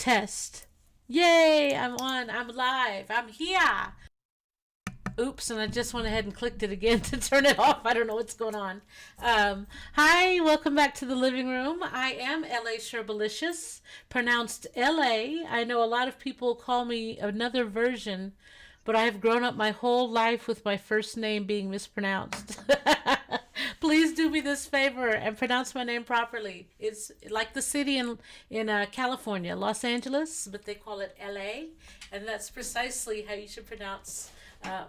Test. Yay, I'm on. I'm live. I'm here. Oops, and I just went ahead and clicked it again to turn it off. I don't know what's going on. Hi, welcome back to the living room. I am LA Sherbalicious, pronounced LA. I know a lot of people call me another version, but I have grown up my whole life with my first name being mispronounced. Please do me this favor and pronounce my name properly. It's like the city in California, Los Angeles, but they call it LA, and that's precisely how you should pronounce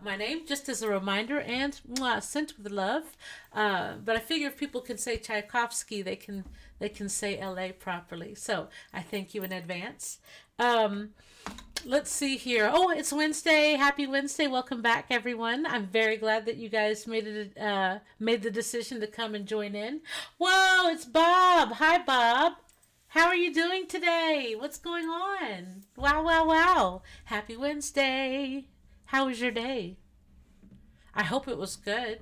my name, just as a reminder, and sent with love. But I figure if people can say Tchaikovsky, they can say LA properly. So I thank you in advance. Let's see here. Oh, it's Wednesday. Happy Wednesday. Welcome back, everyone. I'm very glad that you guys made the decision to come and join in. Whoa, it's Bob. Hi, Bob. How are you doing today? What's going on? Wow, wow, wow. Happy Wednesday. How was your day? I hope it was good.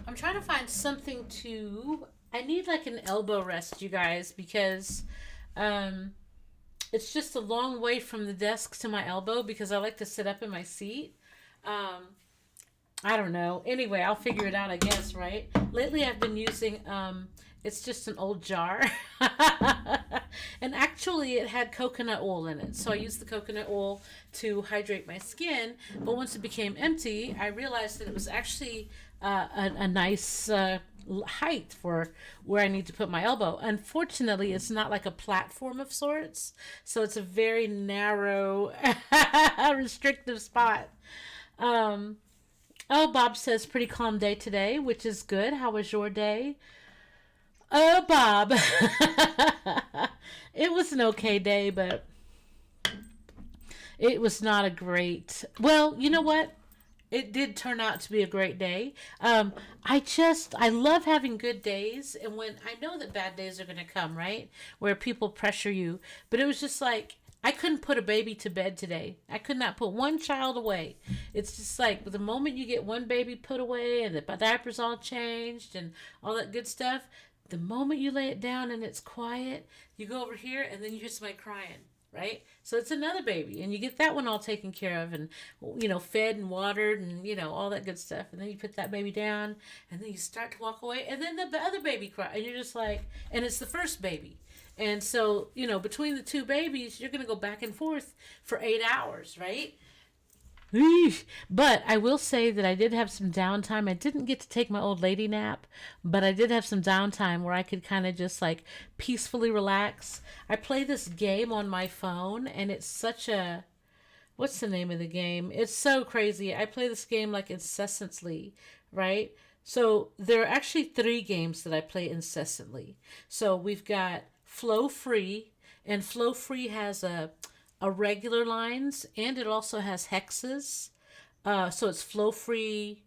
I'm trying to find something to... I need like an elbow rest, you guys, because it's just a long way from the desk to my elbow because I like to sit up in my seat. I don't know. Anyway, I'll figure it out, I guess, right? Lately I've been using... it's just an old jar. And actually it had coconut oil in it. So I used the coconut oil to hydrate my skin. But once it became empty, I realized that it was actually a nice height for where I need to put my elbow. Unfortunately, it's not like a platform of sorts. So it's a very narrow, restrictive spot. Oh, Bob says pretty calm day today, which is good. How was your day? Oh, Bob. It was an okay day, but it was not a great... Well, you know what? It did turn out to be a great day. I love having good days, and when I know that bad days are going to come, right? Where people pressure you. But it was just like, I couldn't put a baby to bed today. I could not put one child away. It's just like the moment you get one baby put away and the diapers all changed and all that good stuff, the moment you lay it down and it's quiet, you go over here and then you hear somebody crying, right? So it's another baby and you get that one all taken care of and, fed and watered and, all that good stuff. And then you put that baby down and then you start to walk away and then the other baby cries and you're just like, and it's the first baby. And so, between the two babies, you're going to go back and forth for 8 hours, right? But I will say that I did have some downtime. I didn't get to take my old lady nap, but I did have some downtime where I could kind of just like peacefully relax. I play this game on my phone and it's such a... What's the name of the game? It's so crazy. I play this game like incessantly, right? So there are actually 3 games that I play incessantly. So we've got Flow Free, and Flow Free has a regular lines and it also has hexes. So it's flow free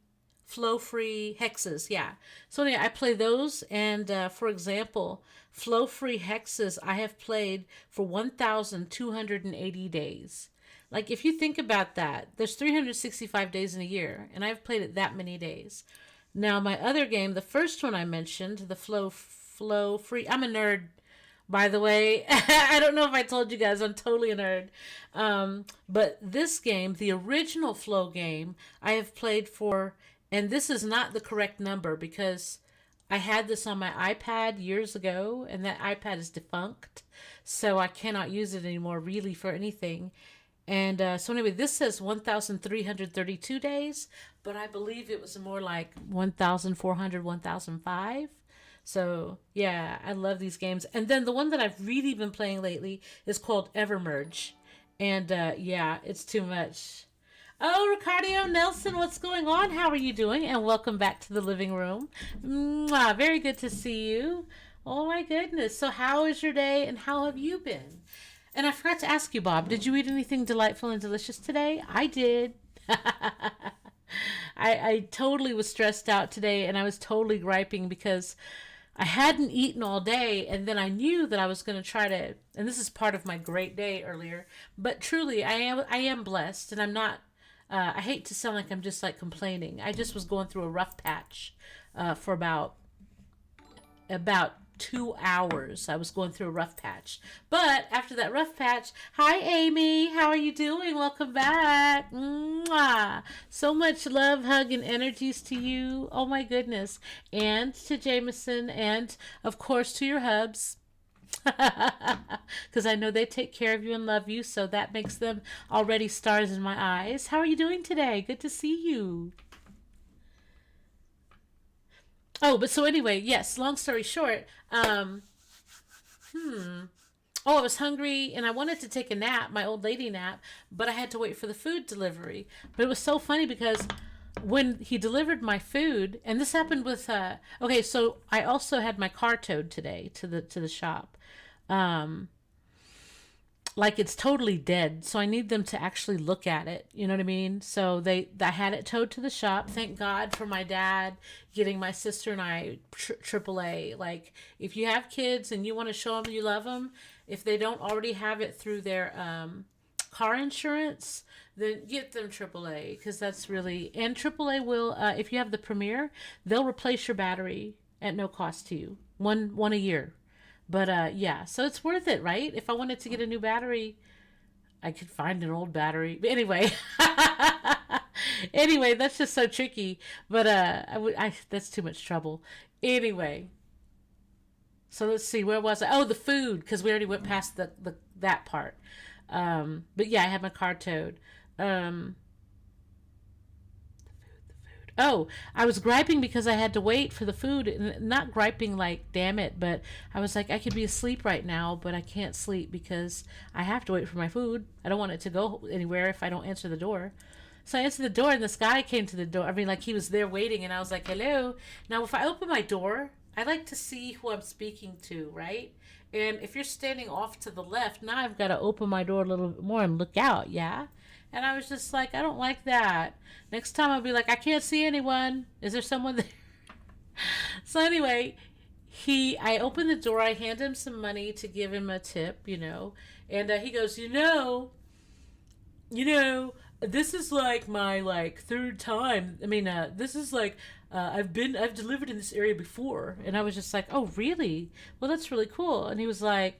hexes. Yeah. So anyway, I play those. And for example, flow free hexes, I have played for 1,280 days. Like if you think about that, there's 365 days in a year and I've played it that many days. Now my other game, the first one I mentioned, the flow free, I'm a nerd. By the way, I don't know if I told you guys, I'm totally a nerd. But this game, the original Flow game, I have played for, and this is not the correct number because I had this on my iPad years ago, and that iPad is defunct, so I cannot use it anymore really for anything. And so anyway, this says 1,332 days, but I believe it was more like 1,400, 1,005. So, yeah, I love these games. And then the one that I've really been playing lately is called Evermerge. And, yeah, it's too much. Oh, Ricardo Nelson, what's going on? How are you doing? And welcome back to the living room. Mwah, very good to see you. Oh, my goodness. So how is your day and how have you been? And I forgot to ask you, Bob, did you eat anything delightful and delicious today? I did. I totally was stressed out today and I was totally griping because I hadn't eaten all day, and then I knew that I was going to try to, and this is part of my great day earlier, but truly I am blessed, and I'm not, I hate to sound like I'm just like complaining. I just was going through a rough patch for about 2 hours. I was going through a rough patch. But after that rough patch, hi Amy, how are you doing? Welcome back. Mwah. So much love, hug, and energies to you. Oh my goodness. And to Jameson, and of course to your hubs. Because I know they take care of you and love you, so that makes them already stars in my eyes. How are you doing today? Good to see you. Oh, but so anyway, yes, long story short, oh, I was hungry and I wanted to take a nap, my old lady nap, but I had to wait for the food delivery. But it was so funny because when he delivered my food, and this happened with okay, so I also had my car towed today to the shop. Um like it's totally dead, so I need them to actually look at it, you know what I mean? So I had it towed to the shop. Thank God for my dad getting my sister and I AAA. Like, if you have kids and you want to show them you love them, if they don't already have it through their car insurance, then get them AAA, because that's really, and AAA will, if you have the Premier, they'll replace your battery at no cost to you, one a year. But yeah, so it's worth it, right? If I wanted to get a new battery, I could find an old battery. But anyway, anyway, that's just so tricky. But that's too much trouble. Anyway, so let's see, where was I? Oh, the food, because we already went past the that part. But yeah, I had my car towed. Um, Oh, I was griping because I had to wait for the food. Not griping like, damn it, but I was like, I could be asleep right now, but I can't sleep because I have to wait for my food. I don't want it to go anywhere if I don't answer the door. So I answered the door, and this guy came to the door. I mean, like, he was there waiting, and I was like, hello. Now, if I open my door, I like to see who I'm speaking to, right? And if you're standing off to the left, now I've got to open my door a little bit more and look out, yeah? And I was just like, I don't like that. Next time I'll be like, I can't see anyone. Is there someone there? So anyway, I open the door. I hand him some money to give him a tip, and he goes, this is like my like third time. I mean, this is like I've delivered in this area before, and I was just like, oh really? Well, that's really cool. And he was like,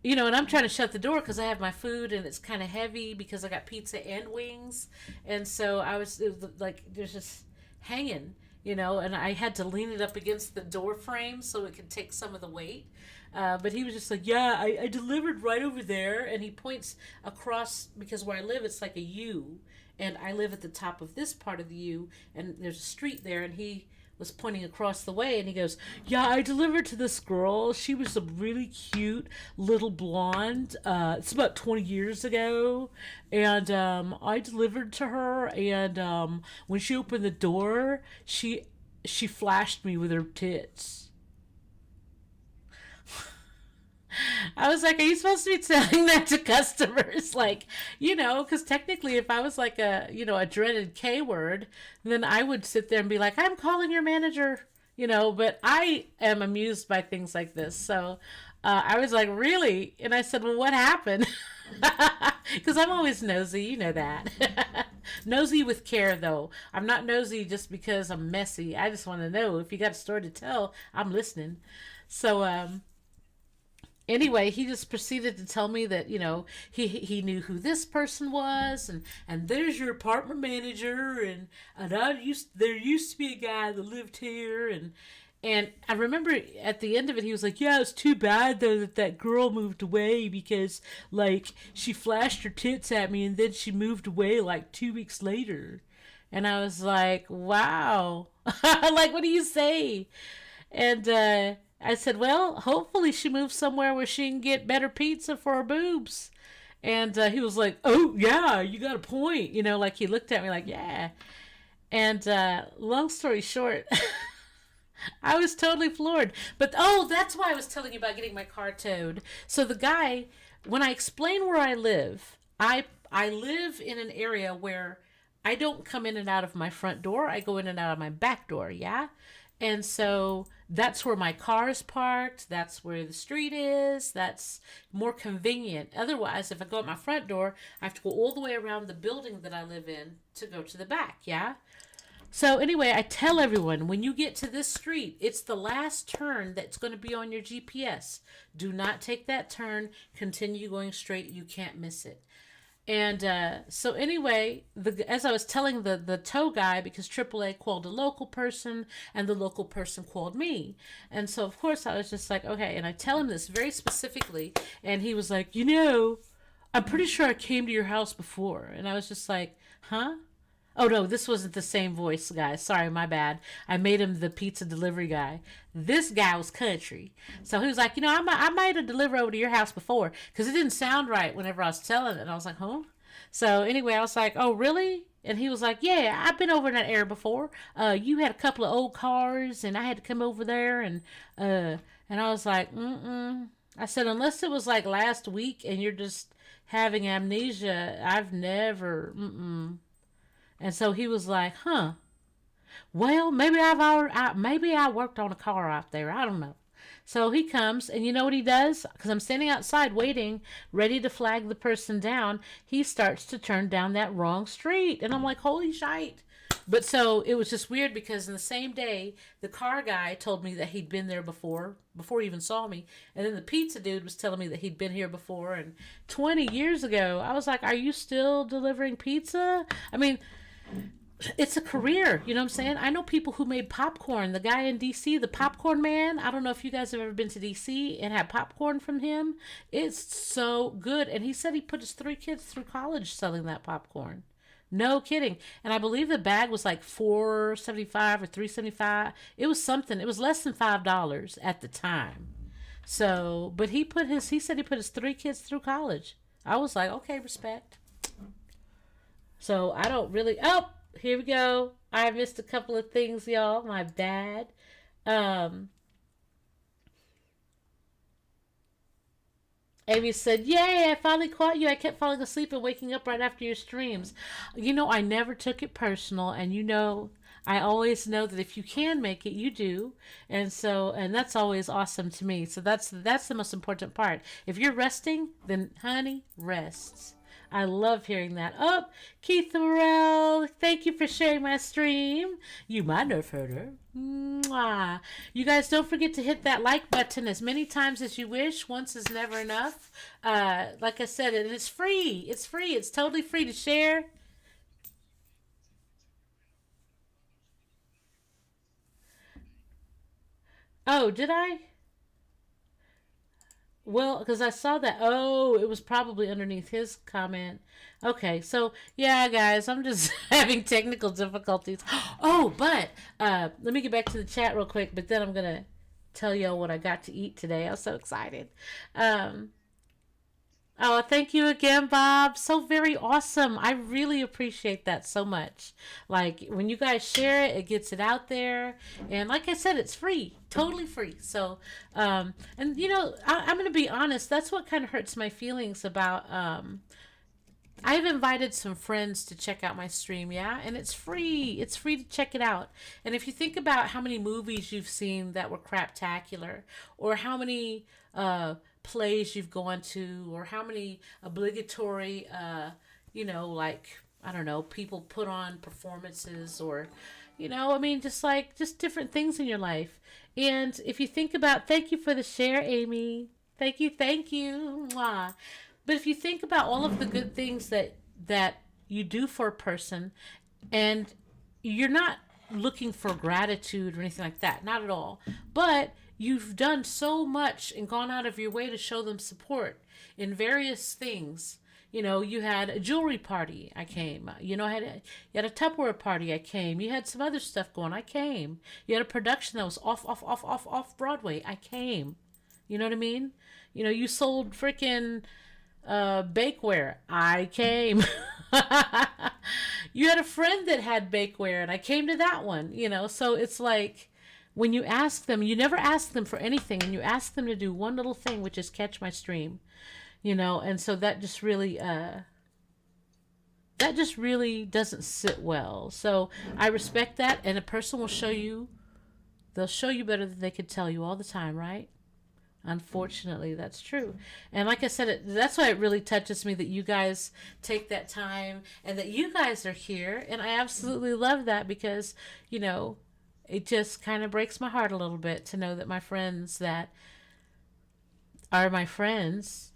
and I'm trying to shut the door because I have my food and it's kind of heavy because I got pizza and wings, and so it was like there's just hanging, and I had to lean it up against the door frame so it could take some of the weight. But he was just like, yeah, I delivered right over there, and he points across because where I live it's like a U, and I live at the top of this part of the U, and there's a street there, and he was pointing across the way, and he goes, yeah, I delivered to this girl. She was a really cute little blonde. It's about 20 years ago, and I delivered to her, and when she opened the door, she flashed me with her tits. I was like, are you supposed to be telling that to customers? Like, because technically if I was like a dreaded K word, then I would sit there and be like, I'm calling your manager, but I am amused by things like this. So I was like, really? And I said, well, what happened? Because I'm always nosy, you know that. Nosy with care, though. I'm not nosy just because I'm messy. I just want to know if you got a story to tell, I'm listening. So, anyway, he just proceeded to tell me that he knew who this person was, and there's your apartment manager, and there used to be a guy that lived here, and I remember at the end of it he was like, yeah, it's too bad though that girl moved away because like she flashed her tits at me and then she moved away like 2 weeks later. And I was like, wow. Like, what do you say? And I said, well, hopefully she moves somewhere where she can get better pizza for her boobs. And he was like, oh, yeah, you got a point. Like he looked at me like, yeah. And long story short, I was totally floored. But, oh, that's why I was telling you about getting my car towed. So the guy, when I explain where I live, I live in an area where I don't come in and out of my front door. I go in and out of my back door, yeah? And so that's where my car is parked. That's where the street is. That's more convenient. Otherwise, if I go at my front door, I have to go all the way around the building that I live in to go to the back, yeah? So anyway, I tell everyone when you get to this street, it's the last turn that's going to be on your GPS. Do not take that turn. Continue going straight. You can't miss it. And so anyway, as I was telling the tow guy, because AAA called a local person and the local person called me. And so of course I was just like, okay. And I tell him this very specifically, and he was like, I'm pretty sure I came to your house before. And I was just like, huh? Oh no, this wasn't the same voice, guys. Sorry, my bad. I made him the pizza delivery guy. This guy was country, so he was like, I might have delivered over to your house before, because it didn't sound right whenever I was telling it. And I was like, huh? So anyway, I was like, oh really? And he was like, yeah, I've been over in that area before. You had a couple of old cars, and I had to come over there, and I was like, mm. I said, unless it was like last week, and you're just having amnesia, I've never, mm. And so he was like, huh, well, maybe I worked on a car out there. I don't know. So he comes, and you know what he does? Because I'm standing outside waiting, ready to flag the person down. He starts to turn down that wrong street. And I'm like, holy shite. But so it was just weird, because in the same day, the car guy told me that he'd been there before he even saw me. And then the pizza dude was telling me that he'd been here before. And 20 years ago, I was like, are you still delivering pizza? I mean, it's a career, you know what I'm saying? I know people who made popcorn. The guy in DC, the popcorn man, I don't know if you guys have ever been to DC and had popcorn from him. It's so good. And he said he put his 3 kids through college selling that popcorn. No kidding. And I believe the bag was like $4.75 or $3.75. It was something. It was less than $5 at the time. So, but he said he put his 3 kids through college. I was like, okay, respect. So I don't really. Oh, here we go. I missed a couple of things, y'all. My bad. Um, Amy said, yay, I finally caught you. I kept falling asleep and waking up right after your streams. I never took it personal. And I always know that if you can make it, you do. And that's always awesome to me. So that's the most important part. If you're resting, then honey, rest. I love hearing that. Oh, Keith Morrell, thank you for sharing my stream. You might have heard her. Mwah. You guys don't forget to hit that like button as many times as you wish. Once is never enough. Like I said, and it's free. It's free. It's totally free to share. Oh, did I? Well, because I saw that. Oh, it was probably underneath his comment. Okay, so yeah, guys, I'm just having technical difficulties. Oh, but let me get back to the chat real quick. But then I'm gonna tell y'all what I got to eat today. I was so excited. Um, Oh, thank you again, Bob. So very awesome. I really appreciate that so much. Like when you guys share it, it gets it out there. And like I said, it's free, totally free. So, and I'm going to be honest, that's what kind of hurts my feelings about, I've invited some friends to check out my stream, yeah, and it's free. It's free to check it out. And if you think about how many movies you've seen that were craptacular, or how many plays you've gone to, or how many obligatory, like I don't know, people put on performances, or I mean, just different things in your life. And if you think about, thank you for the share, Amy. Thank you. Mwah. But if you think about all of the good things that you do for a person, and you're not looking for gratitude or anything like that, not at all, but you've done so much and gone out of your way to show them support in various things. You had a jewelry party, I came. You had a Tupperware party, I came. You had some other stuff going, I came. You had a production that was off Broadway, I came. You know what I mean? You sold freaking bakeware, I came. You had a friend that had bakeware, and I came to that one. So it's like, when you ask them, you never ask them for anything, and you ask them to do one little thing, which is catch my stream. And so that just really doesn't sit well. So I respect that, and a person will show you, they'll show you better than they could tell you all the time, right? Unfortunately, that's true. And like I said, that's why it really touches me that you guys take that time and that you guys are here. And I absolutely love that because, you know, it just kind of breaks my heart a little bit to know that my friends that are my friends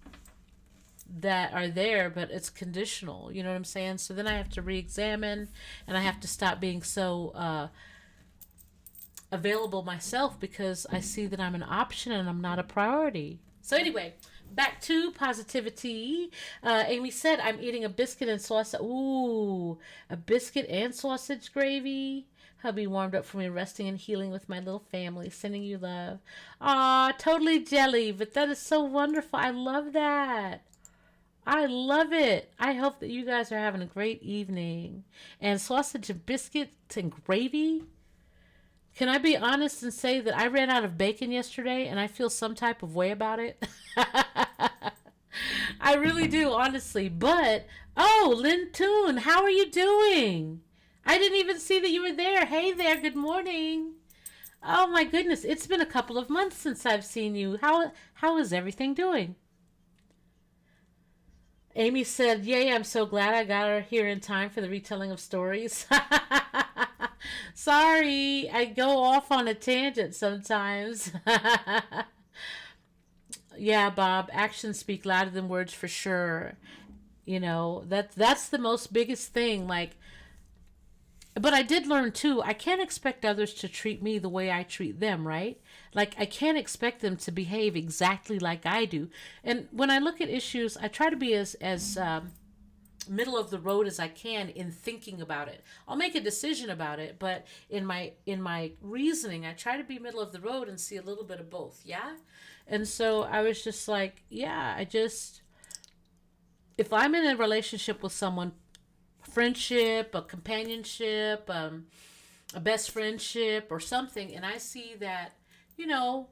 that are there, but it's conditional. You know what I'm saying? So then I have to re examine and I have to stop being so available myself because I see that I'm an option and I'm not a priority. So anyway, back to positivity. Amy said, I'm eating a biscuit and sausage. Ooh, a biscuit and sausage gravy. Hubby warmed up for me, resting and healing with my little family, sending you love. Aw, totally jelly, but that is so wonderful. I love that. I love it. I hope that you guys are having a great evening. And sausage and biscuits and gravy. Can I be honest and say that I ran out of bacon yesterday and I feel some type of way about it? I really do, honestly. But, oh, Lynn Toon, how are you doing? I didn't even see that you were there. Hey there, good morning. Oh my goodness, it's been a couple of months since I've seen you. How is everything doing? Amy said, "Yay, I'm so glad I got her here in time for the retelling of stories." Sorry, I go off on a tangent sometimes. Yeah, Bob, actions speak louder than words for sure. You know, that's the most biggest thing. Like, but I did learn too, I can't expect others to treat me the way I treat them, right? Like, I can't expect them to behave exactly like I do. And when I look at issues, I try to be as middle of the road as I can in thinking about it. I'll make a decision about it, but in my reasoning, I try to be middle of the road and see a little bit of both. Yeah? And so I was just like, yeah, I just if I'm in a relationship with someone, friendship, a companionship, a best friendship or something, and I see that, you know,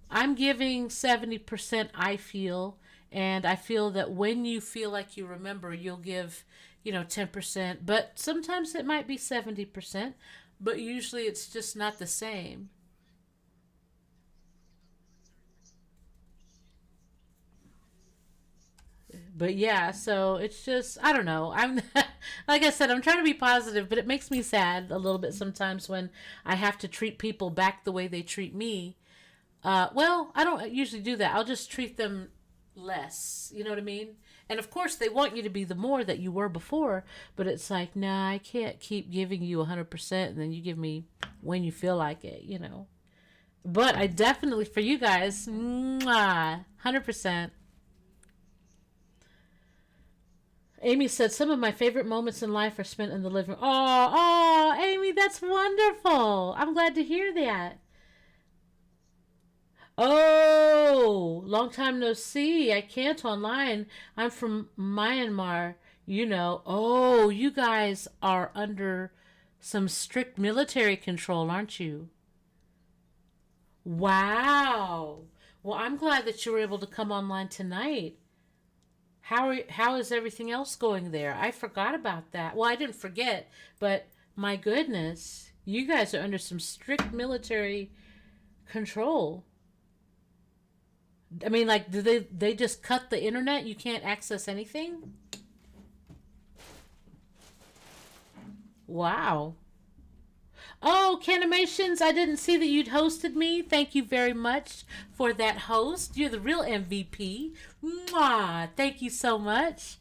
I'm giving 70%, I feel, and I feel that when you feel like you remember, you'll give, 10%, but sometimes it might be 70%, but usually it's just not the same. But yeah, so it's just, I don't know. I'm like I said, I'm trying to be positive, but it makes me sad a little bit sometimes when I have to treat people back the way they treat me. Well, I don't usually do that. I'll just treat them less. You know what I mean? And of course, they want you to be the more that you were before, but it's like, nah, I can't keep giving you 100% and then you give me when you feel like it. But I definitely, for you guys, mwah, 100%. Amy said, some of my favorite moments in life are spent in the living room. Oh, Amy, that's wonderful. I'm glad to hear that. Oh, long time no see. I can't online. I'm from Myanmar. Oh, you guys are under some strict military control, aren't you? Wow. Well, I'm glad that you were able to come online tonight. How is everything else going there? I forgot about that. Well, I didn't forget, but my goodness, you guys are under some strict military control. I mean, like, do they just cut the internet? You can't access anything? Wow. Oh, Canimations, I didn't see that you'd hosted me. Thank you very much for that host. You're the real MVP. Mwah! Thank you so much.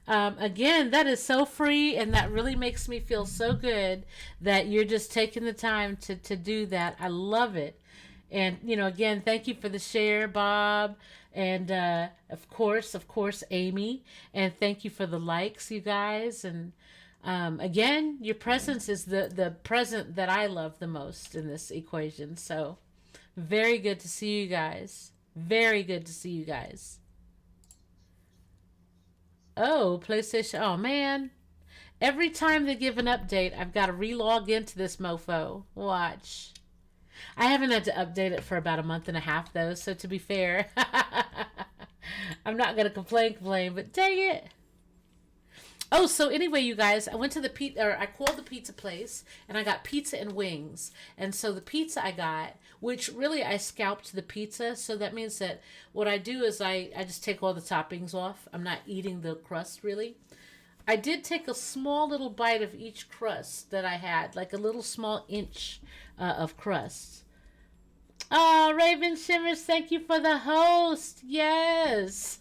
Again, that is so free, and that really makes me feel so good that you're just taking the time to do that. I love it. And, again, thank you for the share, Bob. And, of course, Amy. And thank you for the likes, you guys. And, again, your presence is the present that I love the most in this equation. So, very good to see you guys. Very good to see you guys. Oh, PlayStation. Oh, man. Every time they give an update, I've got to relog into this mofo. Watch. I haven't had to update it for about a month and a half, though, so to be fair, I'm not going to complain, but dang it. Oh, so anyway, you guys, I went to the pizza, or I called the pizza place, and I got pizza and wings. And so the pizza I got, which really I scalped the pizza, so that means that what I do is I just take all the toppings off. I'm not eating the crust really. I did take a small little bite of each crust that I had, like a little small inch of crust. Oh, Raven Shimmers, thank you for the host. Yes.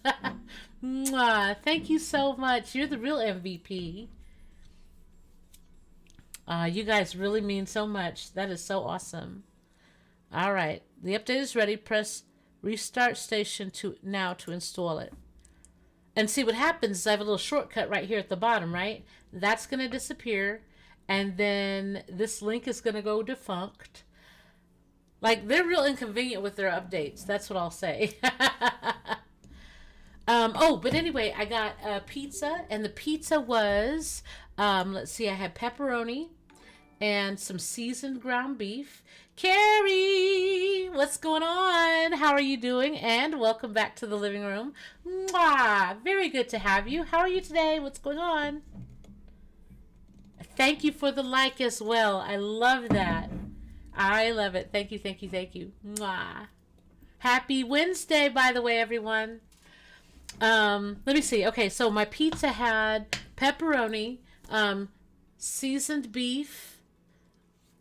Mwah. Thank you so much. You're the real MVP. You guys really mean so much. That is so awesome. All right. The update is ready. Press restart station to install it. And see what happens is I have a little shortcut right here at the bottom, right? That's going to disappear. And then this link is going to go defunct. Like, they're real inconvenient with their updates. That's what I'll say. But anyway, I got a pizza, and the pizza was, let's see, I had pepperoni and some seasoned ground beef. Carrie, what's going on? How are you doing? And welcome back to the living room. Mwah! Very good to have you. How are you today? What's going on? Thank you for the like as well. I love that. I love it. Thank you, thank you, thank you. Mwah. Happy Wednesday, by the way, everyone. Let me see. Okay, so my pizza had pepperoni, seasoned beef,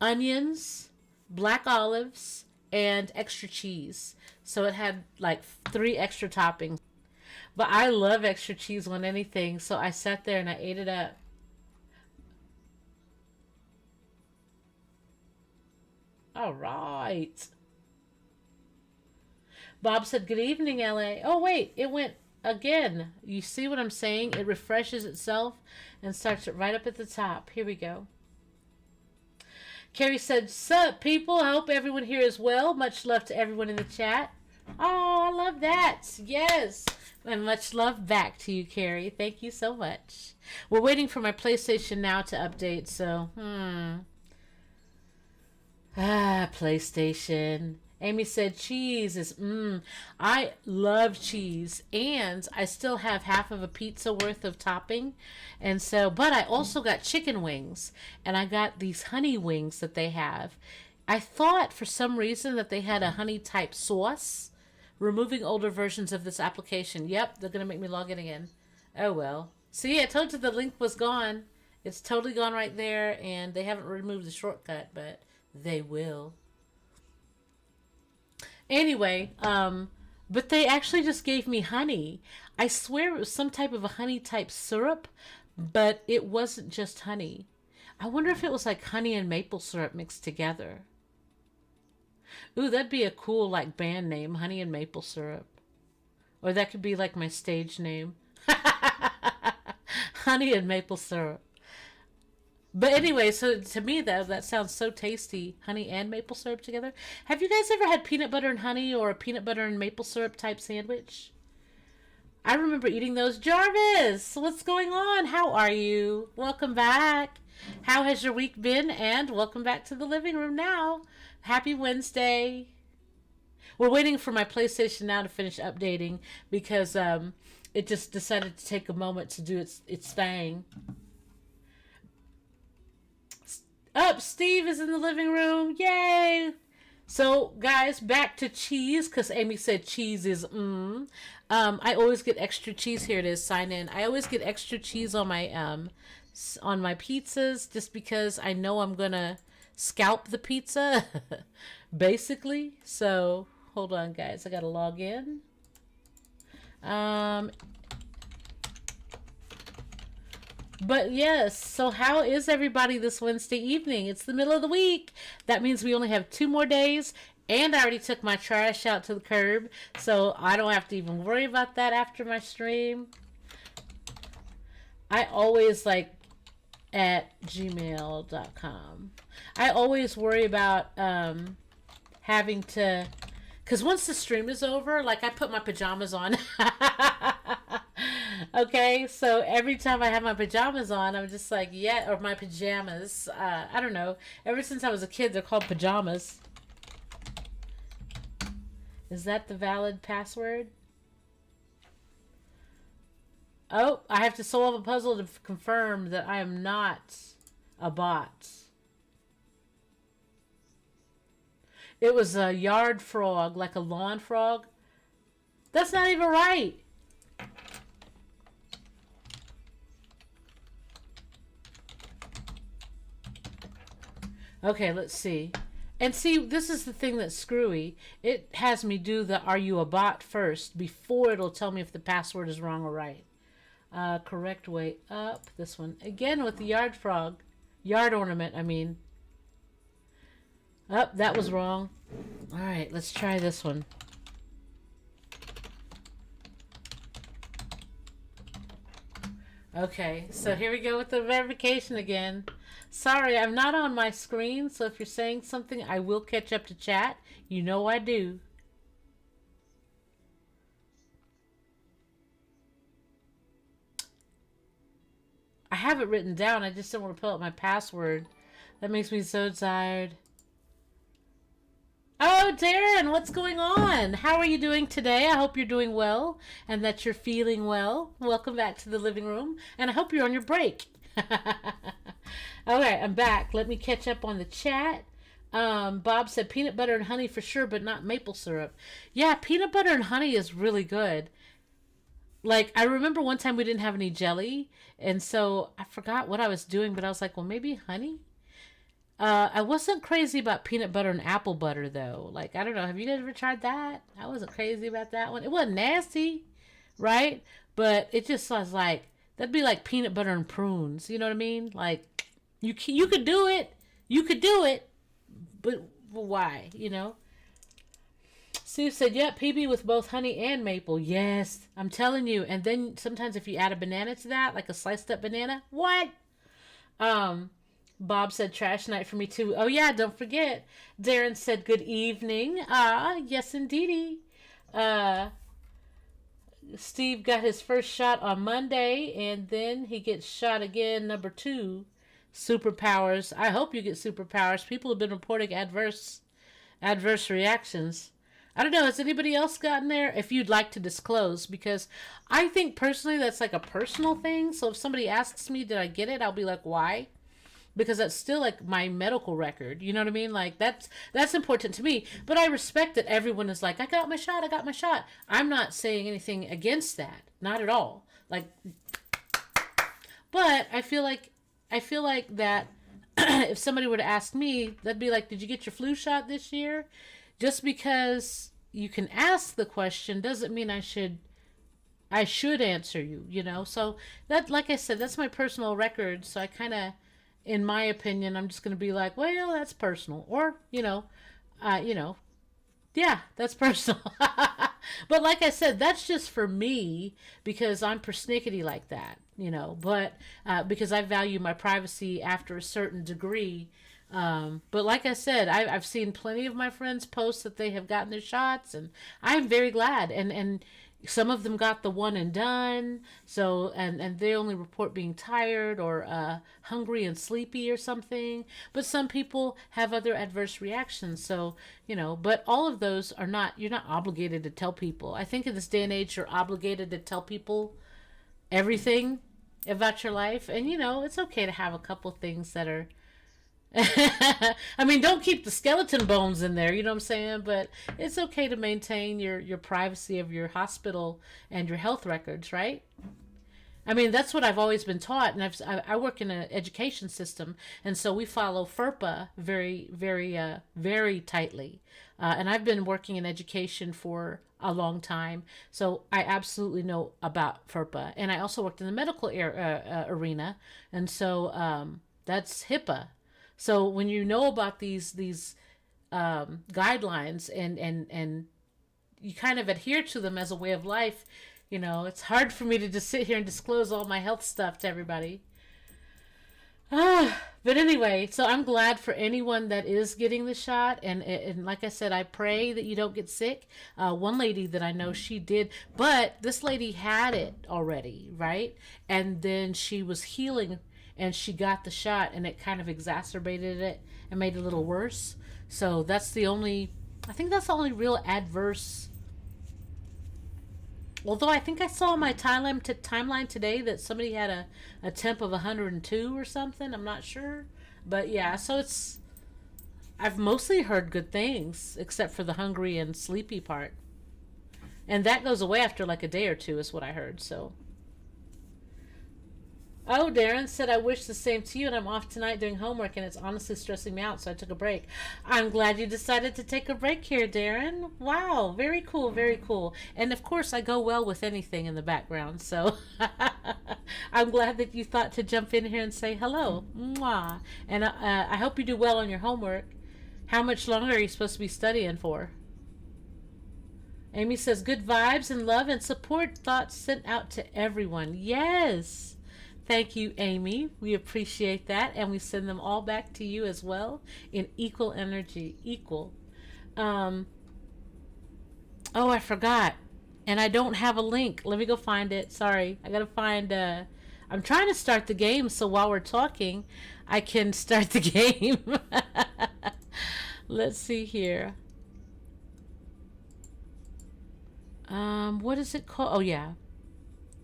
onions, black olives, and extra cheese. So it had like 3 extra toppings. But I love extra cheese on anything, so I sat there and I ate it up. All right. Bob said, good evening, LA. Oh, wait, it went again. You see what I'm saying? It refreshes itself and starts it right up at the top. Here we go. Carrie said, sup, people? I hope everyone here is well. Much love to everyone in the chat. Oh, I love that. Yes. And much love back to you, Carrie. Thank you so much. We're waiting for my PlayStation Now to update, so, PlayStation. Amy said cheese is I love cheese, and I still have half of a pizza worth of topping. And so, but I also got chicken wings, and I got these honey wings that they have. I thought for some reason that they had a honey type sauce. Removing older versions of this application. Yep, they're going to make me log in again. Oh well. See, I told you the link was gone. It's totally gone right there, and they haven't removed the shortcut, but they will. Anyway, but they actually just gave me honey. I swear it was some type of a honey type syrup, but it wasn't just honey. I wonder if it was like honey and maple syrup mixed together. Ooh, that'd be a cool like band name, Honey and Maple Syrup. Or that could be like my stage name. Honey and Maple Syrup. But anyway, so to me that sounds so tasty. Honey and maple syrup together. Have you guys ever had peanut butter and honey or a peanut butter and maple syrup type sandwich? I remember eating those. Jarvis, what's going on? How are you? Welcome back. How has your week been? And welcome back to the living room now. Happy Wednesday. We're waiting for my PlayStation Now to finish updating because it just decided to take a moment to do its thing. Up, Steve is in the living room. Yay! So, guys, back to cheese because Amy said cheese is I always get extra cheese. Here it is. Sign in. I always get extra cheese on my pizzas just because I know I'm gonna scalp the pizza, basically. So, hold on, guys. I gotta log in. But yes, so how is everybody this Wednesday evening? It's the middle of the week. That means we only have 2 more days. And I already took my trash out to the curb. So I don't have to even worry about that after my stream. I always like at gmail.com. I always worry about having to... Because once the stream is over, like I put my pajamas on. Okay, so every time I have my pajamas on, I'm just like, yeah, or my pajamas. I don't know. Ever since I was a kid, they're called pajamas. Is that the valid password? Oh, I have to solve a puzzle to confirm that I am not a bot. It was a yard frog, like a lawn frog. That's not even right. Okay, let's see. And see, this is the thing that's screwy. It has me do the "Are you a bot?" first before it'll tell me if the password is wrong or right. Correct way up. This one again with the yard frog, yard ornament. I mean, up. That was wrong. All right, let's try this one. Okay, so here we go with the verification again. Sorry, I'm not on my screen, so if you're saying something, I will catch up to chat. You know I do. I have it written down. I just don't want to pull up my password. That makes me so tired. Oh, Darren, what's going on? How are you doing today? I hope you're doing well and that you're feeling well. Welcome back to the living room, and I hope you're on your break. All right, I'm back. Let me catch up on the chat. Bob said peanut butter and honey for sure, but not maple syrup. Yeah, peanut butter and honey is really good. Like, I remember one time we didn't have any jelly, and so I forgot what I was doing, but I was like, well, maybe honey? I wasn't crazy about peanut butter and apple butter, though. Like, I don't know. Have you guys ever tried that? I wasn't crazy about that one. It wasn't nasty, right? But it just was like, that'd be like peanut butter and prunes. You know what I mean? Like, you could do it. You could do it. But why, you know? Steve said, yep, PB with both honey and maple. Yes, I'm telling you. And then sometimes if you add a banana to that, like a sliced up banana, what? Bob said trash night for me too. Oh yeah, don't forget. Darren said good evening. Ah, yes indeedy. Uh, Steve got his first shot on Monday, and then he gets shot again, number 2. Superpowers. I hope you get superpowers. People have been reporting adverse reactions. I don't know. Has anybody else gotten there? If you'd like to disclose, because I think personally that's like a personal thing. So if somebody asks me, did I get it? I'll be like, why? Because that's still like my medical record. You know what I mean? Like that's important to me. But I respect that everyone is like, I got my shot. I got my shot. I'm not saying anything against that. Not at all. Like, but I feel like that if somebody were to ask me, that'd be like, did you get your flu shot this year? Just because you can ask the question doesn't mean I should answer you, you know? So that, like I said, that's my personal record. So I kind of, in my opinion, I'm just going to be like, well, that's personal. Or, you know, yeah, that's personal. But like I said, that's just for me because I'm persnickety like that, you know. But because I value my privacy after a certain degree. But like I said, I've seen plenty of my friends post that they have gotten their shots, and I'm very glad. And some of them got the one and done. So and they only report being tired or hungry and sleepy or something. But some people have other adverse reactions. So but all of those are not. You're not obligated to tell people. I think in this day and age, you're obligated to tell people everything about your life, and it's okay to have a couple things that are. I mean, don't keep the skeleton bones in there, you know what I'm saying? But it's okay to maintain your privacy of your hospital and your health records, right? I mean, that's what I've always been taught, and I work in an education system, and so we follow FERPA very, very, very tightly. And I've been working in education for a long time, so I absolutely know about FERPA. And I also worked in the medical arena, and so that's HIPAA. So when you know about these guidelines and you kind of adhere to them as a way of life, it's hard for me to just sit here and disclose all my health stuff to everybody. But anyway, so I'm glad for anyone that is getting the shot, and like I said, I pray that you don't get sick. One lady that I know, she did, but this lady had it already, right? And then she was healing and she got the shot and it kind of exacerbated it and made it a little worse. So I think that's the only real adverse Although I think I saw on my timeline today that somebody had a temp of 102 or something. I'm not sure. But yeah, so I've mostly heard good things, except for the hungry and sleepy part. And that goes away after like a day or two, is what I heard. So, oh, Darren said, I wish the same to you, and I'm off tonight doing homework, and it's honestly stressing me out, so I took a break. I'm glad you decided to take a break here, Darren. Wow, very cool, very cool. And of course, I go well with anything in the background, so I'm glad that you thought to jump in here and say hello. Mwah. And I hope you do well on your homework. How much longer are you supposed to be studying for? Amy says, good vibes and love and support thoughts sent out to everyone. Yes. Thank you, Amy. We appreciate that. And we send them all back to you as well in equal energy. Equal. Um, oh, I forgot. And I don't have a link. Let me go find it. Sorry. I got to find. I'm trying to start the game so while we're talking, I can start the game. Let's see here. What is it called? Oh, yeah.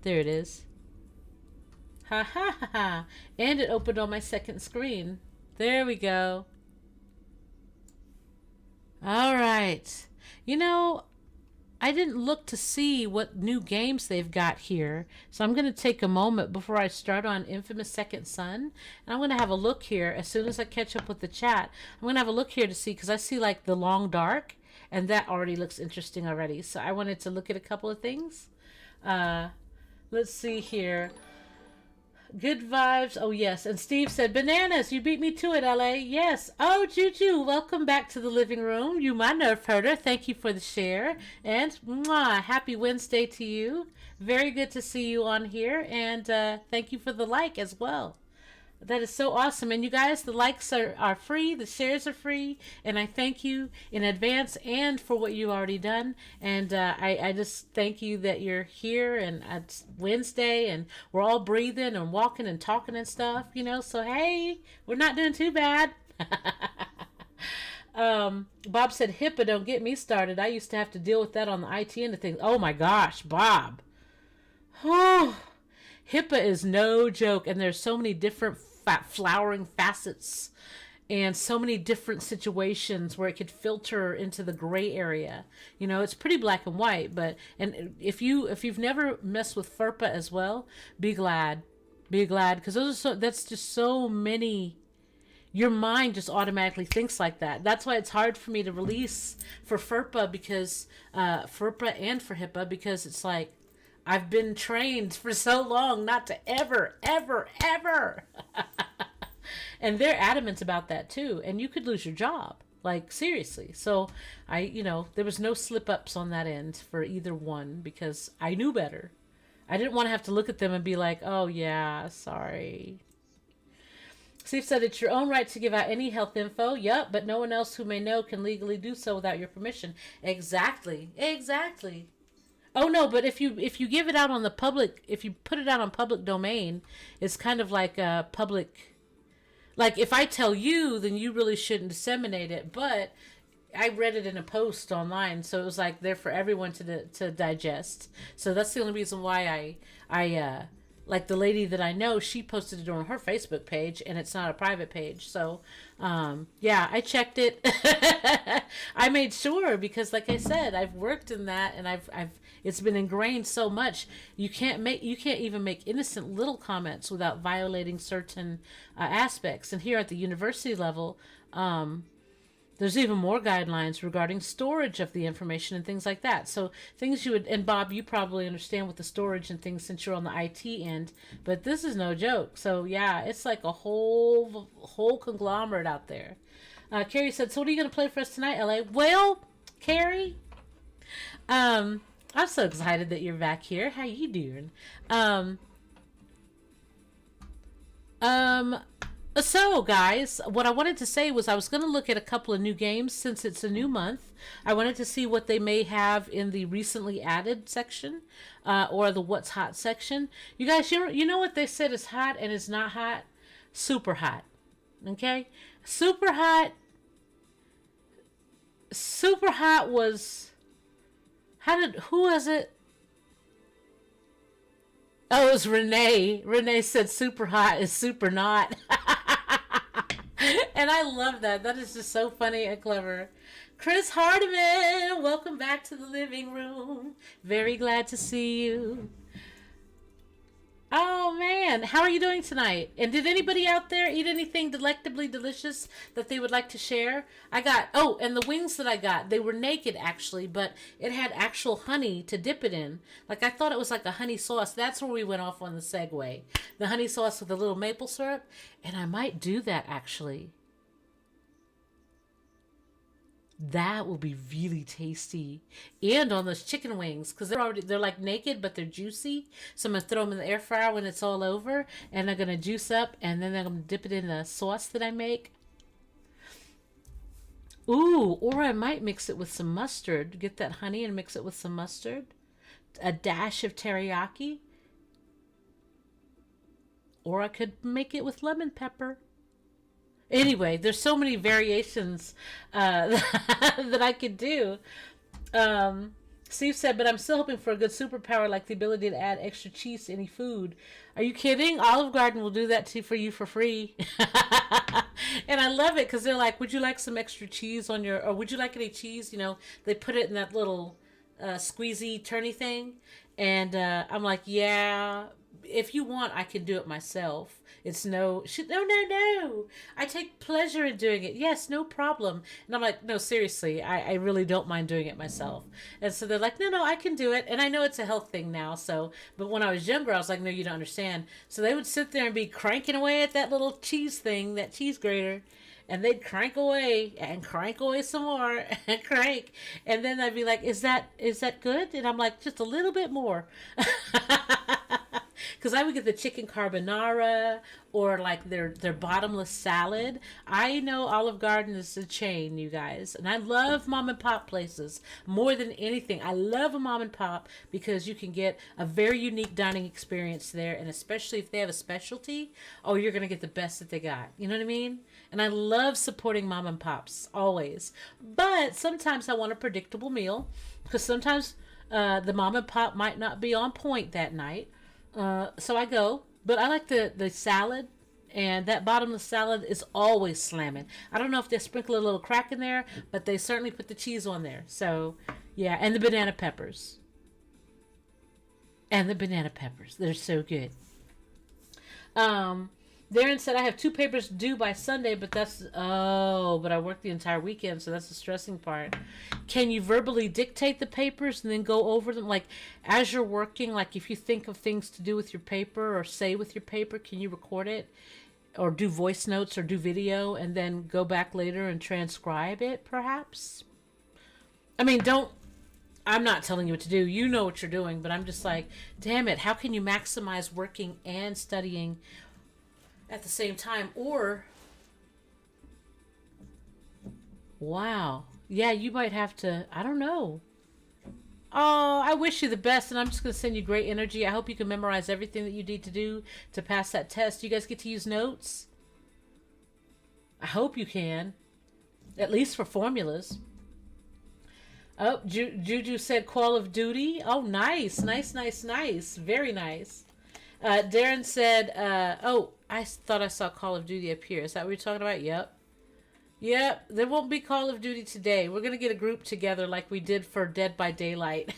There it is. Ha ha ha ha. And it opened on my second screen. There we go. All right. You know, I didn't look to see what new games they've got here. So I'm going to take a moment before I start on Infamous Second Son. And I'm going to have a look here as soon as I catch up with the chat. I'm going to have a look here to see, because I see like The Long Dark. And that already looks interesting already. So I wanted to look at a couple of things. Let's see here. Good vibes. Oh, yes. And Steve said, bananas, you beat me to it, LA. Yes. Oh, Juju, welcome back to the living room. You, my nerve herder. Thank you for the share. And mwah, happy Wednesday to you. Very good to see you on here. And thank you for the like as well. That is so awesome. And you guys, the likes are free, the shares are free, and I thank you in advance and for what you've already done. And I just thank you that you're here, and it's Wednesday, and we're all breathing and walking and talking and stuff, you know. So, hey, we're not doing too bad. Bob said, HIPAA, don't get me started. I used to have to deal with that on the IT end of things. Oh, my gosh, Bob. Oh, HIPAA is no joke, and there's so many different flowering facets and so many different situations where it could filter into the gray area. You know, it's pretty black and white, but and if you've never messed with FERPA as well, be glad, because that's just so many. Your mind just automatically thinks like that. That's why it's hard for me to release for FERPA, because FERPA and for HIPAA, because it's like, I've been trained for so long not to ever, ever, ever. And they're adamant about that too. And you could lose your job. Like, seriously. So, there was no slip ups on that end for either one, because I knew better. I didn't want to have to look at them and be like, oh, yeah, sorry. Steve said, it's your own right to give out any health info. Yup, but no one else who may know can legally do so without your permission. Exactly. Oh no, but if you give it out on the public, if you put it out on public domain, it's kind of like a public. Like, if I tell you, then you really shouldn't disseminate it. But I read it in a post online, so it was like there for everyone to digest. So that's the only reason why I like the lady that I know, she posted it on her Facebook page, and it's not a private page. So, yeah, I checked it. I made sure, because, like I said, I've worked in that, and I've it's been ingrained so much. You can't even make innocent little comments without violating certain aspects. And here at the university level, there's even more guidelines regarding storage of the information and things like that. So things you would, and Bob, you probably understand with the storage and things since you're on the IT end, but this is no joke. So yeah, it's like a whole conglomerate out there. Carrie said, so what are you going to play for us tonight, LA? Well, Carrie, I'm so excited that you're back here. How you doing? So, guys, what I wanted to say was I was going to look at a couple of new games since it's a new month. I wanted to see what they may have in the recently added section, or the what's hot section. You guys, you know what they said is hot and is not hot? Super hot. Okay? Super hot was... who was it? Oh, it was Renee. Renee said super hot is super not. And I love that. That is just so funny and clever. Chris Hardiman, welcome back to the living room. Very glad to see you. Oh man, how are you doing tonight? And did anybody out there eat anything delectably delicious that they would like to share? I got, oh, and the wings that I got, they were naked actually, but it had actual honey to dip it in. Like I thought it was like a honey sauce. That's where we went off on the segue. The honey sauce with a little maple syrup. And I might do that actually. That will be really tasty. And on those chicken wings, because they're like naked, but they're juicy. So I'm gonna throw them in the air fryer when it's all over, and they're gonna juice up, and then I'm gonna dip it in the sauce that I make. Ooh, or I might mix it with some mustard. Get that honey and mix it with some mustard. A dash of teriyaki. Or I could make it with lemon pepper. Anyway, there's so many variations that I could do. Steve said, but I'm still hoping for a good superpower like the ability to add extra cheese to any food. Are you kidding? Olive Garden will do that for you for free. And I love it because they're like, would you like some extra cheese on your, or would you like any cheese? You know, they put it in that little squeezy turny thing. And I'm like, yeah, if you want, I can do it myself. It's no, no. I take pleasure in doing it. Yes, no problem. And I'm like, no, seriously, I really don't mind doing it myself. And so they're like, no, I can do it. And I know it's a health thing now. So, but when I was younger, I was like, no, you don't understand. So they would sit there and be cranking away at that little cheese thing, that cheese grater. And they'd crank away and crank away some more and crank. And then I'd be like, is that good? And I'm like, just a little bit more. Because I would get the chicken carbonara or like their bottomless salad. I know Olive Garden is a chain, you guys. And I love mom and pop places more than anything. I love a mom and pop because you can get a very unique dining experience there. And especially if they have a specialty, oh, you're going to get the best that they got. You know what I mean? And I love supporting mom and pops, always. But sometimes I want a predictable meal because sometimes the mom and pop might not be on point that night. So I go, but I like the salad, and that bottomless salad is always slamming. I don't know if they sprinkle a little crack in there, but they certainly put the cheese on there. So, yeah, and the banana peppers. And the banana peppers. They're so good. Darren said, I have 2 papers due by Sunday, but but I work the entire weekend, so that's the stressing part. Can you verbally dictate the papers and then go over them? Like, as you're working, like if you think of things to do with your paper or say with your paper, can you record it? Or do voice notes or do video and then go back later and transcribe it, perhaps? I mean, I'm not telling you what to do. You know what you're doing, but I'm just like, damn it, how can you maximize working and studying at the same time? Or wow, yeah, you might have to, I don't know. Oh, I wish you the best, and I'm just going to send you great energy. I hope you can memorize everything that you need to do to pass that test. You guys get to use notes? I hope you can, at least for formulas. Oh, Juju said Call of Duty. Oh, nice. Very nice. Darren said, oh, I thought I saw Call of Duty up here. Is that what you're talking about? Yep, there won't be Call of Duty today. We're going to get a group together like we did for Dead by Daylight.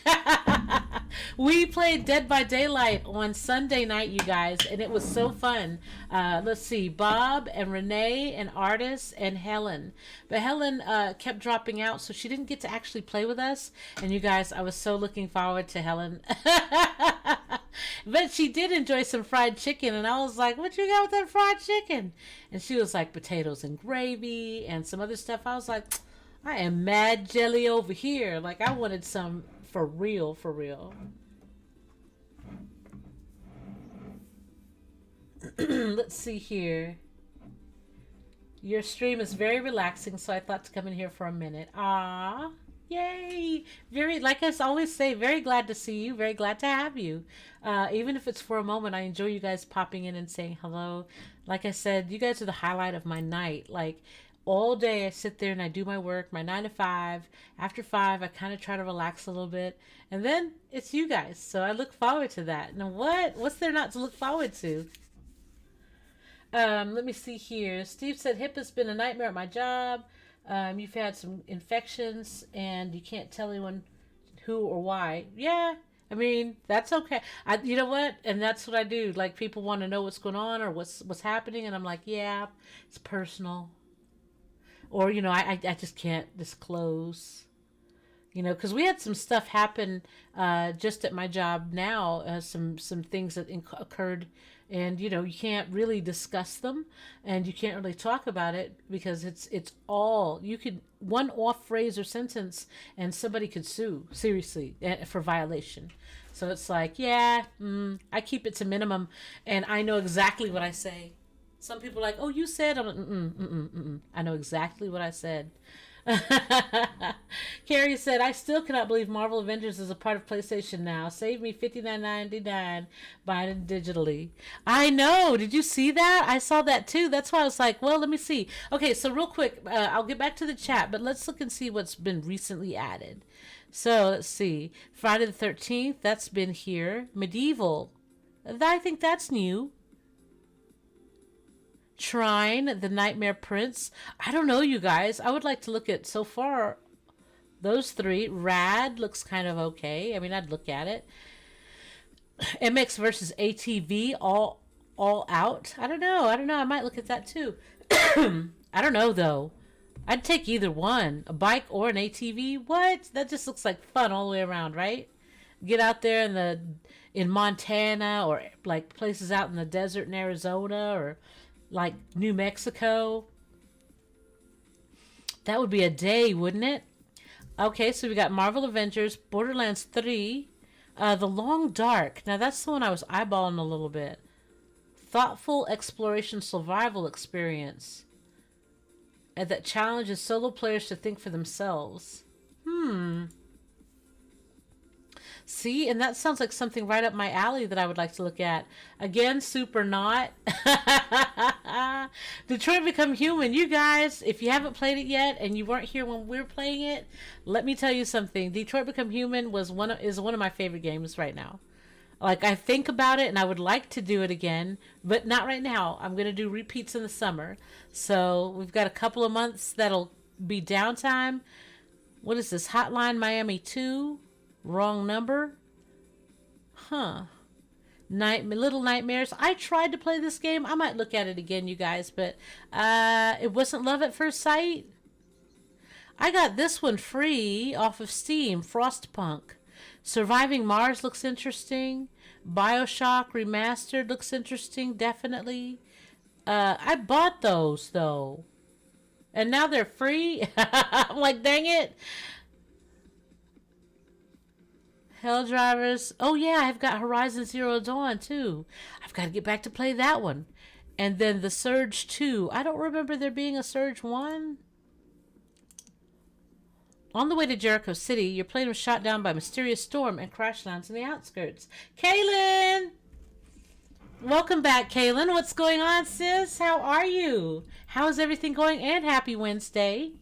We played Dead by Daylight on Sunday night, you guys, and it was so fun. Let's see, Bob and Renee and Artis and Helen. But Helen kept dropping out, so she didn't get to actually play with us. And you guys, I was so looking forward to Helen. But she did enjoy some fried chicken, and I was like, what you got with that fried chicken? And she was like, potatoes and gravy and some other stuff. I was like, I am mad jelly over here. Like, I wanted some for real, for real. Let's see here. Your stream is very relaxing, so I thought to come in here for a minute. Ah, yay! Very, like I always say, very glad to see you. Very glad to have you. Even if it's for a moment, I enjoy you guys popping in and saying hello. Like I said, you guys are the highlight of my night. Like, All day I sit there and I do my work, my 9 to 5. After 5, I kind of try to relax a little bit. And then it's you guys. So I look forward to that. Now, what's there not to look forward to? Let me see here. Steve said hip has been a nightmare at my job. You've had some infections and you can't tell anyone who or why. Yeah, I mean that's okay. You know what? And that's what I do. Like people want to know what's going on or what's happening, and I'm like, yeah, it's personal. Or I just can't disclose. Because we had some stuff happen just at my job now, some things that occurred, and you can't really discuss them, and you can't really talk about it because it's all you could one off phrase or sentence, and somebody could sue seriously for violation. So it's like, yeah, I keep it to minimum, and I know exactly what I say. Some people are like, oh, you said, I'm like, I know exactly what I said. Carrie said, I still cannot believe Marvel Avengers is a part of PlayStation now. Save me $59.99 buying it digitally. I know. Did you see that? I saw that too. That's why I was like, well, let me see. Okay, so real quick, I'll get back to the chat, but let's look and see what's been recently added. So let's see. Friday the 13th, that's been here. Medieval. I think that's new. Trine, the Nightmare Prince. I don't know, you guys. I would like to look at so far those three. Rad looks kind of okay. I mean, I'd look at it. MX versus ATV, all out. I don't know. I might look at that too. I don't know though. I'd take either one, a bike or an ATV. What? That just looks like fun all the way around, right? Get out there in Montana or like places out in the desert in Arizona or like New Mexico. That would be a day, wouldn't it? Okay, so we got Marvel Avengers, Borderlands 3, The Long Dark. Now that's the one I was eyeballing a little bit. Thoughtful exploration survival experience. And that challenges solo players to think for themselves. See, and that sounds like something right up my alley that I would like to look at. Again, super not. Detroit Become Human. You guys, if you haven't played it yet and you weren't here when we were playing it, let me tell you something. Detroit Become Human is one of my favorite games right now. Like, I think about it and I would like to do it again, but not right now. I'm going to do repeats in the summer. So we've got a couple of months that'll be downtime. What is this? Hotline Miami 2? Wrong number? Huh. Little Nightmares. I tried to play this game. I might look at it again, you guys, but it wasn't love at first sight. I got this one free off of Steam, Frostpunk. Surviving Mars looks interesting. BioShock Remastered looks interesting, definitely. I bought those, though. And now they're free? I'm like, dang it. Helldivers. Oh, yeah, I've got Horizon Zero Dawn, too. I've got to get back to play that one. And then the Surge 2. I don't remember there being a Surge 1. On the way to Jericho City, your plane was shot down by a mysterious storm and crash lands in the outskirts. Kaylin! Welcome back, Kaylin. What's going on, sis? How are you? How is everything going? And happy Wednesday.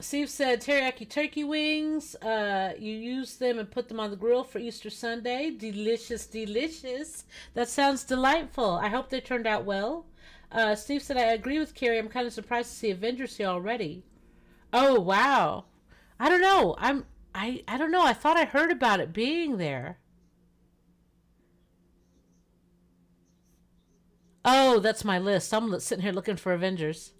Steve said teriyaki turkey wings. You use them and put them on the grill for Easter Sunday. Delicious, delicious. That sounds delightful. I hope they turned out well. Steve said, I agree with Carrie. I'm kind of surprised to see Avengers here already. Oh, wow. I don't know. I don't know. I thought I heard about it being there. Oh, that's my list. I'm sitting here looking for Avengers.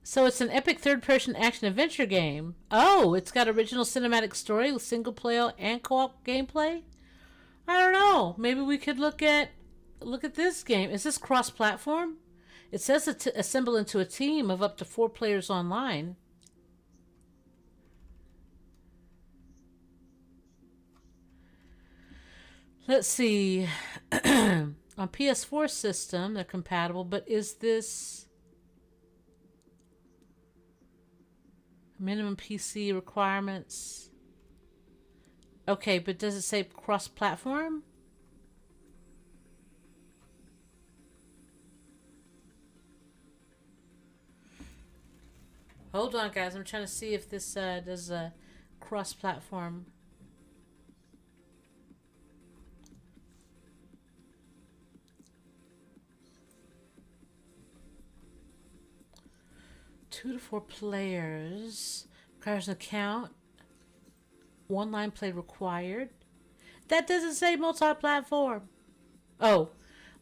So it's an epic third-person action adventure game. Oh, it's got original cinematic story with single-player and co-op gameplay. I don't know. Maybe we could look at this game. Is this cross-platform? It says assemble into a team of up to 4 players online. Let's see. On PS4 system, they're compatible, but is this... Minimum PC requirements. Okay, but does it say cross-platform? Hold on, guys. I'm trying to see if this does a cross-platform. Two to four players. Requires an account. One line play required. That doesn't say multi-platform. Oh,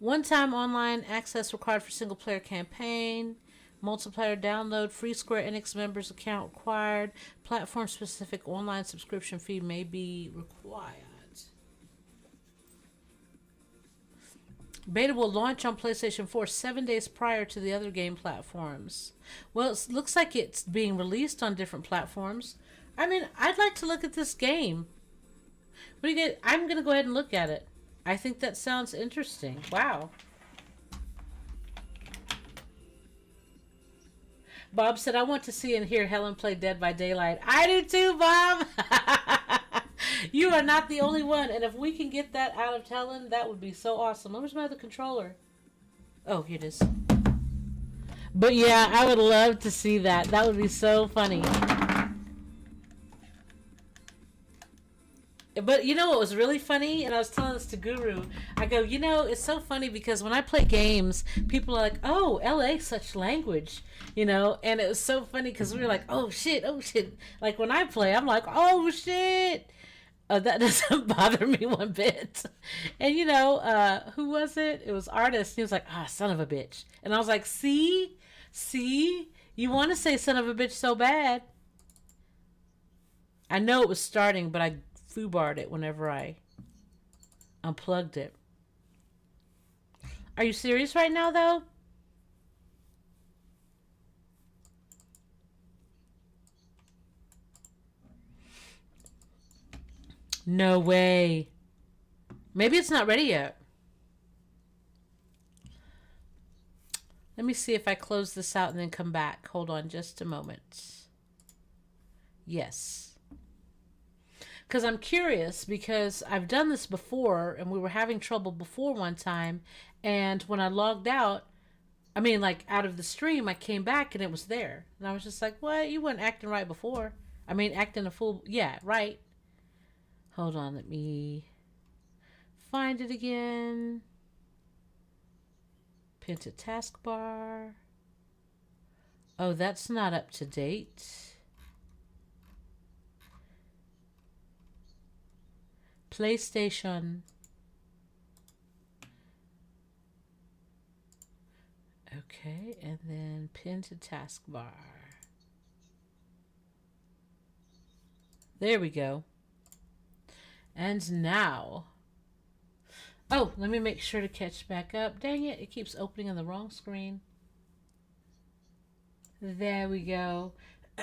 one-time online access required for single-player campaign. Multiplayer download. Free Square Enix members account required. Platform-specific online subscription fee may be required. Beta will launch on PlayStation 4 7 days prior to the other game platforms. Well, it looks like it's being released on different platforms. I mean, I'd like to look at this game. What do you get? I'm going to go ahead and look at it. I think that sounds interesting. Wow. Bob said, I want to see and hear Helen play Dead by Daylight. I do too, Bob. You are not the only one. And if we can get that out of Helen, that would be so awesome. Where's my other controller? Oh, here it is. But yeah, I would love to see that. That would be so funny. But you know what was really funny? And I was telling this to Guru. I go, you know, it's so funny because when I play games, people are like, oh, LA, such language. You know, and it was so funny because we were like, oh shit, oh shit. Like when I play, I'm like, oh shit. That doesn't bother me one bit. And you know, who was it? It was Artist. He was like, ah, son of a bitch. And I was like, see, you want to say son of a bitch so bad. I know it was starting, but I foobarred it whenever I unplugged it. Are you serious right now, though? No way. Maybe it's not ready yet. Let me see if I close this out and then come back. Hold on just a moment. Yes. Because I'm curious because I've done this before and we were having trouble before one time. And when I logged out, I mean, like out of the stream, I came back and it was there. And I was just like, what? You weren't acting right before. I mean, acting a fool. Yeah, right. Hold on, let me find it again. Pin to taskbar. Oh, that's not up to date. PlayStation. Okay, and then pin to taskbar. There we go. And now, oh, let me make sure to catch back up. Dang it, it keeps opening on the wrong screen. There we go.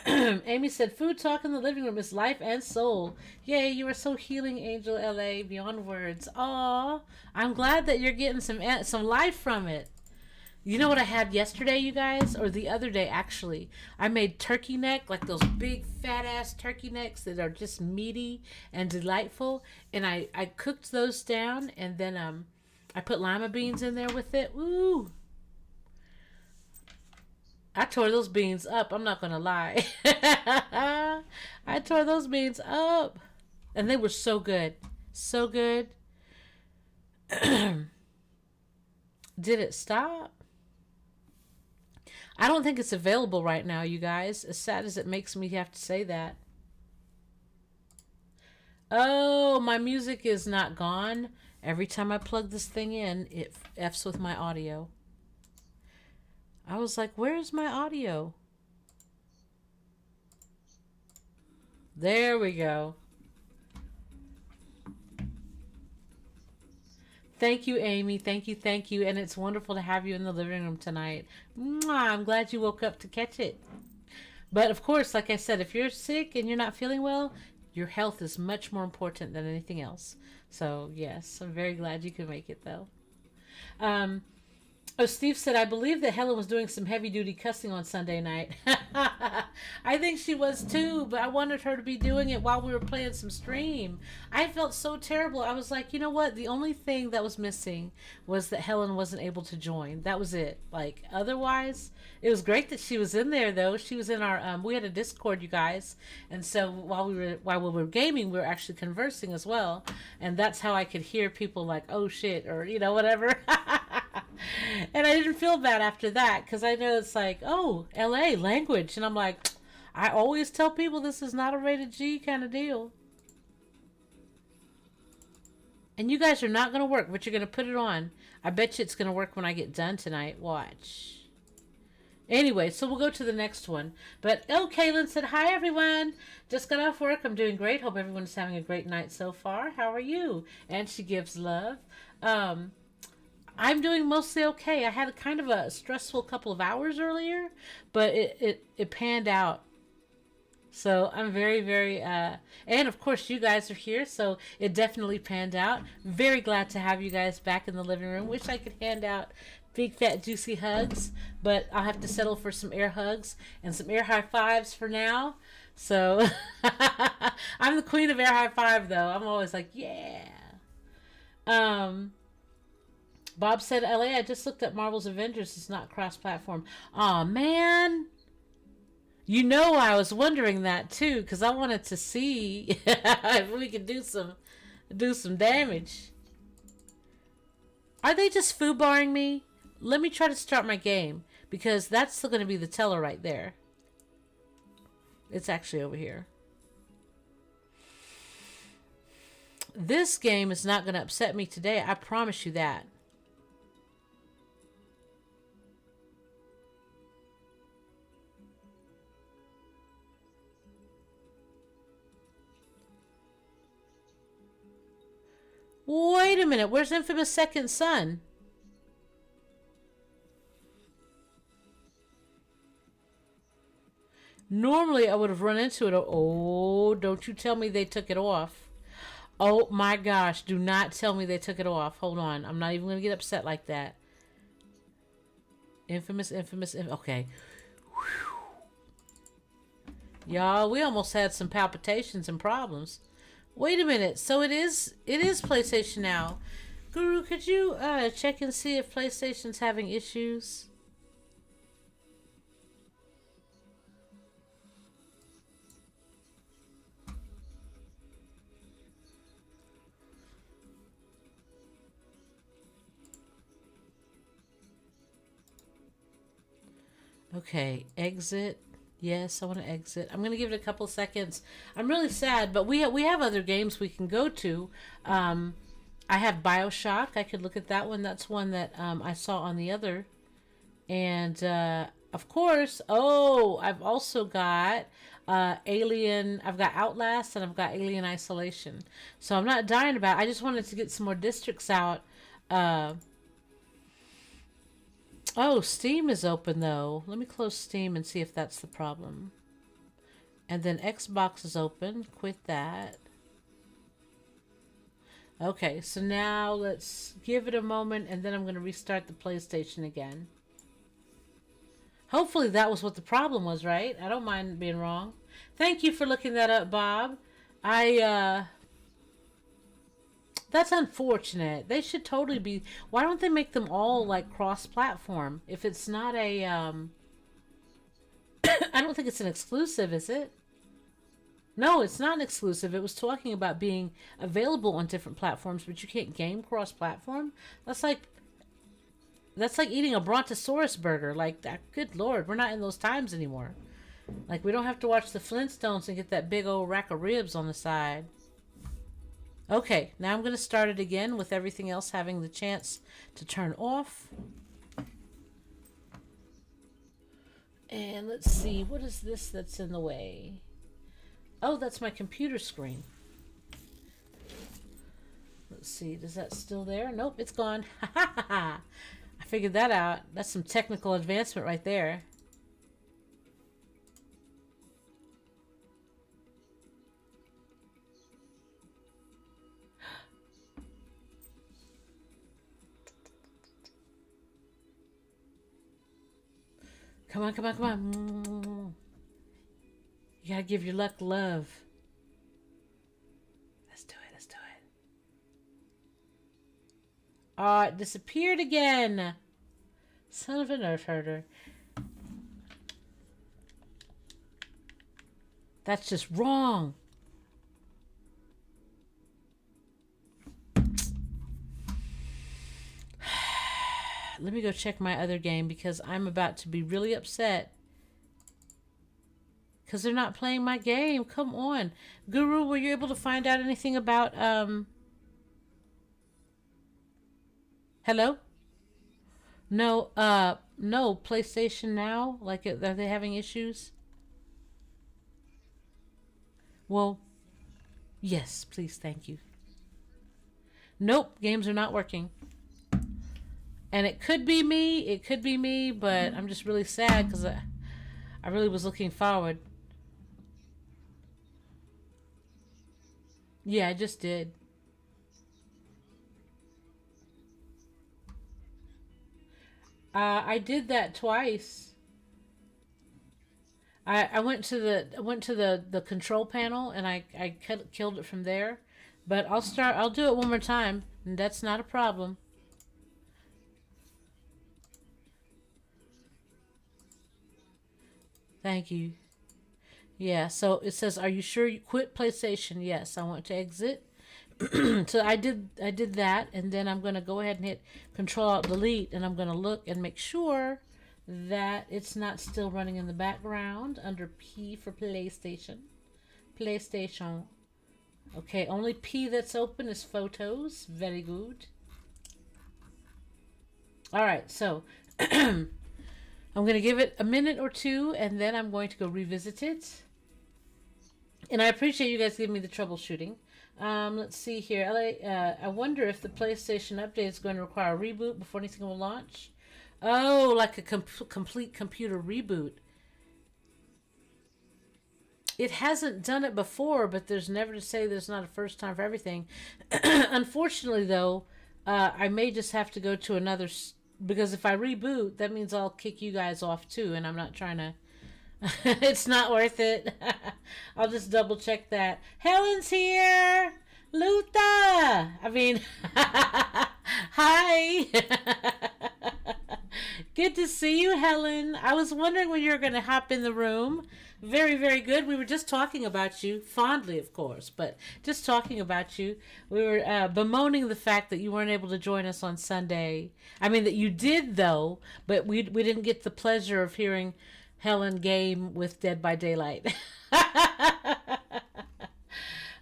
Amy said, food talk in the living room is life and soul. Yay, you are so healing, Angel LA, beyond words. Aw, I'm glad that you're getting some life from it. You know what I had yesterday, you guys? Or the other day, actually. I made turkey neck, like those big fat-ass turkey necks that are just meaty and delightful. And I cooked those down, and then I put lima beans in there with it. Ooh. I tore those beans up. I'm not going to lie. I tore those beans up. And they were so good. So good. Did it stop? I don't think it's available right now, you guys. As sad as it makes me have to say that. Oh, my music is not gone. Every time I plug this thing in, it F's with my audio. I was like, where's my audio? There we go. Thank you, Amy. Thank you, thank you. And it's wonderful to have you in the living room tonight. Mwah, I'm glad you woke up to catch it. But of course, like I said, if you're sick and you're not feeling well, your health is much more important than anything else. So yes, I'm very glad you could make it though. Oh, Steve said, I believe that Helen was doing some heavy duty cussing on Sunday night. I think she was too, but I wanted her to be doing it while we were playing some stream. I felt so terrible. I was like, you know what? The only thing that was missing was that Helen wasn't able to join. That was it. Like, otherwise, it was great that she was in there, though. She was in our, we had a Discord, you guys. And so while we were gaming, we were actually conversing as well. And that's how I could hear people like, oh shit, or, whatever. And I didn't feel bad after that because I know it's like, oh, LA language. And I'm like, I always tell people this is not a rated G kind of deal. And you guys are not going to work, but you're going to put it on. I bet you it's going to work when I get done tonight. Watch. Anyway, so we'll go to the next one. But, Kaylin said, hi, everyone. Just got off work. I'm doing great. Hope everyone's having a great night so far. How are you? And she gives love. I'm doing mostly okay. I had kind of a stressful couple of hours earlier, but it panned out. So I'm very, very, and of course you guys are here, so it definitely panned out. Very glad to have you guys back in the living room. Wish I could hand out big, fat, juicy hugs, but I'll have to settle for some air hugs and some air high fives for now. So I'm the queen of air high five, though. I'm always like, yeah. Bob said, LA, I just looked at Marvel's Avengers. It's not cross-platform. Aw, man. I was wondering that, too, because I wanted to see if we could do some damage. Are they just foobarring me? Let me try to start my game, because that's still going to be the teller right there. It's actually over here. This game is not going to upset me today. I promise you that. Wait a minute. Where's Infamous Second Son? Normally, I would have run into it. Oh, don't you tell me they took it off. Oh, my gosh. Do not tell me they took it off. Hold on. I'm not even going to get upset like that. Infamous. Okay. Y'all, we almost had some palpitations and problems. Wait a minute. So it is PlayStation now. Guru, could you check and see if PlayStation's having issues? Okay, exit. Yes, I want to exit. I'm going to give it a couple seconds. I'm really sad, but we have other games we can go to. I have BioShock. I could look at that one. That's one that I saw on the other. And, of course, I've also got Alien. I've got Outlast and I've got Alien Isolation. So I'm not dying about it. I just wanted to get some more districts out. Steam is open, though. Let me close Steam and see if that's the problem. And then Xbox is open. Quit that. Okay, so now let's give it a moment, and then I'm going to restart the PlayStation again. Hopefully that was what the problem was, right? I don't mind being wrong. Thank you for looking that up, Bob. That's unfortunate. They should totally be... Why don't they make them all, like, cross-platform? If it's not a, I don't think it's an exclusive, is it? No, it's not an exclusive. It was talking about being available on different platforms, but you can't game cross-platform? That's like eating a Brontosaurus burger. Like, that, good Lord, we're not in those times anymore. Like, we don't have to watch the Flintstones and get that big old rack of ribs on the side. Okay, now I'm going to start it again with everything else having the chance to turn off. And let's see, what is this that's in the way? Oh, that's my computer screen. Let's see, is that still there? Nope, it's gone. Ha ha ha ha. I figured that out. That's some technical advancement right there. Come on, come on, come on. You gotta give your luck love. Let's do it, let's do it. Oh, it disappeared again. Son of a nerve herder. That's just wrong. Let me go check my other game because I'm about to be really upset. Because they're not playing my game. Come on. Guru, were you able to find out anything about, hello? No, no, PlayStation Now? Like, are they having issues? Well, yes, please, thank you. Nope, games are not working. And it could be me, but I'm just really sad because I really was looking forward. Yeah, I just did. I did that twice. I went to the control panel and I killed it from there. But I'll do it one more time. And that's not a problem. Thank you. Yeah, so it says, "Are you sure you quit PlayStation?" Yes, I want to exit. So I did that, and then I'm gonna go ahead and hit Control Alt Delete, and I'm gonna look and make sure that it's not still running in the background under P for PlayStation. PlayStation. Okay, only P that's open is photos. Very good. All right, so I'm gonna give it a minute or two, and then I'm going to go revisit it. And I appreciate you guys giving me the troubleshooting. Let's see here. I wonder if the PlayStation update is going to require a reboot before anything will launch. Oh, like a complete computer reboot. It hasn't done it before, but there's never to say there's not a first time for everything. Unfortunately, though, I may just have to go to another. Because if I reboot, that means I'll kick you guys off too, and I'm not trying to. It's not worth it. I'll just double check that. Helen's here. Luta. I mean, hi. Good to see you, Helen. I was wondering when you were going to hop in the room. Very, very good. We were just talking about you, fondly, of course, but just talking about you. We were bemoaning the fact that you weren't able to join us on Sunday. I mean, that you did, though, but we didn't get the pleasure of hearing Helen game with Dead by Daylight.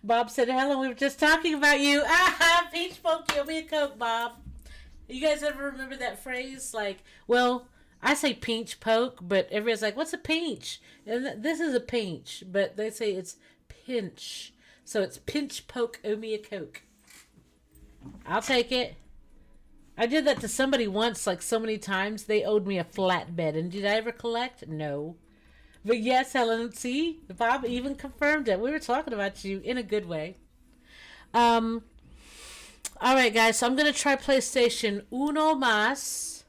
Bob said, Helen, we were just talking about you. Ah, Peach Poke, you'll be a Coke, Bob. You guys ever remember that phrase? Like, well, I say peach poke, but everybody's like, what's a peach? And this is a peach, but they say it's pinch. So it's pinch poke, owe me a Coke. I'll take it. I did that to somebody once, like so many times, they owed me a flatbed. And did I ever collect? No. But yes, Helen, see? Bob even confirmed it. We were talking about you in a good way. Um, all right, guys, so I'm going to try PlayStation Uno Mas.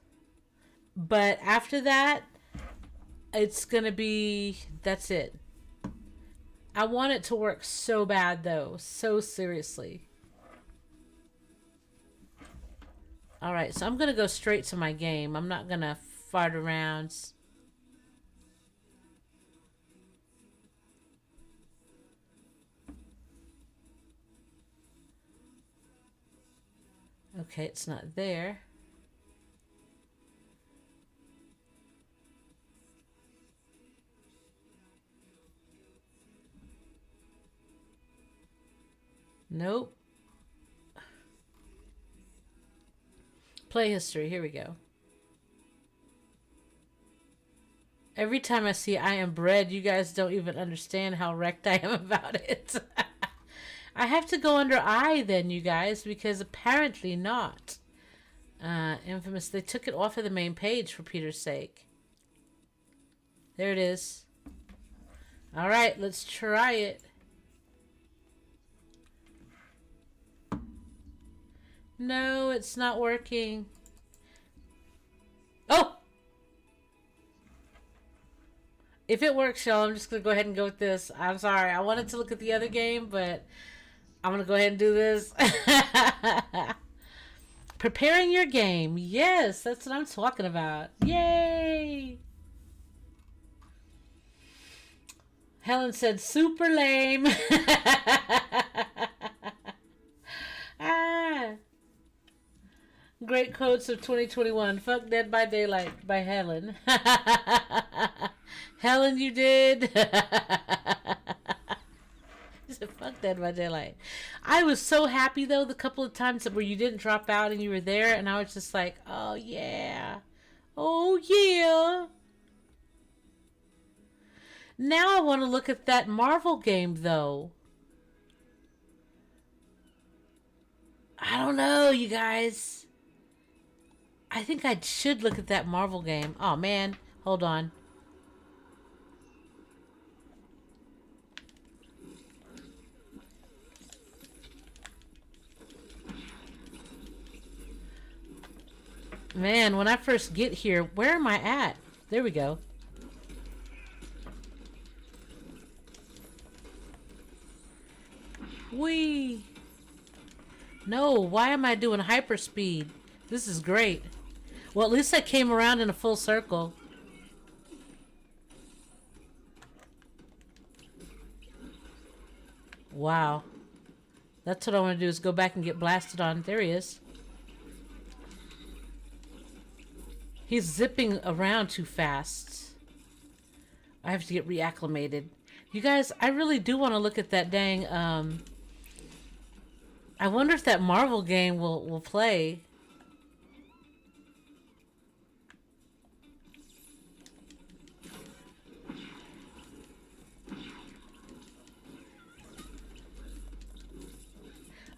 But after that, it's going to be, that's it. I want it to work so bad, though. So seriously. All right, so I'm going to go straight to my game. I'm not going to fart around. Okay, it's not there. Nope. Play history. Here we go. Every time I see I am bread, you guys don't even understand how wrecked I am about it. I have to go under I then, you guys, because apparently not. Infamous. They took it off of the main page for Peter's sake. There it is. All right, let's try it. No, it's not working. Oh! If it works, y'all, I'm just gonna go ahead and go with this. I'm sorry. I wanted to look at the other game, but I'm gonna go ahead and do this. Preparing your game. Yes, that's what I'm talking about. Yay! Helen said super lame. Ah. Great quotes of 2021. Fuck Dead by Daylight by Helen. Helen, you did. She said, fuck Dead by Daylight. I was so happy, though, the couple of times where you didn't drop out and you were there, and I was just like, oh, yeah. Oh, yeah. Now I want to look at that Marvel game, though. I don't know, you guys. I think I should look at that Marvel game. Oh, man. Hold on. Man, when I first get here, where am I at? There we go. Whee! No, why am I doing hyperspeed? This is great. Well, at least I came around in a full circle. Wow. That's what I want to do, is go back and get blasted on. There he is. He's zipping around too fast. I have to get reacclimated. You guys, I really do want to look at that dang, I wonder if that Marvel game will play.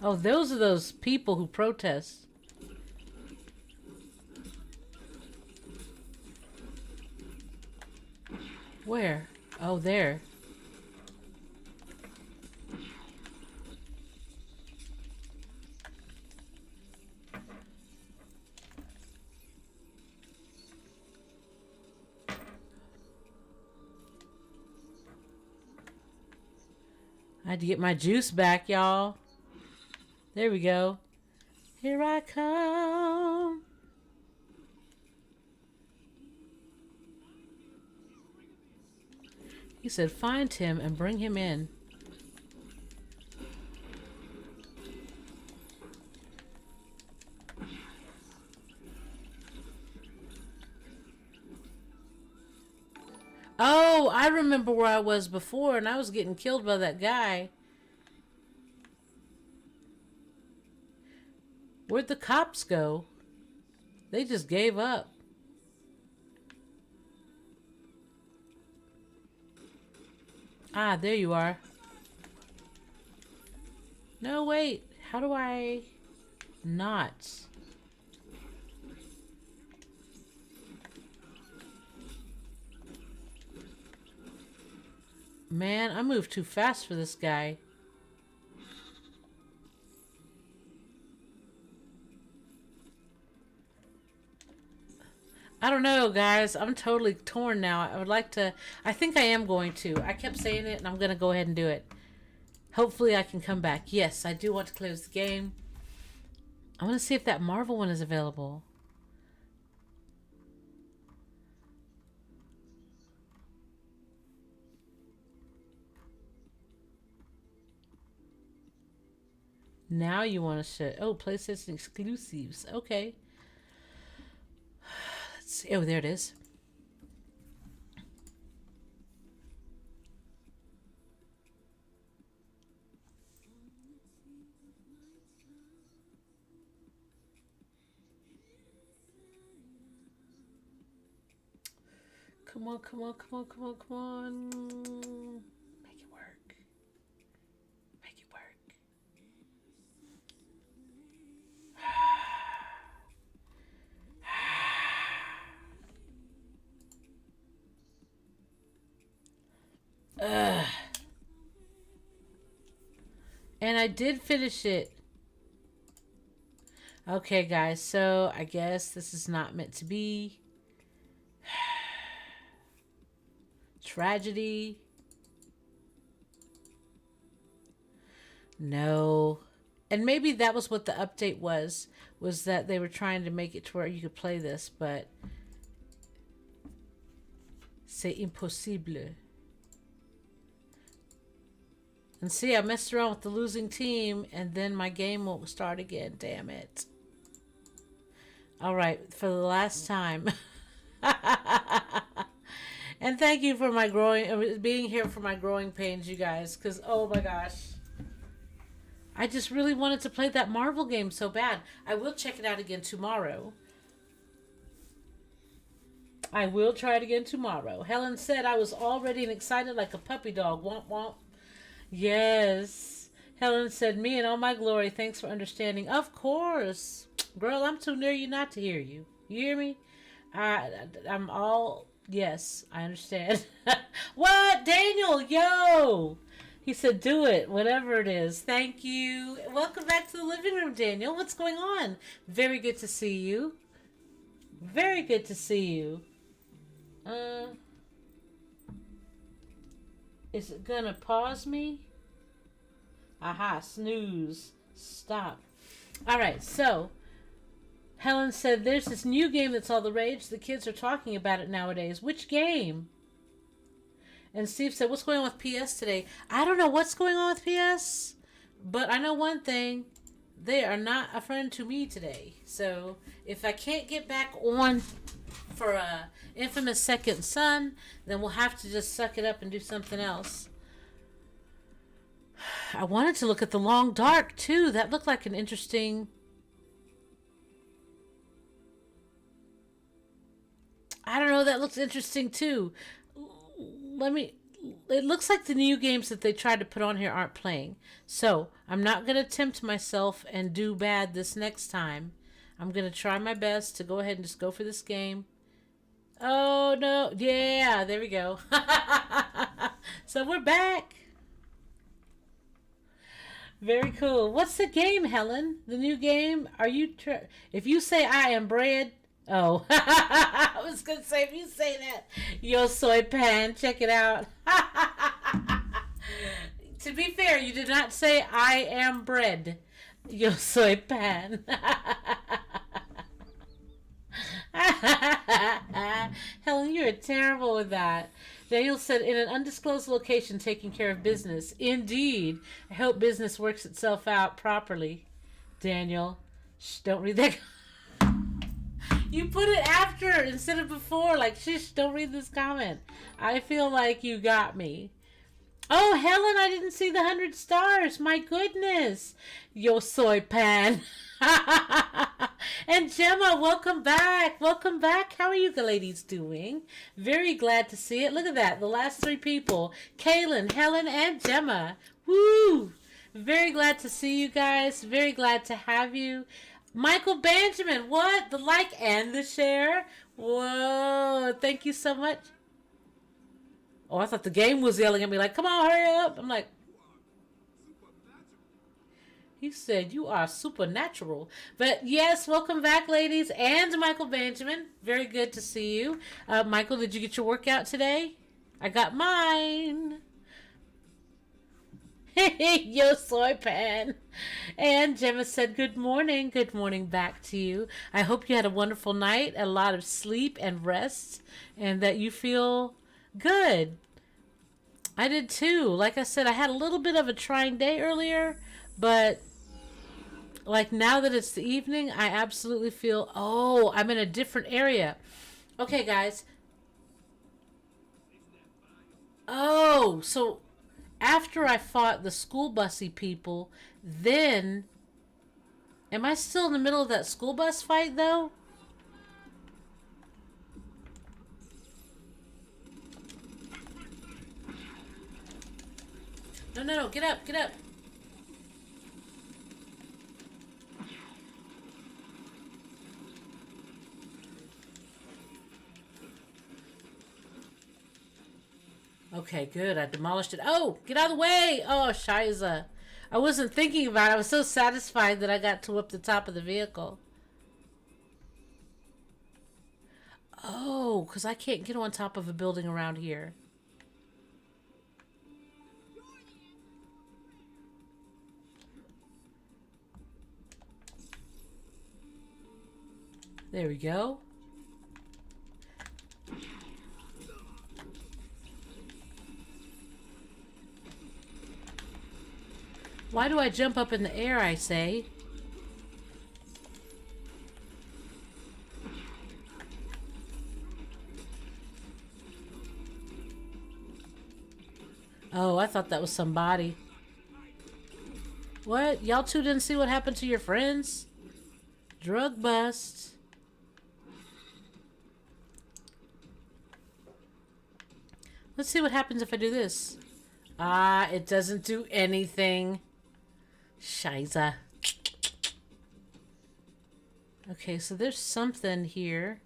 Oh, those are those people who protest. Where? Oh, there. I had to get my juice back, y'all. There we go. Here I come. He said, find him and bring him in. Oh, I remember where I was before, and I was getting killed by that guy. Where'd the cops go? They just gave up. Ah, there you are. No, wait. How do I not? Man, I moved too fast for this guy. I don't know, guys. I'm totally torn now. I would like to... I think I am going to. I kept saying it, and I'm going to go ahead and do it. Hopefully I can come back. Yes, I do want to close the game. I want to see if that Marvel one is available. Now you want to show... Oh, PlayStation exclusives. Okay. Let's see. Oh, there it is. Come on, come on, come on, come on, come on. Make it work. Make it work. Ugh. And I did finish it. Okay, guys, so I guess this is not meant to be. Tragedy. No. And maybe that was what the update was that they were trying to make it to where you could play this, but c'est impossible. And see, I messed around with the losing team, and then my game won't start again. Damn it. All right, for the last time. And thank you for my being here for my growing pains, you guys, because, oh my gosh. I just really wanted to play that Marvel game so bad. I will check it out again tomorrow. I will try it again tomorrow. Helen said I was all ready and excited like a puppy dog. Womp womp. Yes. Helen said, me and all my glory. Thanks for understanding. Of course. Girl, I'm too near you not to hear you. You hear me? I'm all... Yes, I understand. What? Daniel, yo! He said, do it, whatever it is. Thank you. Welcome back to the living room, Daniel. What's going on? Very good to see you. Very good to see you. Is it gonna pause me? Aha, snooze. Stop. Alright, so Helen said there's this new game that's all the rage. The kids are talking about it nowadays. Which game? And Steve said, what's going on with PS today? I don't know what's going on with PS, but I know one thing. They are not a friend to me today. So if I can't get back on for Infamous Second Son, then we'll have to just suck it up and do something else. I wanted to look at The Long Dark, too. That looked like an interesting... I don't know, that looks interesting, too. It looks like the new games that they tried to put on here aren't playing. So, I'm not going to tempt myself and do bad this next time. I'm going to try my best to go ahead and just go for this game. Oh, no. Yeah, there we go. So, we're back. Very cool. What's the game, Helen? The new game? Are you... If you say I am bread... Oh, I was going to say, if you say that, yo soy pan, check it out. To be fair, you did not say I am bread. Yo soy pan. Helen, you're terrible with that. Daniel said, in an undisclosed location taking care of business. Indeed. I hope business works itself out properly. Daniel, shh, don't read that. You put it after instead of before. Like, shush, don't read this comment. I feel like you got me. Oh, Helen, I didn't see the 100 stars. My goodness. Yo soy pan. And Gemma, welcome back. Welcome back. How are you ladies doing? Very glad to see it. Look at that. The last 3 people. Kaylin, Helen, and Gemma. Woo. Very glad to see you guys. Very glad to have you. Michael Benjamin, what? The like and the share? Whoa, thank you so much. Oh, I thought the game was yelling at me like, come on, hurry up. I'm like, he said, you are supernatural. But yes, welcome back, ladies, and Michael Benjamin. Very good to see you. Michael, did you get your workout today? I got mine. Yo soy pan. And Gemma said good morning. Good morning back to you. I hope you had a wonderful night, a lot of sleep and rest, and that you feel good. I did too. Like I said, I had a little bit of a trying day earlier, but like now that it's the evening, I absolutely feel, oh, I'm in a different area. Okay, guys. Oh, so after I fought the school busy people, then... Am I still in the middle of that school bus fight, though? No, get up, get up. Okay, good. I demolished it. Oh, get out of the way. Oh, Shiza. I wasn't thinking about it. I was so satisfied that I got to up the top of the vehicle. Oh, because I can't get on top of a building around here. There we go. Why do I jump up in the air, I say? Oh, I thought that was somebody. What? Y'all two didn't see what happened to your friends? Drug bust. Let's see what happens if I do this. Ah, it doesn't do anything. Scheiße. Okay, so there's something here.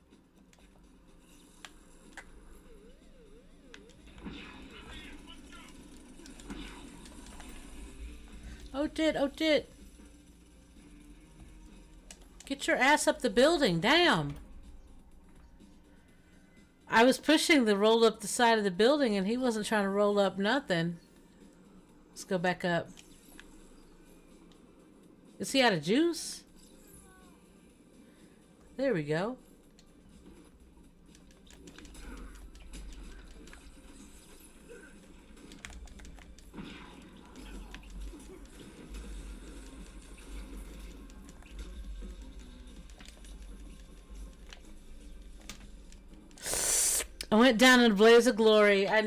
Oh, did. Get your ass up the building. Damn. I was pushing the roll up the side of the building and he wasn't trying to roll up nothing. Let's go back up. Is he out of juice? There we go. I went down in a blaze of glory. I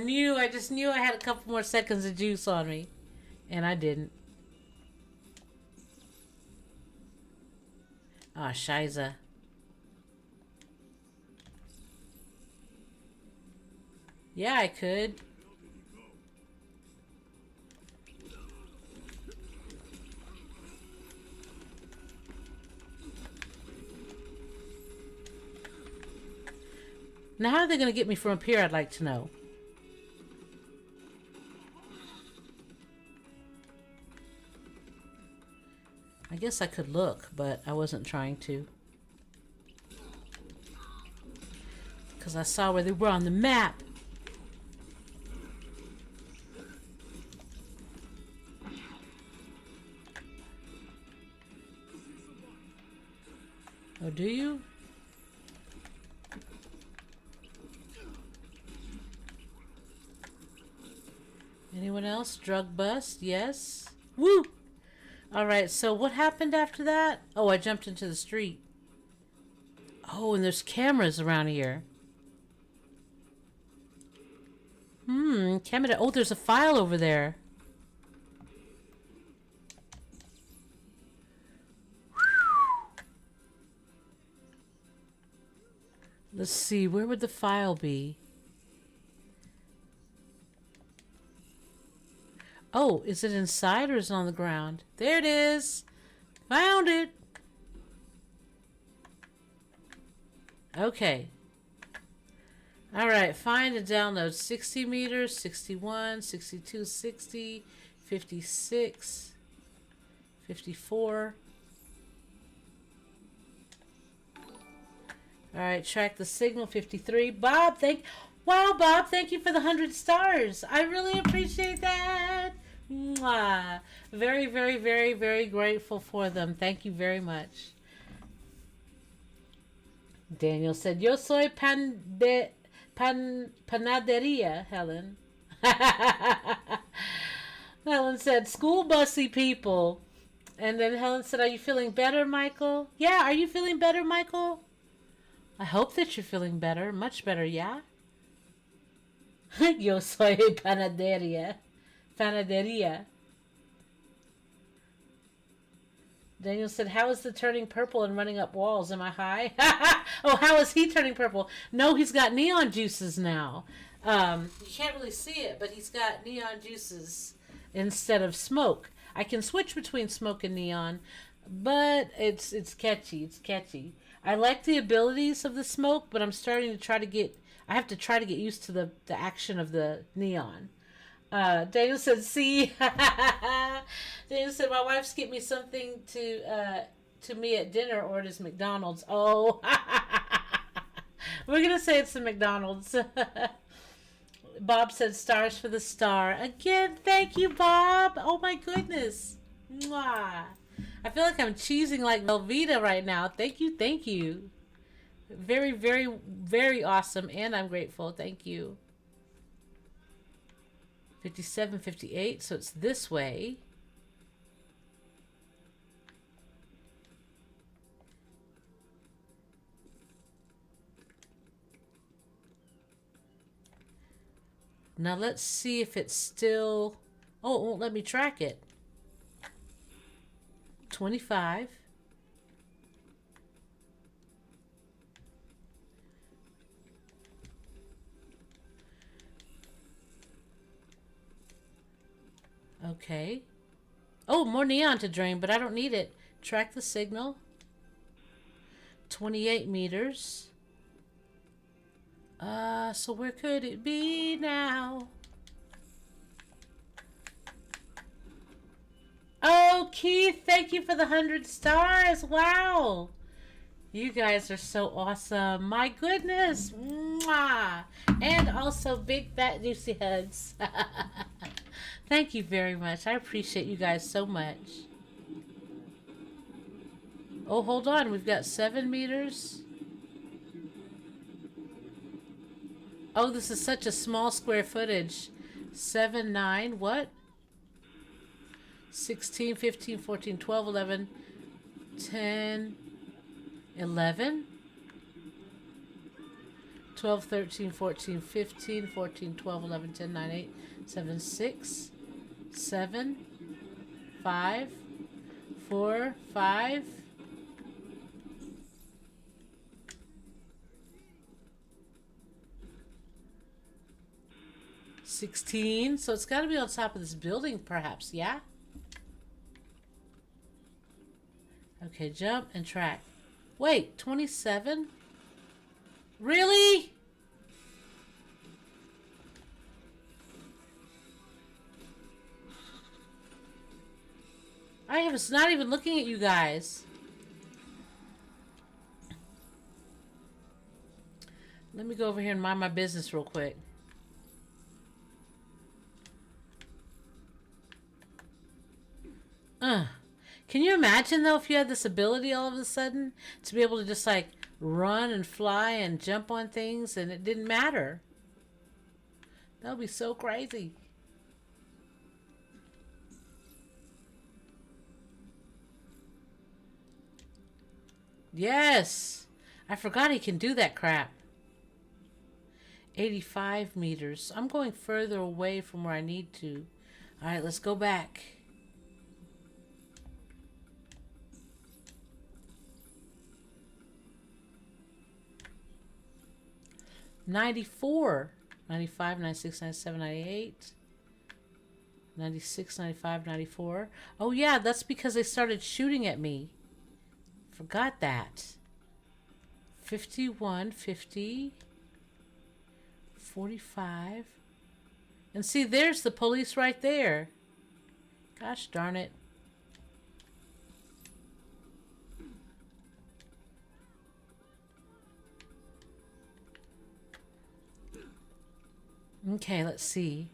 just knew I had a couple more seconds of juice on me. And I didn't. Ah, Scheiße. Yeah, I could. Now, how are they going to get me from up here, I'd like to know. I guess I could look, but I wasn't trying to. Because I saw where they were on the map. Oh, do you? Anyone else? Drug bust? Yes. Woo! Alright, so what happened after that? Oh, I jumped into the street. Oh, and there's cameras around here. Camera. Oh, there's a file over there. Let's see, where would the file be? Oh, is it inside or is it on the ground? There it is. Found it. Okay. All right, find and download 60 meters, 61, 62, 60, 56, 54. All right, track the signal, 53. Bob, wow, Bob, thank you for the 100 stars. I really appreciate that. Mwah. Very, very, very, very grateful for them. Thank you very much. Daniel said, Yo soy panaderia, Helen. Helen said, school busy people. And then Helen said, are you feeling better, Michael? Yeah, are you feeling better, Michael? I hope that you're feeling better. Much better, yeah? Yo soy panaderia. Panaderia. Daniel said, how is the turning purple and running up walls? Am I high? Oh, how is he turning purple? No, he's got neon juices now. You can't really see it, but he's got neon juices instead of smoke. I can switch between smoke and neon, but it's catchy. It's catchy. I like the abilities of the smoke, but I'm starting to try to get... I have to try to get used to the action of the neon. Daniel said, see? Daniel said, my wife's get me something to me at dinner, or it is McDonald's. Oh. We're going to say it's the McDonald's. Bob said, stars for the star. Again, thank you, Bob. Oh, my goodness. Mwah. I feel like I'm cheesing like Velveeta right now. Thank you, thank you. Very, very, very awesome. And I'm grateful. Thank you. 57, 58. So it's this way. Now let's see if it's still... Oh, it won't let me track it. 25. Okay. Oh, more neon to drain, but I don't need it. Track the signal. 28 meters. So where could it be now? Oh, Keith, thank you for the 100 stars. Wow. You guys are so awesome. My goodness. Mwah. And also big fat juicy hugs. Thank you very much. I appreciate you guys so much. Oh, hold on. We've got 7 meters. Oh, this is such a small square footage. 7, 9, what? 16, 15, 14, 12, 11, 10, 11, 12, 13, 14, 15, 14, 12, 11, 10, 9, 8, 7, 6, 7, 5, 4, 5. $16. So it's got to be on top of this building, perhaps, yeah? Okay, jump and track. Wait, 27? Really? I was not even looking at you guys. Let me go over here and mind my business real quick. Can you imagine, though, if you had this ability all of a sudden to be able to just, like, run and fly and jump on things and it didn't matter? That would be so crazy. Yes! I forgot he can do that crap. 85 meters. I'm going further away from where I need to. All right, let's go back. $94, 95, 96, 97, 98, 96, 95, 94. Oh yeah, that's because they started shooting at me. Forgot that. 51, 50, 45. And see, there's the police right there. Gosh darn it. Okay, let's see.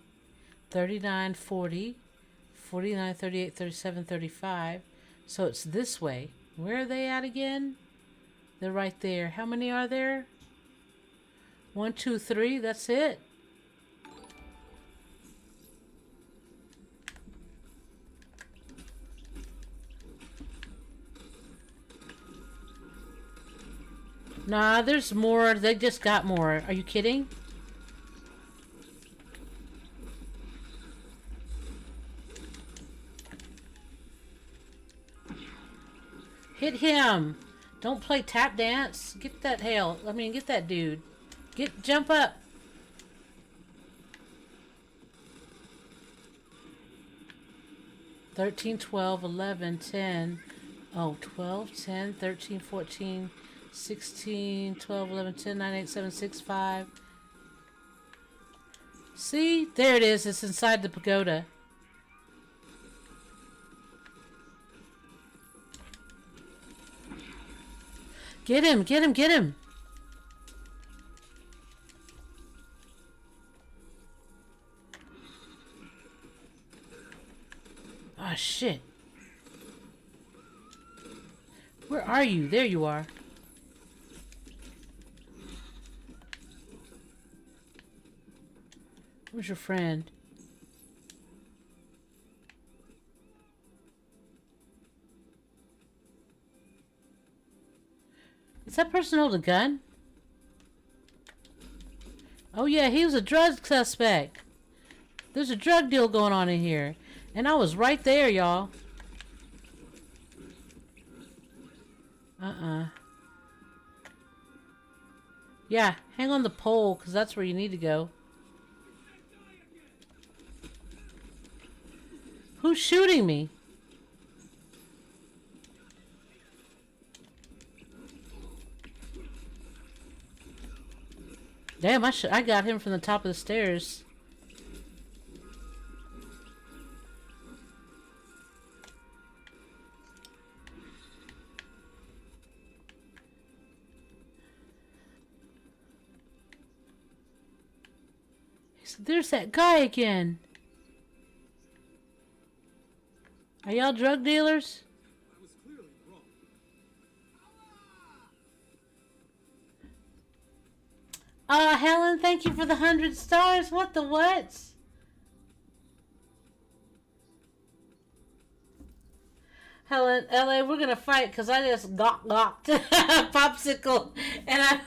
39, 40, 49, 38, 37, 35. So it's this way. Where are they at again? They're right there. How many are there? 1, 2, 3. That's it. Nah, there's more. They just got more. Are you kidding? Hit him. Don't play tap dance. Get that get that dude. Jump up. $13, $12, $11, $10. Oh, 12, 10, 13, 14, 16, 12, 11, 10, 9, 8, 7, 6, 5. See? There it is. It's inside the pagoda. Get him, get him, get him. Oh, shit. Where are you? There you are. Where's your friend? Is that person hold a gun? Oh yeah, he was a drug suspect. There's a drug deal going on in here. And I was right there, y'all. Yeah, hang on the pole, because that's where you need to go. Who's shooting me? Damn, I got him from the top of the stairs. There's that guy again. Are y'all drug dealers? Helen, thank you for the 100 stars. What the what? Helen, LA, we're gonna fight because I just gawked popsicle and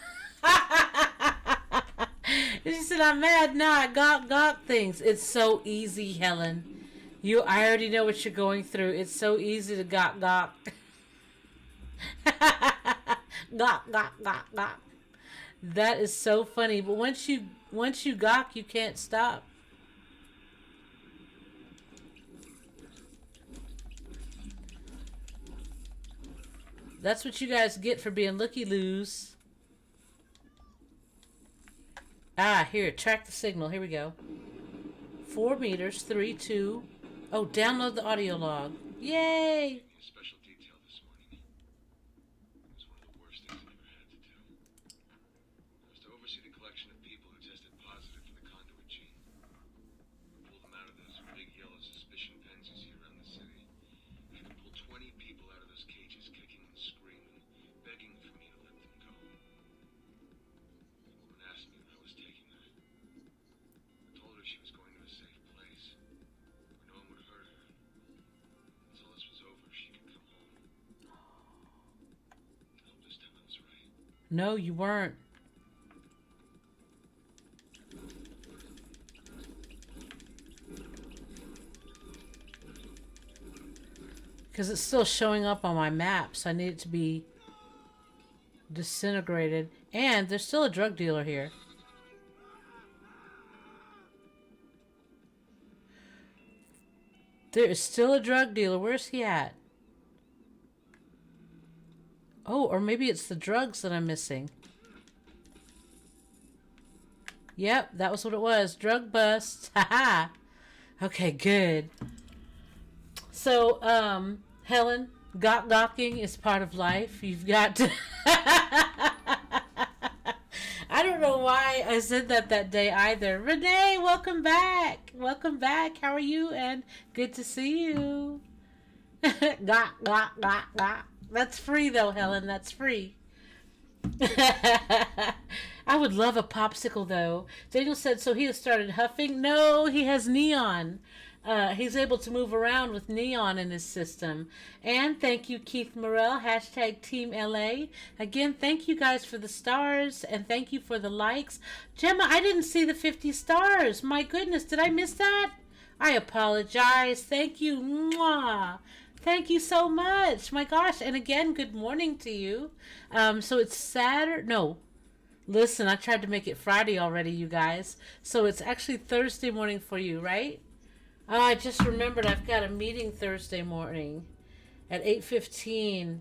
she said I'm mad. No, I gawk things. It's so easy, Helen. I already know what you're going through. It's so easy to gawk. Gawk. That is so funny. But once you gawk, you can't stop. That's what you guys get for being looky-loos. Here, track the signal. Here we go. 4 meters, 3, 2. Oh, download the audio log. Yay! Special detail this morning. It was one of the worst things I've ever had to do. I was to oversee the collection of people who tested positive for the conduit gene. We pulled them out of those big yellow suspicion pens you see around the city. I had to pull 20 people out of those cages, kicking and screaming, begging for me to let them go. The woman asked me if I was taking her. I told her she was going to a safe place, where no one would hurt her. Until this was over, she could come home. I hope this time I was right. No, you weren't. Because it's still showing up on my maps. I need it to be disintegrated. And there's still a drug dealer here. There is still a drug dealer. Where's he at? Oh, or maybe it's the drugs that I'm missing. Yep, that was what it was. Drug bust. Haha. Okay, good. So, Helen, gawking is part of life. You've got to... I don't know why I said that day either. Renee, welcome back. Welcome back. How are you? And good to see you. Gawk. That's free though, Helen. That's free. I would love a popsicle though. Daniel said, so he has started huffing? No, he has neon. He's able to move around with neon in his system. And thank you, Keith Morrell, hashtag Team LA. Again, thank you guys for the stars and thank you for the likes. Gemma, I didn't see the 50 stars. My goodness, did I miss that? I apologize. Thank you. Mwah. Thank you so much. My gosh. And again, good morning to you. So it's Saturday. No. Listen, I tried to make it Friday already, you guys. So it's actually Thursday morning for you, right? Oh, I just remembered I've got a meeting Thursday morning at 8:15.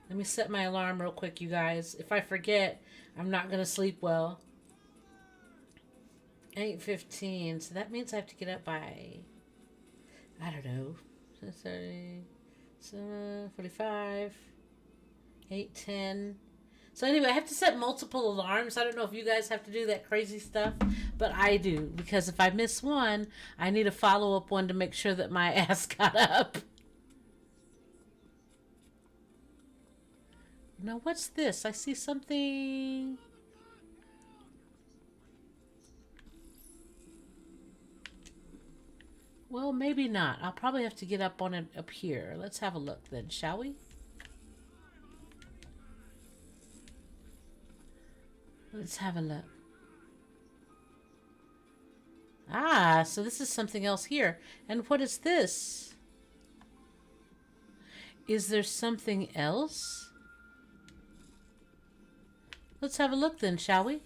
Let me set my alarm real quick, you guys. If I forget, I'm not going to sleep well. 8:15. So that means I have to get up by, I don't know, 7:30, 7:45, 8:10. So anyway, I have to set multiple alarms. I don't know if you guys have to do that crazy stuff, but I do. Because if I miss one, I need a follow-up one to make sure that my ass got up. Now, what's this? I see something. Well, maybe not. I'll probably have to get up on it up here. Let's have a look then, shall we? Let's have a look. Ah, so this is something else here. And what is this? Is there something else? Let's have a look then, shall we?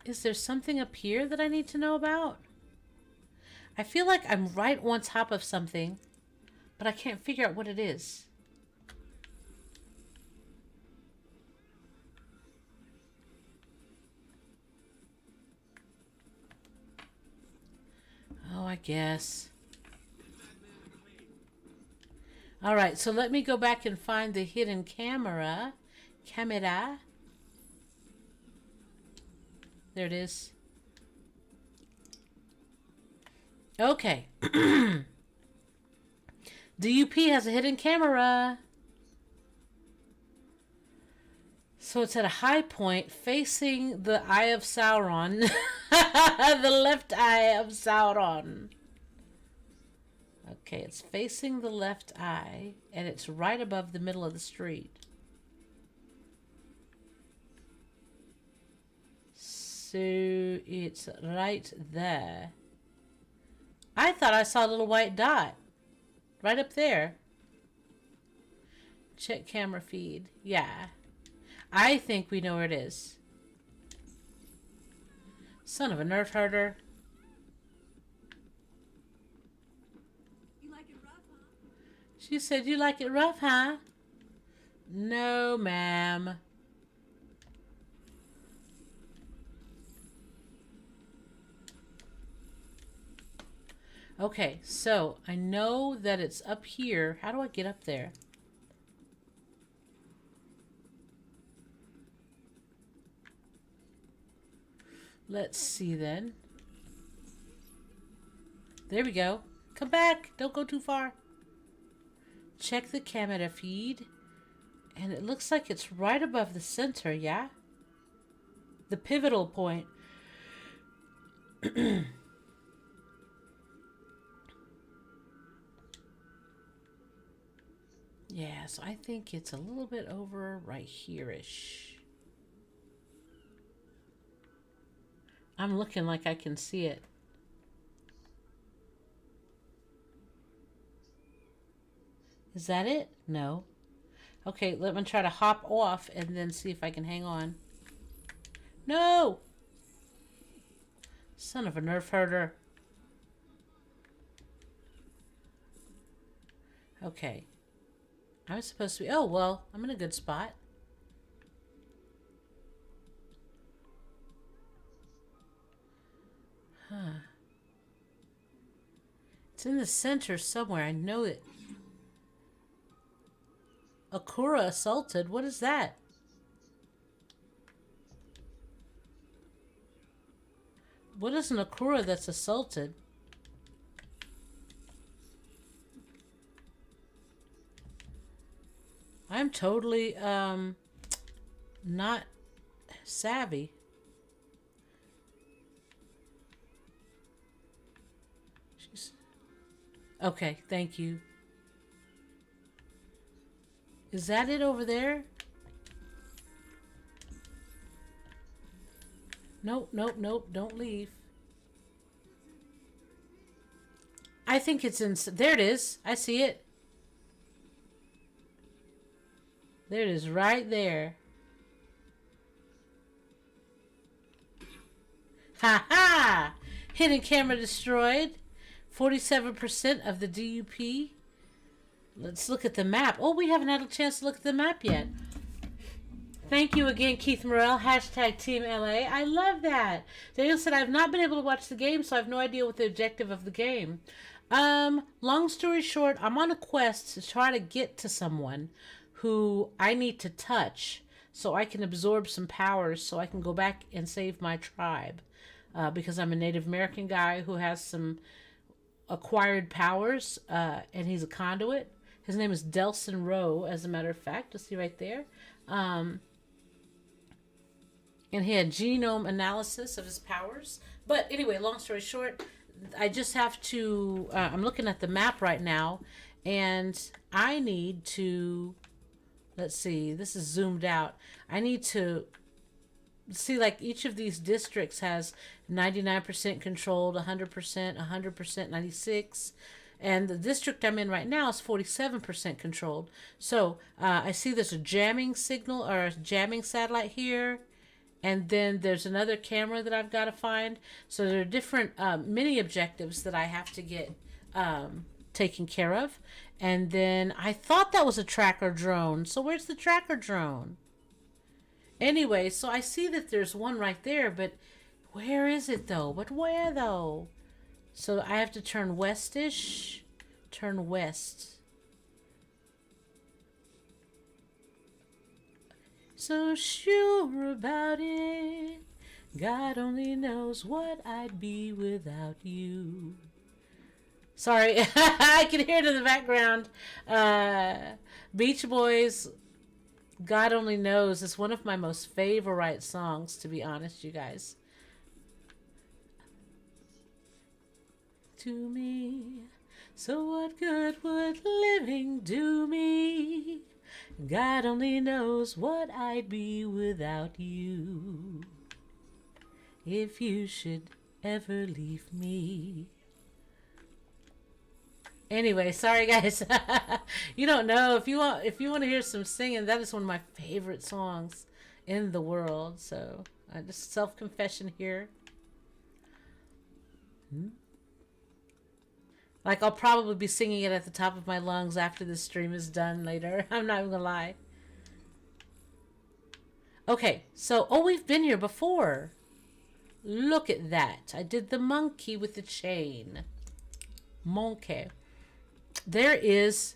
Is there something up here that I need to know about? I feel like I'm right on top of something, but I can't figure out what it is. Oh, I guess. All right, so let me go back and find the hidden camera. Camera. There it is. Okay. DUP has a hidden camera. So it's at a high point facing the Eye of Sauron. The left eye of Sauron. Okay, it's facing the left eye, and it's right above the middle of the street. So it's right there. I thought I saw a little white dot. Right up there. Check camera feed. Yeah. I think we know where it is. Son of a nerf herder. You like it rough, huh? She said, you like it rough, huh? No, ma'am. Okay, so I know that it's up here. How do I get up there? Let's see then. There we go. Come back. Don't go too far. Check the camera feed. And it looks like it's right above the center, yeah? The pivotal point. Yeah, so I think it's a little bit over right here-ish. I'm looking like I can see it. Is that it? No. Okay, let me try to hop off and then see if I can hang on. No! Son of a nerf herder. Okay. I was supposed to be... Oh, well, I'm in a good spot. Huh. It's in the center somewhere. I know it. Akura assaulted. What is that? What is an Akura that's assaulted? I'm totally, not savvy. She's... Okay, thank you. Is that it over there? Nope, nope, nope. Don't leave. I think it's in... There it is. I see it. There it is right there. Ha ha! Hidden camera destroyed. 47% of the DUP. Let's look at the map. Oh, we haven't had a chance to look at the map yet. Thank you again, Keith Morrell. Hashtag Team LA. I love that. Daniel said, I've not been able to watch the game, so I have no idea what the objective of the game. Long story short, I'm on a quest to try to get to someone who I need to touch so I can absorb some powers so I can go back and save my tribe. Because I'm a Native American guy who has some acquired powers, and he's a conduit. His name is Delson Rowe, as a matter of fact. You'll see right there. And he had genome analysis of his powers. But anyway, long story short, I just have to. I'm looking at the map right now, and I need to. Let's see. This is zoomed out. I need to see, like, each of these districts has 99% controlled, 100%, 96, and the district I'm in right now is 47% controlled. So I see there's a jamming signal or a jamming satellite here, and then there's another camera that I've got to find. So there are different mini objectives that I have to get taken care of. And then I thought that was a tracker drone. So where's the tracker drone? Anyway, so I see that there's one right there, but where is it though? But where though? So I have to turn westish. Turn west. So sure about it. God only knows what I'd be without you. Sorry, I can hear it in the background. Beach Boys, God Only Knows is one of my most favorite songs, to be honest, you guys. To me, so what good would living do me? God only knows what I'd be without you. If you should ever leave me. Anyway, sorry guys. You don't know, if you want to hear some singing, that is one of my favorite songs in the world. So just self-confession here. Like, I'll probably be singing it at the top of my lungs after this stream is done later. I'm not even gonna lie. Okay, so we've been here before. Look at that. I did the monkey with the chain. Monkey. There is...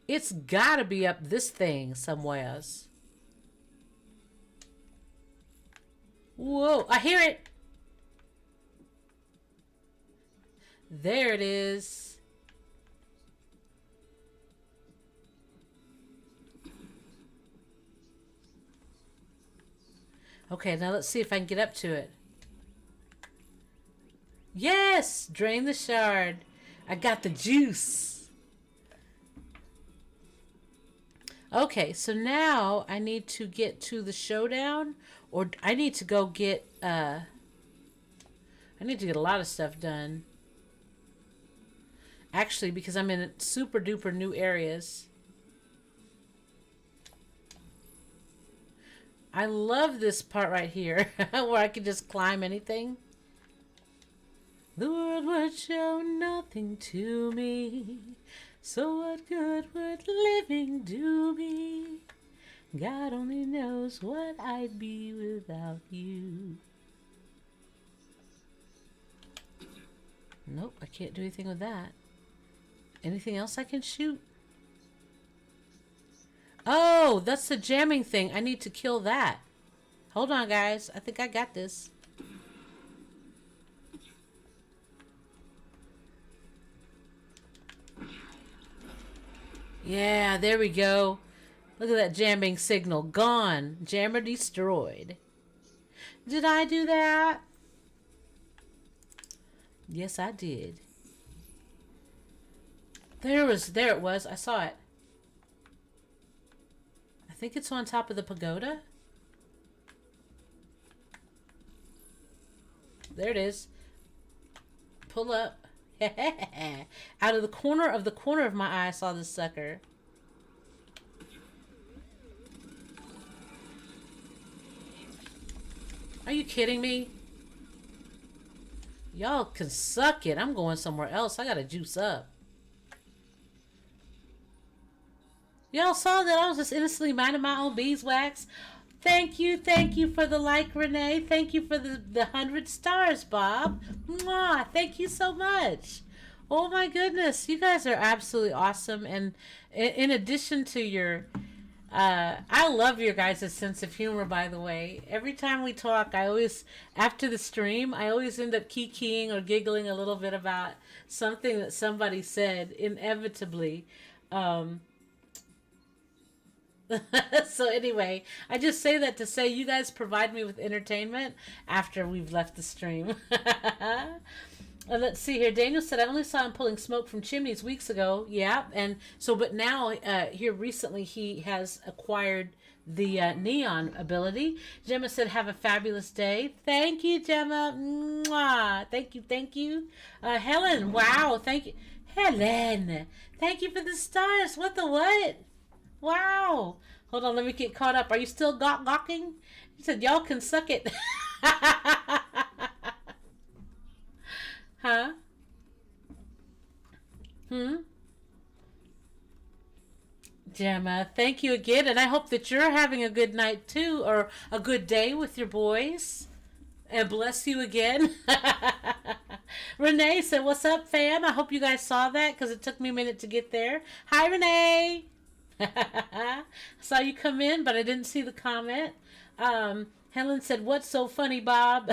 It's gotta be up this thing somewheres. Whoa, I hear it. There it is. Okay, now let's see if I can get up to it. Yes! Drain the shard. I got the juice. Okay, so now I need to get to the showdown, or I need to go get, I need to get a lot of stuff done. Actually, because I'm in super duper new areas. I love this part right here, where I can just climb anything. The world would show nothing to me. So what good would living do me? God only knows what I'd be without you. Nope, I can't do anything with that. Anything else I can shoot? Oh, that's the jamming thing. I need to kill that. Hold on, guys. I think I got this. Yeah, there we go. Look at that jamming signal. Gone. Jammer destroyed. Did I do that? Yes, I did. There it was. I saw it. I think it's on top of the pagoda. There it is. Pull up. Out of the corner of my eye, I saw this sucker. Are you kidding me? Y'all can suck it. I'm going somewhere else. I gotta juice up. Y'all saw that I was just innocently minding my own beeswax. Thank you for the like, Renee. Thank you for the 100 stars, Bob. Mwah, thank you so much. Oh my goodness, you guys are absolutely awesome. And in addition to your I love your guys' sense of humor, by the way. Every time we talk, I always, after the stream, I always end up keying or giggling a little bit about something that somebody said, inevitably. Um, so, anyway, I just say that to say you guys provide me with entertainment after we've left the stream. Let's see here. Daniel said, I only saw him pulling smoke from chimneys weeks ago. Yeah. And so, but now, here recently, he has acquired the neon ability. Gemma said, have a fabulous day. Thank you, Gemma. Mwah. Thank you. Thank you. Helen, wow. Thank you. Helen, thank you for the stars. What the what? Wow. Hold on. Let me get caught up. Are you still gawking? He said, y'all can suck it. Huh? Gemma, thank you again, and I hope that you're having a good night too, or a good day with your boys. And bless you again. Renee said, what's up, fam? I hope you guys saw that because it took me a minute to get there. Hi, Renee. Saw you come in, but I didn't see the comment. Helen said, what's so funny, Bob?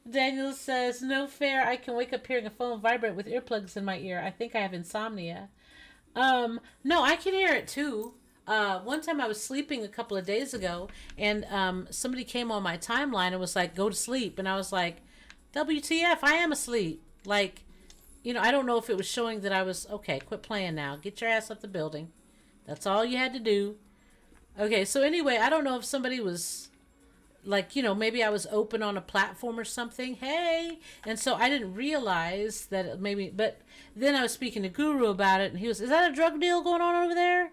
Daniel says, no fair. I can wake up hearing a phone vibrate with earplugs in my ear. I think I have insomnia. No, I can hear it too. One time I was sleeping a couple of days ago and somebody came on my timeline and was like, go to sleep. And I was like, WTF, I am asleep. Like, I don't know if it was showing that I was, okay, quit playing now. Get your ass up the building. That's all you had to do. Okay, so anyway, I don't know if somebody was like, maybe I was open on a platform or something. Hey. And so I didn't realize that maybe, but then I was speaking to Guru about it and he was, is that a drug deal going on over there?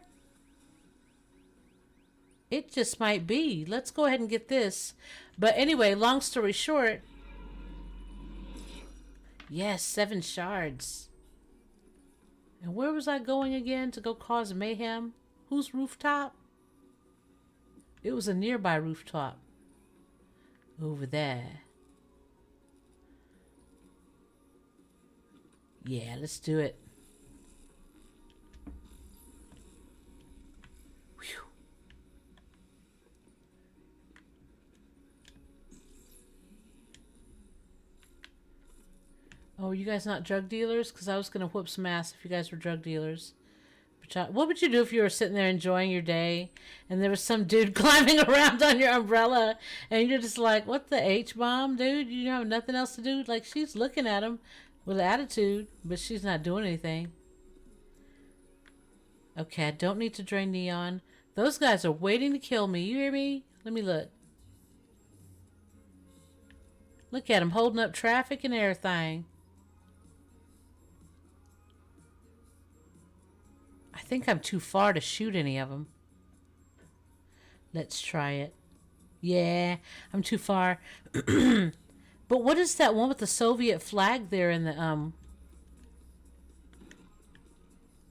It just might be. Let's go ahead and get this. But anyway, long story short. Yes, 7 shards. And where was I going again to go cause mayhem? Whose rooftop? It was a nearby rooftop. Over there. Yeah, let's do it. Whew. Oh, you guys not drug dealers? Because I was going to whoop some ass if you guys were drug dealers. What would you do if you were sitting there enjoying your day and there was some dude climbing around on your umbrella and you're just like, what the H-bomb, dude? You have nothing else to do? Like, she's looking at him with attitude, but she's not doing anything. Okay, I don't need to drain neon. Those guys are waiting to kill me. You hear me? Let me look. Look at him holding up traffic and everything. I think I'm too far to shoot any of them. Let's try it. Yeah, I'm too far. But what is that one with the Soviet flag there in the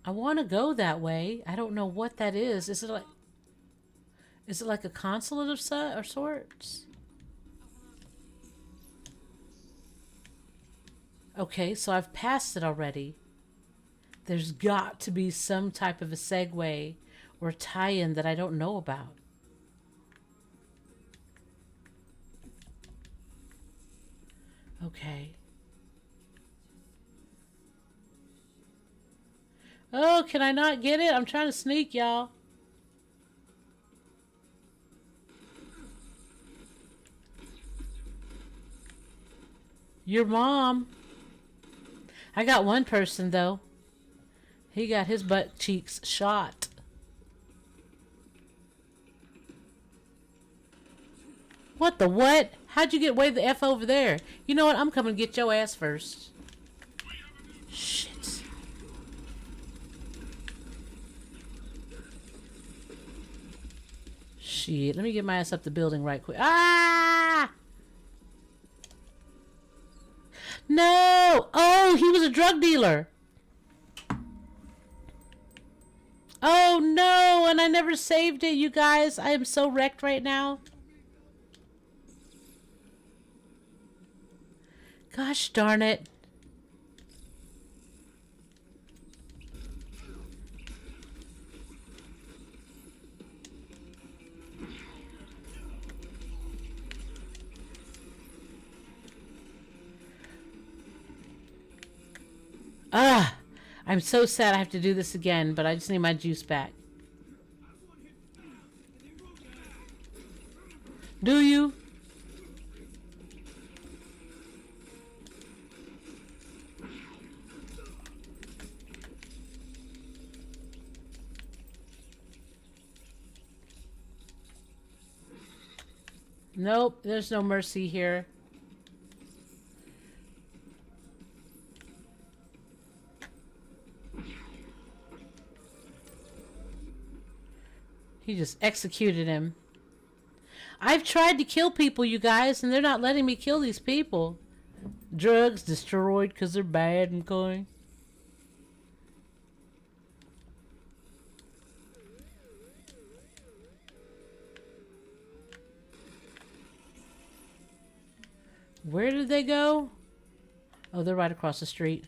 I want to go that way. I don't know what that is. Is it like a consulate of sorts? Okay, so I've passed it already. There's got to be some type of a segue or tie-in that I don't know about. Okay. Oh, can I not get it? I'm trying to sneak, y'all. Your mom. I got one person, though. He got his butt cheeks shot. What the what? How'd you get way the F over there? You know what? I'm coming to get your ass first. Shit. Shit. Let me get my ass up the building right quick. Ah! No! Oh, he was a drug dealer. Oh no, and I never saved it, you guys. I am so wrecked right now. Gosh darn it. Ah, I'm so sad I have to do this again, but I just need my juice back. Do you? Nope, there's no mercy here. He just executed him. I've tried to kill people, you guys, and they're not letting me kill these people. Drugs destroyed because they're bad and going. Where did they go? Oh, they're right across the street.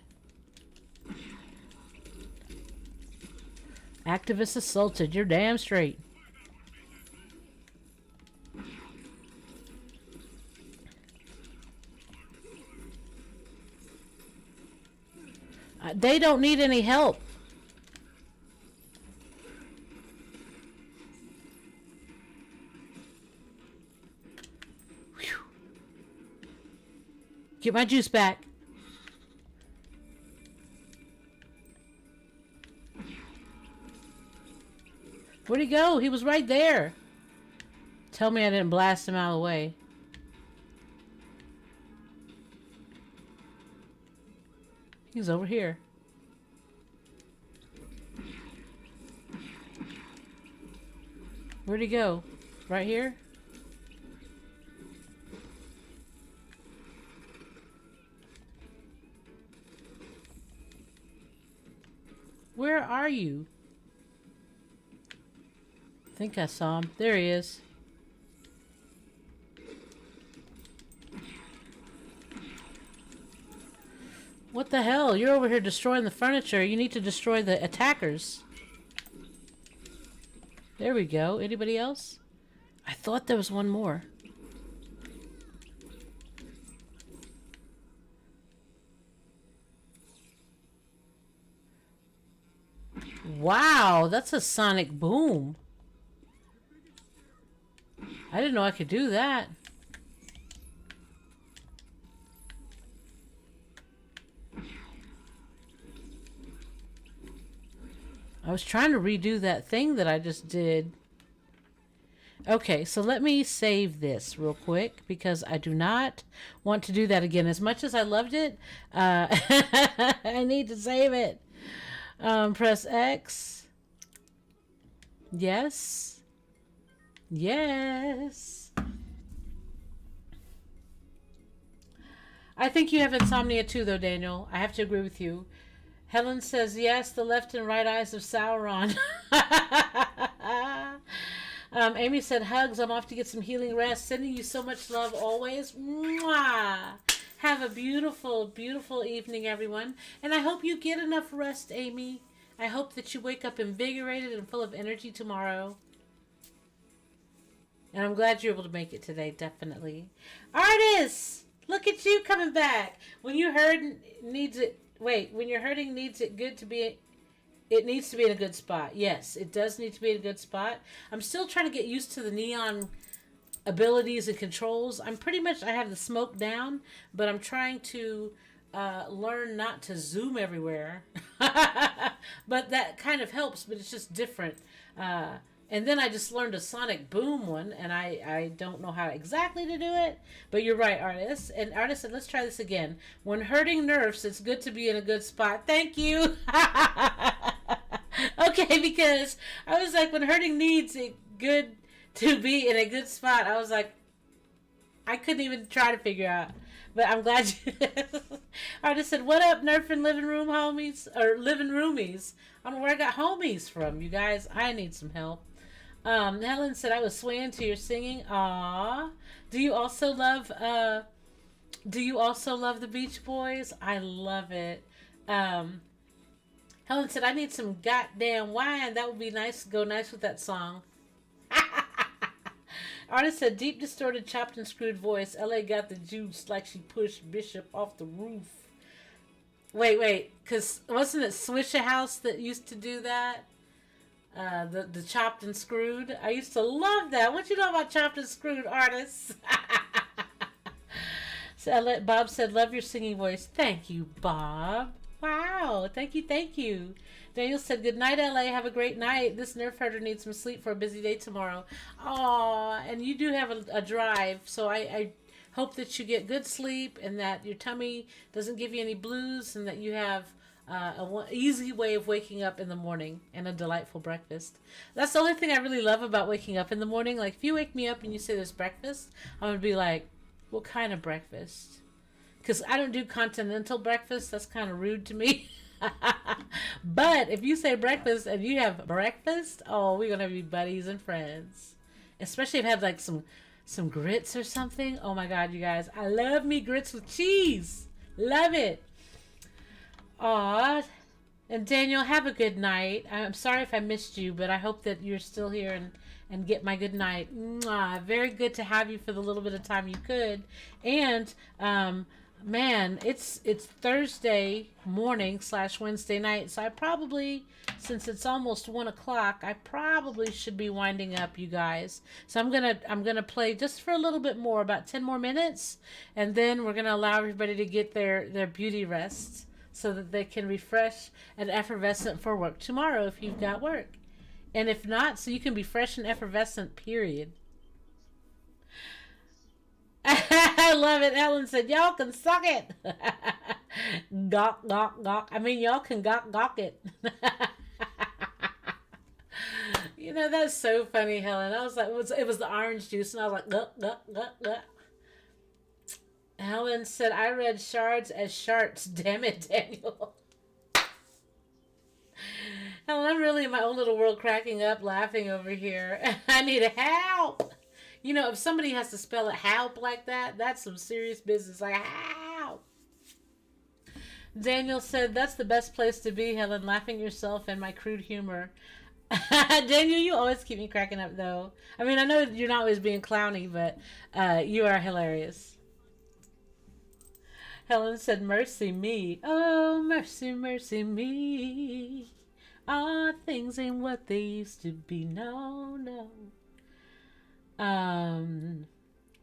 Activist assaulted. You're damn straight. They don't need any help. Whew. Get my juice back. Where'd he go? He was right there. Tell me I didn't blast him out of the way. He's over here. Where'd he go? Right here? Where are you? I think I saw him. There he is. What the hell? You're over here destroying the furniture. You need to destroy the attackers. There we go. Anybody else? I thought there was one more. Wow, that's a sonic boom. I didn't know I could do that. I was trying to redo that thing that I just did. Okay, so let me save this real quick because I do not want to do that again. As much as I loved it, I need to save it. Press X. Yes. Yes. I think you have insomnia too, though, Daniel. I have to agree with you. Helen says, yes, the left and right eyes of Sauron. Amy said, hugs. I'm off to get some healing rest. Sending you so much love always. Mwah! Have a beautiful, beautiful evening, everyone. And I hope you get enough rest, Amy. I hope that you wake up invigorated and full of energy tomorrow. And I'm glad you're able to make it today, definitely. Artists! Look at you coming back. When you heard needs it... Wait, when you're hurting needs it good to be... It needs to be in a good spot. Yes, it does need to be in a good spot. I'm still trying to get used to the neon abilities and controls. I'm pretty much... I have the smoke down, but I'm trying to learn not to zoom everywhere. But that kind of helps, but it's just different. And then I just learned a sonic boom one, and I don't know how exactly to do it. But you're right, Artist. And Artist said, let's try this again. When hurting nerves, it's good to be in a good spot. Thank you. Okay, because I was like, when hurting needs it good to be in a good spot, I was like, I couldn't even try to figure out. But I'm glad you... Artist said, what up, Nerfing living room homies? Or living roomies? I don't know where I got homies from, you guys. I need some help. Helen said, I was swaying to your singing. Aww. Do you also love the Beach Boys? I love it. Helen said, I need some goddamn wine. That would be nice. Go nice with that song. Artist said, deep, distorted, chopped and screwed voice. LA got the juice like she pushed Bishop off the roof. Wait. Because wasn't it Swisha House that used to do that? The chopped and screwed. I used to love that. What you know about chopped and screwed artists? So Bob said, "Love your singing voice." Thank you, Bob. Wow. Thank you. Daniel said, "Good night, LA. Have a great night. This nerf herder needs some sleep for a busy day tomorrow." Aw, and you do have a drive, so I hope that you get good sleep and that your tummy doesn't give you any blues and that you have easy way of waking up in the morning and a delightful breakfast. That's the only thing I really love about waking up in the morning. Like, if you wake me up and you say there's breakfast, I'm going to be like, what kind of breakfast? Because I don't do continental breakfast. That's kind of rude to me. But if you say breakfast and you have breakfast, oh, we're going to be buddies and friends. Especially if you have like some grits or something. Oh my God, you guys. I love me grits with cheese. Love it. Aw. And Daniel, have a good night. I'm sorry if I missed you, but I hope that you're still here and get my good night. Mwah. Very good to have you for the little bit of time you could. And man, it's Thursday morning / Wednesday night, so I probably, since it's almost 1:00, I probably should be winding up, you guys. So I'm gonna play just for a little bit more, about 10 more minutes, and then we're gonna allow everybody to get their beauty rest so that they can refresh and effervescent for work tomorrow if you've got work. And if not, so you can be fresh and effervescent, period. I love it. Ellen said, "Y'all can suck it." Gawk, gawk, gawk. I mean, y'all can gawk it. You know, that's so funny, Helen. I was like, it was the orange juice, and I was like, gawk, gawk, gawk, gawk. Helen said, "I read shards as sharts." Damn it, Daniel. Helen, I'm really in my own little world cracking up, laughing over here. I need help. You know, if somebody has to spell it help like that, that's some serious business. Like, help. Daniel said, "That's the best place to be, Helen, laughing yourself and my crude humor." Daniel, you always keep me cracking up, though. I mean, I know you're not always being clowny, but you are hilarious. Helen said, "Mercy me. Oh, mercy, mercy me. Ah, things ain't what they used to be. No, no."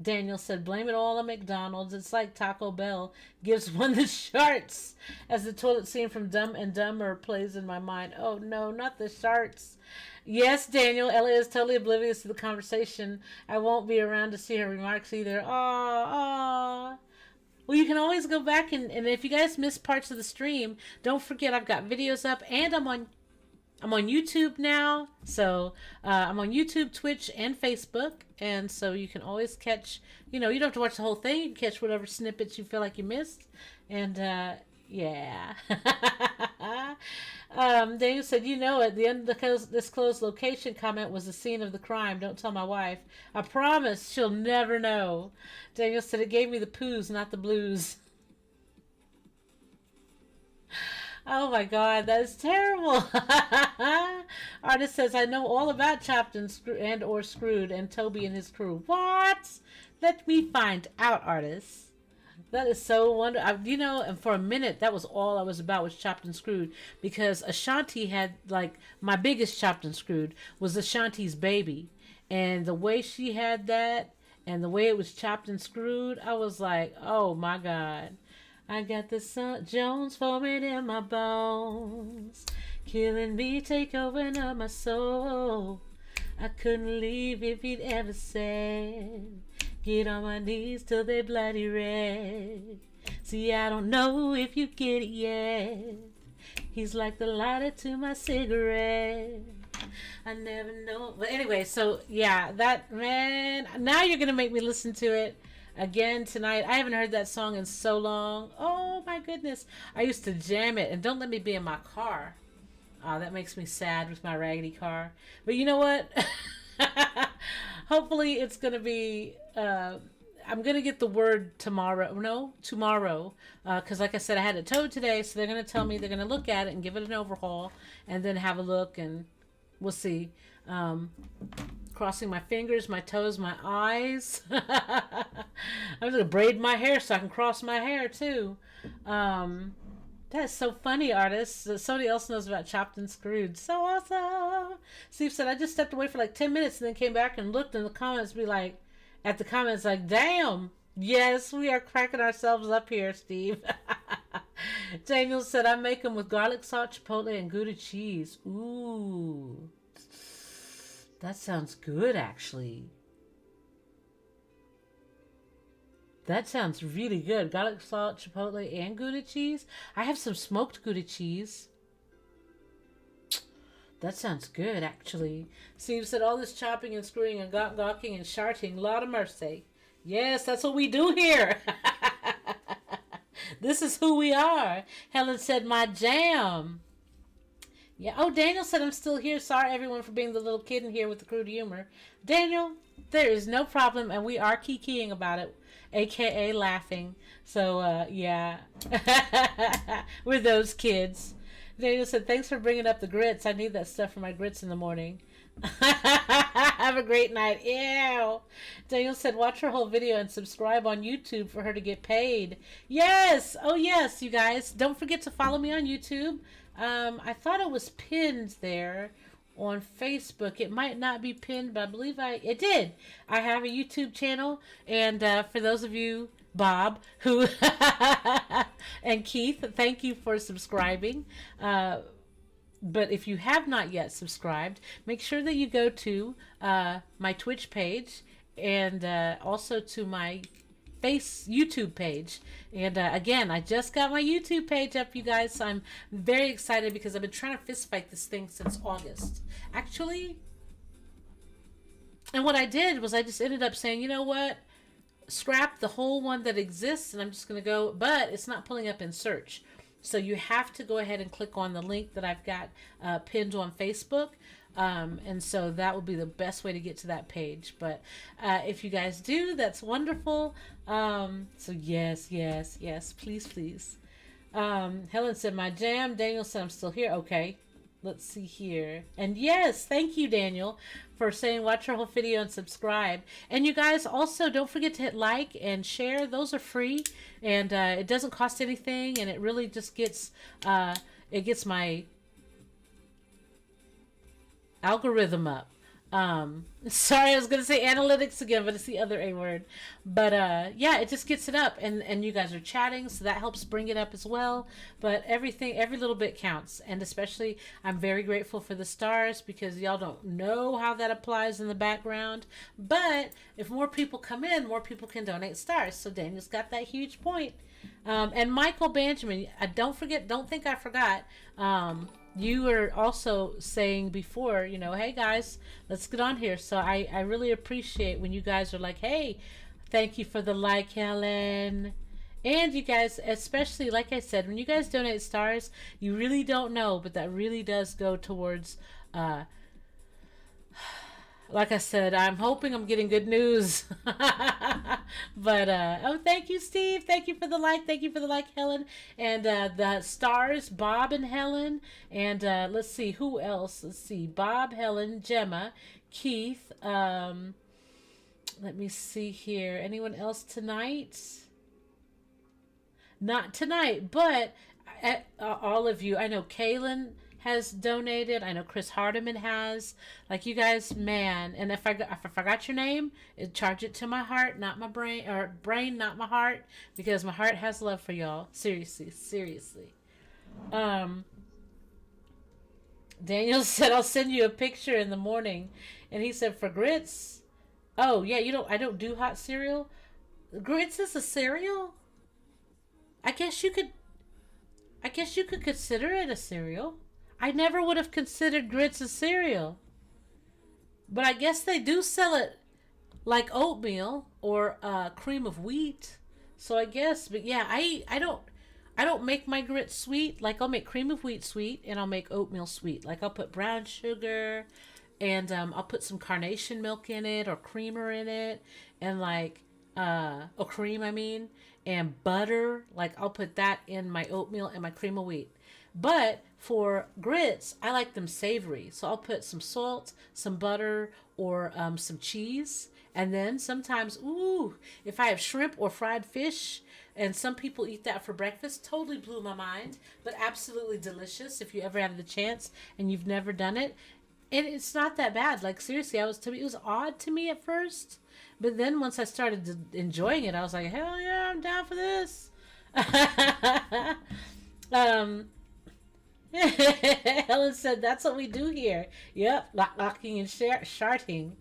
Daniel said, "Blame it all on McDonald's. It's like Taco Bell gives one the sharts." As the toilet scene from Dumb and Dumber plays in my mind. Oh no, not the sharts. Yes, Daniel. Ellie is totally oblivious to the conversation. I won't be around to see her remarks either. Aw. Well, you can always go back and if you guys miss parts of the stream, don't forget I've got videos up and I'm on YouTube now. So I'm on YouTube, Twitch, and Facebook. And so you can always catch, you don't have to watch the whole thing. You can catch whatever snippets you feel like you missed. And yeah. Daniel said, at the end of this closed location comment was the scene of the crime. Don't tell my wife. I promise she'll never know. Daniel said, "It gave me the poos, not the blues." Oh my God, that is terrible. Artist says, "I know all about Chopped and or Screwed and Toby and his crew." What? Let me find out, Artist. That is so wonderful. And for a minute, that was all I was about, was Chopped and Screwed, because Ashanti had, like, my biggest Chopped and Screwed was Ashanti's baby, and the way she had that, and the way it was chopped and screwed, I was like, oh my God. I got the Jones forming in my bones, killing me, take over my soul. I couldn't leave if he'd ever said, get on my knees till they bloody red. See, I don't know if you get it yet. He's like the lighter to my cigarette. I never know. But anyway, so yeah, that, man, now you're going to make me listen to it again tonight. I haven't heard that song in so long. Oh my goodness. I used to jam it, and don't let me be in my car. That makes me sad with my raggedy car. But you know what? Hopefully it's going to be, I'm going to get the word tomorrow. No, tomorrow. Because like I said, I had it towed today, so they're going to tell me, they're going to look at it and give it an overhaul, and then have a look, and we'll see. Crossing my fingers, my toes, my eyes. I'm going to braid my hair so I can cross my hair too. That's so funny, artists. Somebody else knows about Chopped and Screwed. So awesome. Steve said, I just stepped away for like 10 minutes and then came back and looked in the comments, at the comments, like, damn. Yes, we are cracking ourselves up here, Steve. Daniel said, I make them with garlic salt, chipotle, and Gouda cheese. Ooh. That sounds good, actually. That sounds really good. Garlic salt, chipotle, and Gouda cheese. I have some smoked Gouda cheese. That sounds good, actually. Steve said all this chopping and screwing and gawking and sharting. Lot of mercy. Yes, that's what we do here. This is who we are. Helen said, my jam. Yeah. Oh, Daniel said, I'm still here. Sorry, everyone, for being the little kid in here with the crude humor. Daniel, there is no problem, and we are kikiing about it, a.k.a. laughing. So, yeah. We're those kids. Daniel said, thanks for bringing up the grits. I need that stuff for my grits in the morning. Have a great night. Ew. Daniel said, watch her whole video and subscribe on YouTube for her to get paid. Yes. Oh, yes, you guys. Don't forget to follow me on YouTube. I thought it was pinned there on Facebook. It might not be pinned, but I believe it did. I have a YouTube channel, and for those of you, Bob, who and Keith, thank you for subscribing. But if you have not yet subscribed, make sure that you go to my Twitch page and also to my YouTube page. And again, I just got my YouTube page up, you guys, so I'm very excited because I've been trying to fist fight this thing since August. Actually, and what I did was I just ended up saying, you know what? Scrap the whole one that exists, and I'm just going to go, but it's not pulling up in search. So you have to go ahead and click on the link that I've got pinned on Facebook. And so that will be the best way to get to that page. But if you guys do, that's wonderful. So yes, please, please. Helen said, my jam. Daniel said, I'm still here. Okay, let's see here. And yes, thank you, Daniel, for saying watch our whole video and subscribe. And you guys also don't forget to hit like and share. Those are free, and it doesn't cost anything, and it really just gets it gets my algorithm up. Sorry, I was gonna say analytics again, but it's the other A word. But yeah, it just gets it up, and you guys are chatting, so that helps bring it up as well. But every little bit counts, and especially I'm very grateful for the stars, because y'all don't know how that applies in the background. But if more people come in, more people can donate stars. So Daniel's got that huge point. And Michael Benjamin, don't think I forgot. You were also saying before, hey guys, let's get on here. So I really appreciate when you guys are like, hey, thank you for the like, Helen. And you guys, especially, like I said, when you guys donate stars, you really don't know, but that really does go towards, like I said, I'm hoping I'm getting good news. But oh, thank you, Steve. Thank you for the like. Thank you for the like, Helen. And the stars, Bob and Helen. And let's see, who else? Let's see, Bob, Helen, Gemma, Keith. Let me see here. Anyone else tonight? Not tonight, but all of you. I know Kaylin has donated. I know Chris Hardiman has. Like, you guys, man. And if I forgot your name, charge it to my heart, not my brain, or brain, not my heart, because my heart has love for y'all. Seriously. Daniel said, I'll send you a picture in the morning. And he said, for grits? Oh, yeah, I don't do hot cereal. Grits is a cereal? I guess you could consider it a cereal. I never would have considered grits a cereal. But I guess they do sell it like oatmeal or cream of wheat. So I guess, but yeah, I don't make my grits sweet. Like, I'll make cream of wheat sweet, and I'll make oatmeal sweet. Like, I'll put brown sugar, and I'll put some carnation milk in it, or creamer in it, and like or cream, I mean, and butter. Like, I'll put that in my oatmeal and my cream of wheat. But for grits, I like them savory. So I'll put some salt, some butter, or some cheese, And then sometimes, ooh, if I have shrimp or fried fish, and some people eat that for breakfast, totally blew my mind, but absolutely delicious if you ever have the chance and you've never done it. And it's not that bad. Like seriously, it was odd to me at first, but then once I started enjoying it, I was like, hell yeah, I'm down for this. um, Helen said, that's what we do here. Yep, locking and sharting.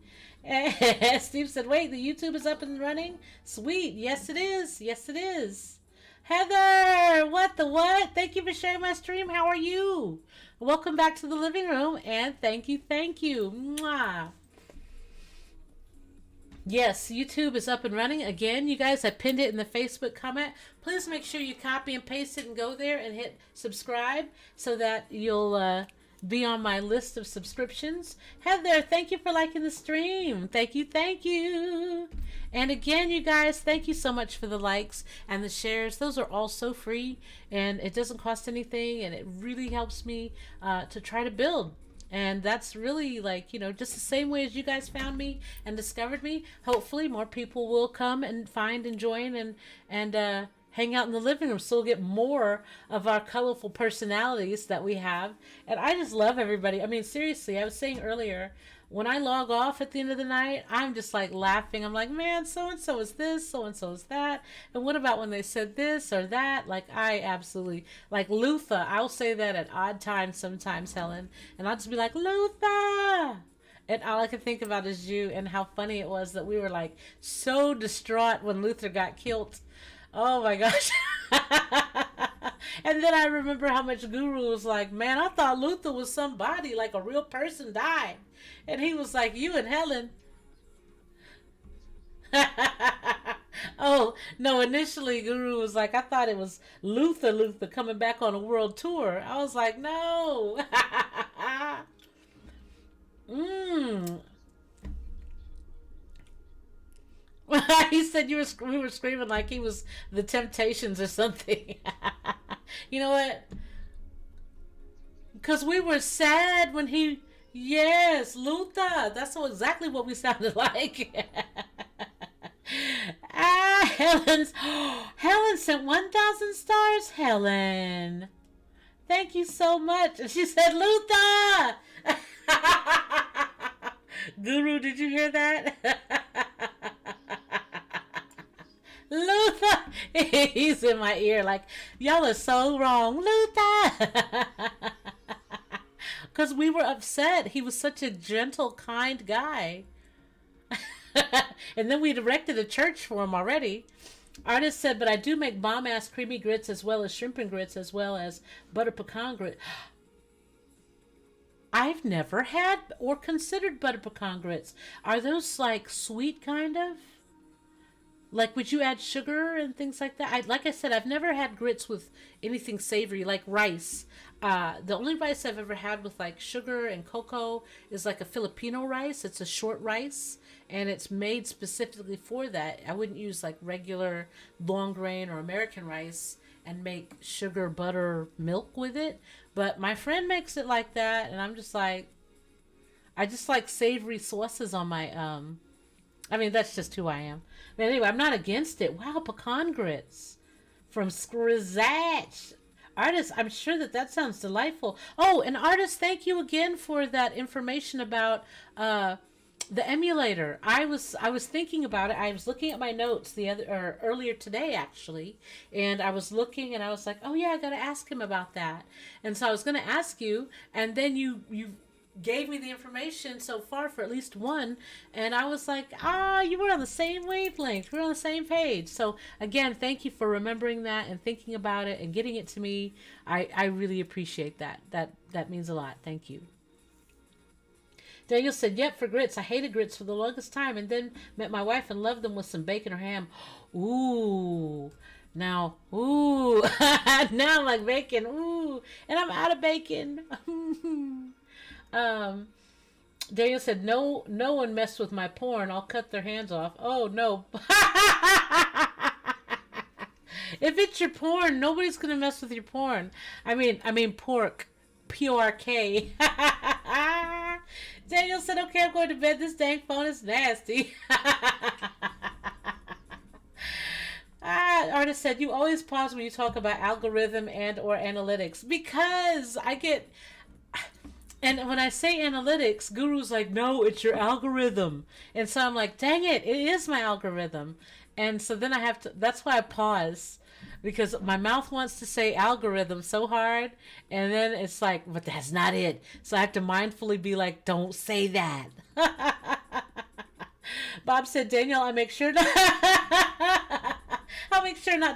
Steve said, wait, the YouTube is up and running? Sweet. Yes, it is. Yes, it is. Heather, what the what? Thank you for sharing my stream. How are you? Welcome back to the living room, and thank you, thank you. Mwah. Yes, YouTube is up and running. Again, you guys, I pinned it in the Facebook comment. Please make sure you copy and paste it and go there and hit subscribe so that you'll be on my list of subscriptions. Heather, thank you for liking the stream. Thank you, thank you. And again, you guys, thank you so much for the likes and the shares. Those are all so free, and it doesn't cost anything, and it really helps me to try to build. And that's really like, just the same way as you guys found me and discovered me. Hopefully more people will come and find and join and hang out in the living room so we'll get more of our colorful personalities that we have. And I just love everybody. I mean, seriously, I was saying earlier, when I log off at the end of the night, I'm just like laughing. I'm like, man, so-and-so is this, so-and-so is that. And what about when they said this or that? Like, I absolutely, like Luther, I'll say that at odd times sometimes, Helen. And I'll just be like, Luther! And all I can think about is you and how funny it was that we were like so distraught when Luther got killed. Oh my gosh. And then I remember how much Guru was like, man, I thought Luther was somebody, like a real person died. And he was like, you and Helen. Oh, no, initially Guru was like, I thought it was Luther coming back on a world tour. I was like, no. He said we were screaming like he was the Temptations or something. You know what? Because we were sad when he... Yes, Luther. That's exactly what we sounded like. Helen sent 1,000 stars. Helen, thank you so much. And she said, Luther. Guru, did you hear that? Luther. He's in my ear like, y'all are so wrong. Luther. Because we were upset. He was such a gentle, kind guy. And then we'd erected a church for him already. Artist said, but I do make bomb-ass creamy grits as well as shrimp and grits as well as butter pecan grits. I've never had or considered butter pecan grits. Are those like sweet kind of? Like, would you add sugar and things like that? Like I said, I've never had grits with anything savory, like rice. The only rice I've ever had with, like, sugar and cocoa is, like, a Filipino rice. It's a short rice, and it's made specifically for that. I wouldn't use, like, regular long grain or American rice and make sugar, butter, milk with it. But my friend makes it like that, and I'm just like... I just like savory sauces on my... I mean, that's just who I am. But anyway, I'm not against it. Wow, pecan grits from Scrizatch. Artist, I'm sure that sounds delightful. Oh, and artist, thank you again for that information about the emulator. I was thinking about it. I was looking at my notes earlier today actually, and I was looking and I was like, oh yeah, I got to ask him about that. And so I was going to ask you, and then you gave me the information so far for at least one, and I was like, you were on the same wavelength. We're on the same page. So again, thank you for remembering that and thinking about it and getting it to me. I really appreciate that. That means a lot. Thank you. Daniel said, yep, for grits. I hated grits for the longest time, and then met my wife and loved them with some bacon or ham. Ooh. Now I like bacon. Ooh. And I'm out of bacon. Daniel said, no one messed with my porn. I'll cut their hands off. Oh, no. If it's your porn, nobody's going to mess with your porn. I mean, pork. P-O-R-K. Daniel said, okay, I'm going to bed. This dang phone is nasty. Artist said, you always pause when you talk about algorithm and or analytics. Because I get... And when I say analytics, Guru's like, no, it's your algorithm. And so I'm like, dang it is my algorithm. And so then I have to... That's why I pause. Because my mouth wants to say algorithm so hard. And then it's like, but that's not it. So I have to mindfully be like, don't say that. Bob said, Daniel, I'll make sure not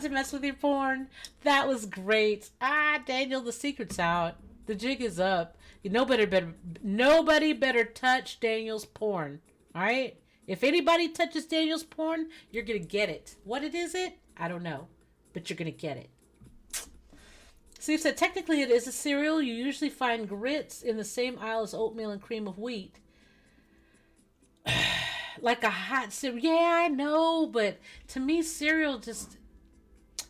to mess with your porn. That was great. Daniel, the secret's out. The jig is up. Nobody better touch Daniel's porn. All right? If anybody touches Daniel's porn, you're going to get it. What is it? I don't know. But you're going to get it. Steve said, technically it is a cereal. You usually find grits in the same aisle as oatmeal and cream of wheat. Like a hot cereal. Yeah, I know. But to me, cereal just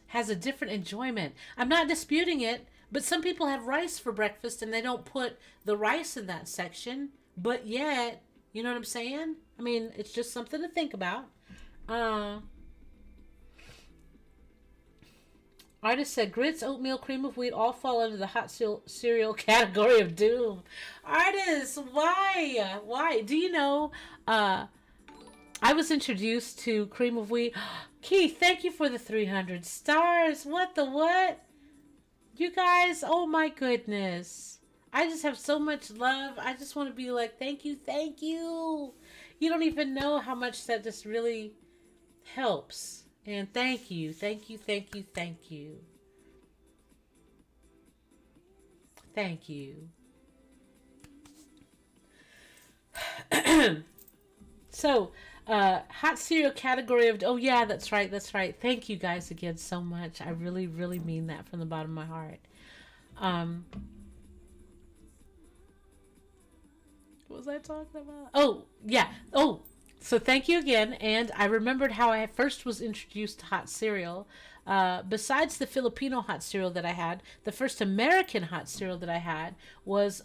has a different enjoyment. I'm not disputing it. But some people have rice for breakfast and they don't put the rice in that section. But yet, you know what I'm saying? I mean, it's just something to think about. Artist said, grits, oatmeal, cream of wheat all fall under the hot cereal category of doom. Artist, why? Why? Do you know, I was introduced to cream of wheat. Keith, thank you for the 300 stars. What the what? You guys, oh my goodness. I just have so much love. I just want to be like, thank you, thank you. You don't even know how much that just really helps. And thank you, thank you, thank you, thank you. Thank you. So, hot cereal category of... Oh, yeah, that's right, that's right. Thank you guys again so much. I really, really mean that from the bottom of my heart. What was I talking about? Oh, yeah. Oh, so thank you again. And I remembered how I first was introduced to hot cereal. Besides the Filipino hot cereal that I had, the first American hot cereal that I had was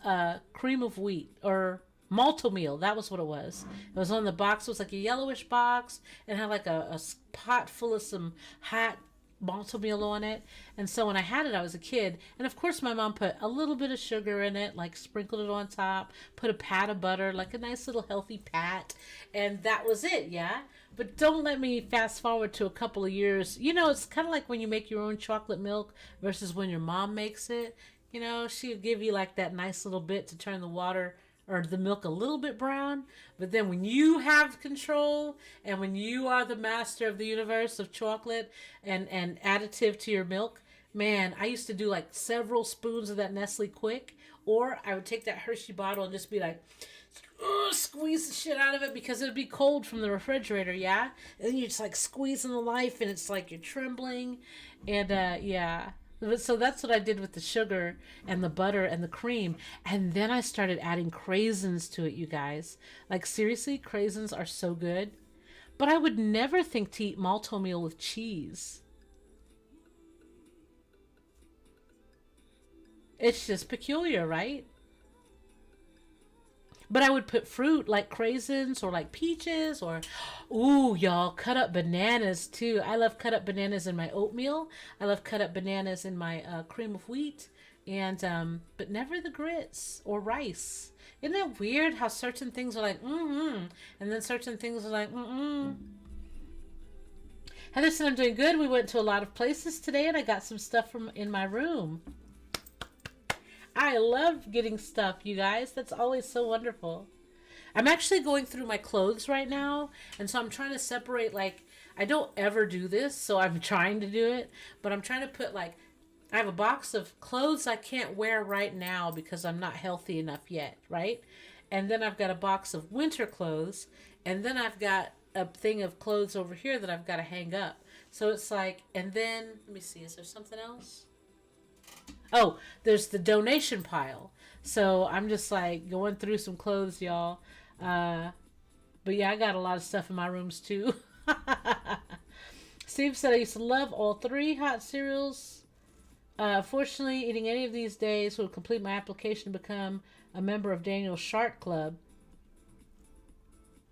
cream of wheat, or malto meal. That was what it was. It was on the box. It was like a yellowish box and had like a pot full of some hot malto meal on it. And so when I had it, I was a kid. And of course, my mom put a little bit of sugar in it, like sprinkled it on top, put a pat of butter, like a nice little healthy pat. And that was it, yeah? But don't let me fast forward to a couple of years. You know, it's kind of like when you make your own chocolate milk versus when your mom makes it. You know, she would give you like that nice little bit to turn the water or the milk a little bit brown. But then when you have control and when you are the master of the universe of chocolate and additive to your milk, man, I used to do like several spoons of that Nestle Quick, or I would take that Hershey bottle and just be like, squeeze the shit out of it because it would be cold from the refrigerator, yeah? And then you're just like squeezing the life and it's like you're trembling. And yeah. So that's what I did with the sugar and the butter and the cream. And then I started adding craisins to it, you guys. Like, seriously, craisins are so good. But I would never think to eat malto meal with cheese. It's just peculiar, right? But I would put fruit like craisins or like peaches or, ooh, y'all, cut up bananas too. I love cut up bananas in my oatmeal. I love cut up bananas in my cream of wheat. And, but never the grits or rice. Isn't that weird how certain things are like, and then certain things are like, Heather said, I'm doing good. We went to a lot of places today and I got some stuff from in my room. I love getting stuff, you guys. That's always so wonderful. I'm actually going through my clothes right now, and so I'm trying to separate, like, I don't ever do this, so I'm trying to do it, but I'm trying to put, like, I have a box of clothes I can't wear right now because I'm not healthy enough yet, right? And then I've got a box of winter clothes, and then I've got a thing of clothes over here that I've got to hang up. So it's like, and then, let me see, is there something else? Oh, there's the donation pile. So I'm just like going through some clothes, y'all. But yeah, I got a lot of stuff in my rooms too. Steve said, I used to love all three hot cereals. Fortunately, eating any of these days would complete my application to become a member of Daniel's Shark Club.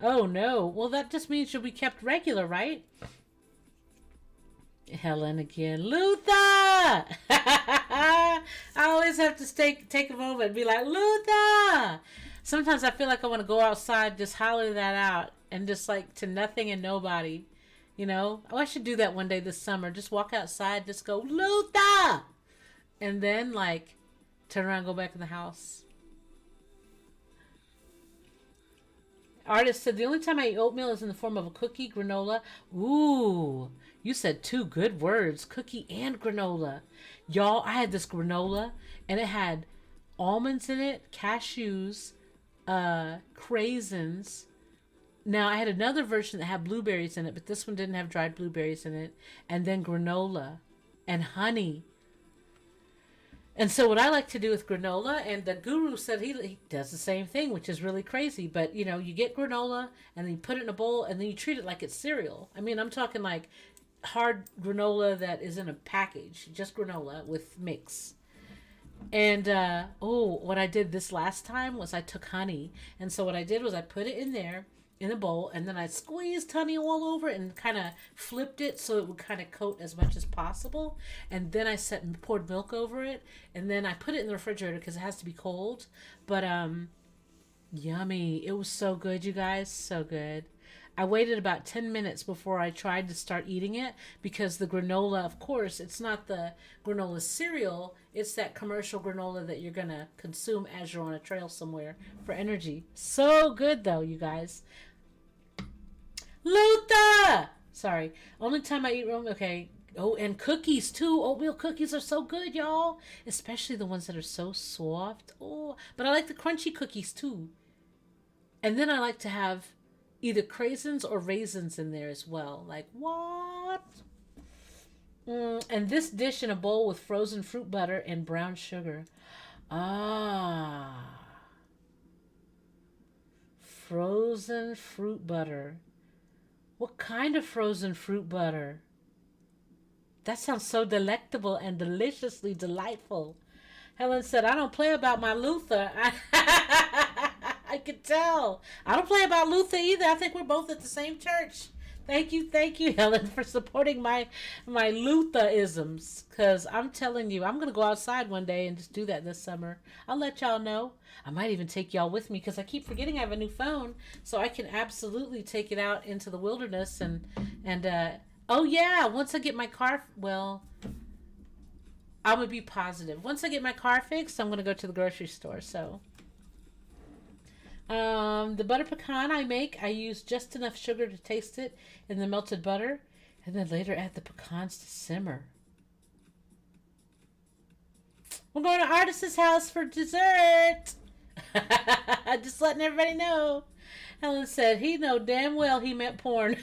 Oh no. Well, that just means you'll be kept regular, right? Helen again. Luther! I always have to take a moment and be like, Luther! Sometimes I feel like I want to go outside, just holler that out, and just like to nothing and nobody. You know? Oh, I should do that one day this summer. Just walk outside, just go, Luther! And then, like, turn around and go back in the house. Artist said, the only time I eat oatmeal is in the form of a cookie, granola. Ooh, you said two good words, cookie and granola. Y'all, I had this granola, and it had almonds in it, cashews, craisins. Now, I had another version that had blueberries in it, but this one didn't have dried blueberries in it. And then granola and honey. And so what I like to do with granola, and the guru said he does the same thing, which is really crazy. But, you know, you get granola, and then you put it in a bowl, and then you treat it like it's cereal. I mean, I'm talking like hard granola that is in a package. Just granola with mix. And, what I did this last time was I took honey. And so what I did was I put it in there in a bowl, and then I squeezed honey all over it and kind of flipped it so it would kind of coat as much as possible. And then I poured milk over it, and then I put it in the refrigerator because it has to be cold. But yummy! It was so good, you guys, so good. I waited about 10 minutes before I tried to start eating it because the granola, of course, it's not the granola cereal. It's that commercial granola that you're going to consume as you're on a trail somewhere for energy. So good, though, you guys. Luther! Sorry. Only time I eat okay. Oh, and cookies, too. Oatmeal cookies are so good, y'all. Especially the ones that are so soft. Oh, but I like the crunchy cookies, too. And then I like to have either craisins or raisins in there as well. Like, what? And this dish in a bowl with frozen fruit butter and brown sugar. Ah. Frozen fruit butter. What kind of frozen fruit butter? That sounds so delectable and deliciously delightful. Helen said, I don't play about my Luther. I could tell. I don't play about Luther either. I think we're both at the same church. Thank you, Helen, for supporting my Lutherisms. Because I'm telling you, I'm going to go outside one day and just do that this summer. I'll let y'all know. I might even take y'all with me because I keep forgetting I have a new phone. So I can absolutely take it out into the wilderness. Oh, yeah, once I get my car, well, I'm going to be positive. Once I get my car fixed, I'm going to go to the grocery store. So the butter pecan I use just enough sugar to taste it in the melted butter, and then later add the pecans to simmer. We're going to Artist's house for dessert. Just letting everybody know. Helen said he know damn well he meant porn.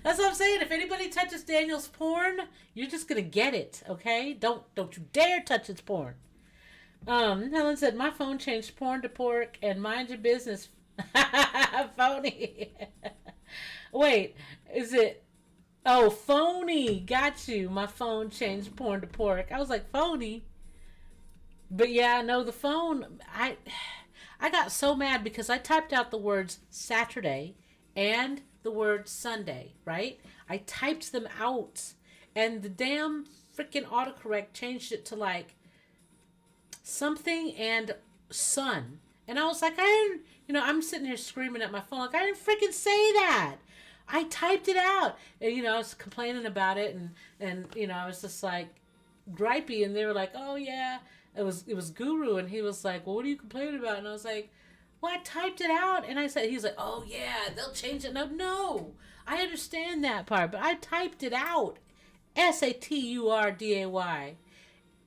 That's what I'm saying. If anybody touches Daniel's porn, you're just gonna get it, okay? Don't you dare touch his porn. Helen said, my phone changed porn to pork and mind your business. Phony. Wait, is it? Oh, phony. Got you. My phone changed porn to pork. I was like, phony. But yeah, no, the phone, I got so mad because I typed out the words Saturday and the word Sunday, right? I typed them out and the damn freaking autocorrect changed it to like something and sun. And I was like, I'm sitting here screaming at my phone like, I didn't freaking say that. I typed it out. And, I was complaining about it and I was just like gripey and they were like, oh yeah, it was Guru. And he was like, well, what are you complaining about? And I was like, well, I typed it out. And he's like, oh yeah, they'll change it. No, I understand that part, but I typed it out. Saturday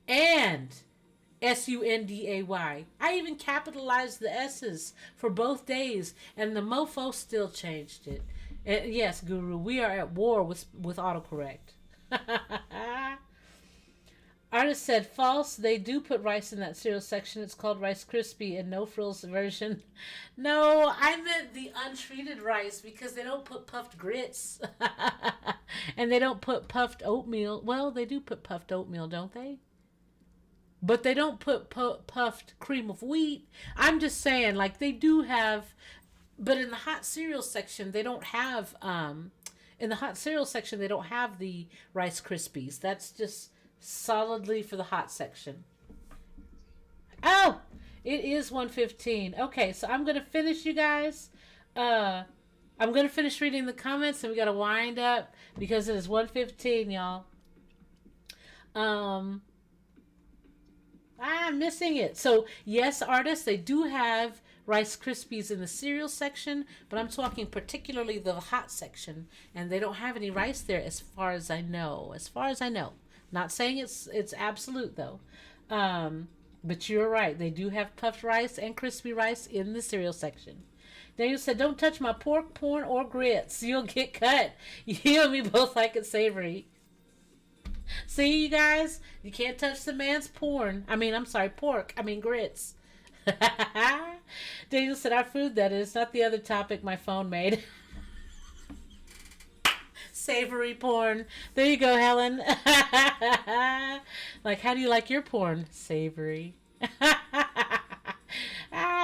and Sunday. I even capitalized the S's for both days, and the mofo still changed it. And yes, Guru, we are at war with autocorrect. Artist said, false. They do put rice in that cereal section. It's called Rice Krispie and no frills version. No, I meant the untreated rice because they don't put puffed grits. And they don't put puffed oatmeal. Well, they do put puffed oatmeal, don't they? but they don't put puffed cream of wheat. I'm just saying, like they do have, but in the hot cereal section, they don't have. In the hot cereal section, they don't have the Rice Krispies. That's just solidly for the hot section. Oh, it is 1:15. Okay, so I'm gonna finish, you guys. Uh, I'm gonna finish reading the comments, and we gotta wind up because it is 1:15, y'all. Um, I'm missing it. So yes, artists, they do have Rice Krispies in the cereal section, but I'm talking particularly the hot section, and they don't have any rice there, as far as I know. As far as I know, not saying it's absolute though. But you're right. They do have puffed rice and crispy rice in the cereal section. Daniel said, "Don't touch my pork, porn, or grits. You'll get cut. You and me both like it savory." See, you guys, you can't touch the man's porn. I'm sorry, pork. Grits. Daniel said, "Our food, that is, not the other topic my phone made." Savory porn. There you go, Helen. Like, how do you like your porn? Savory.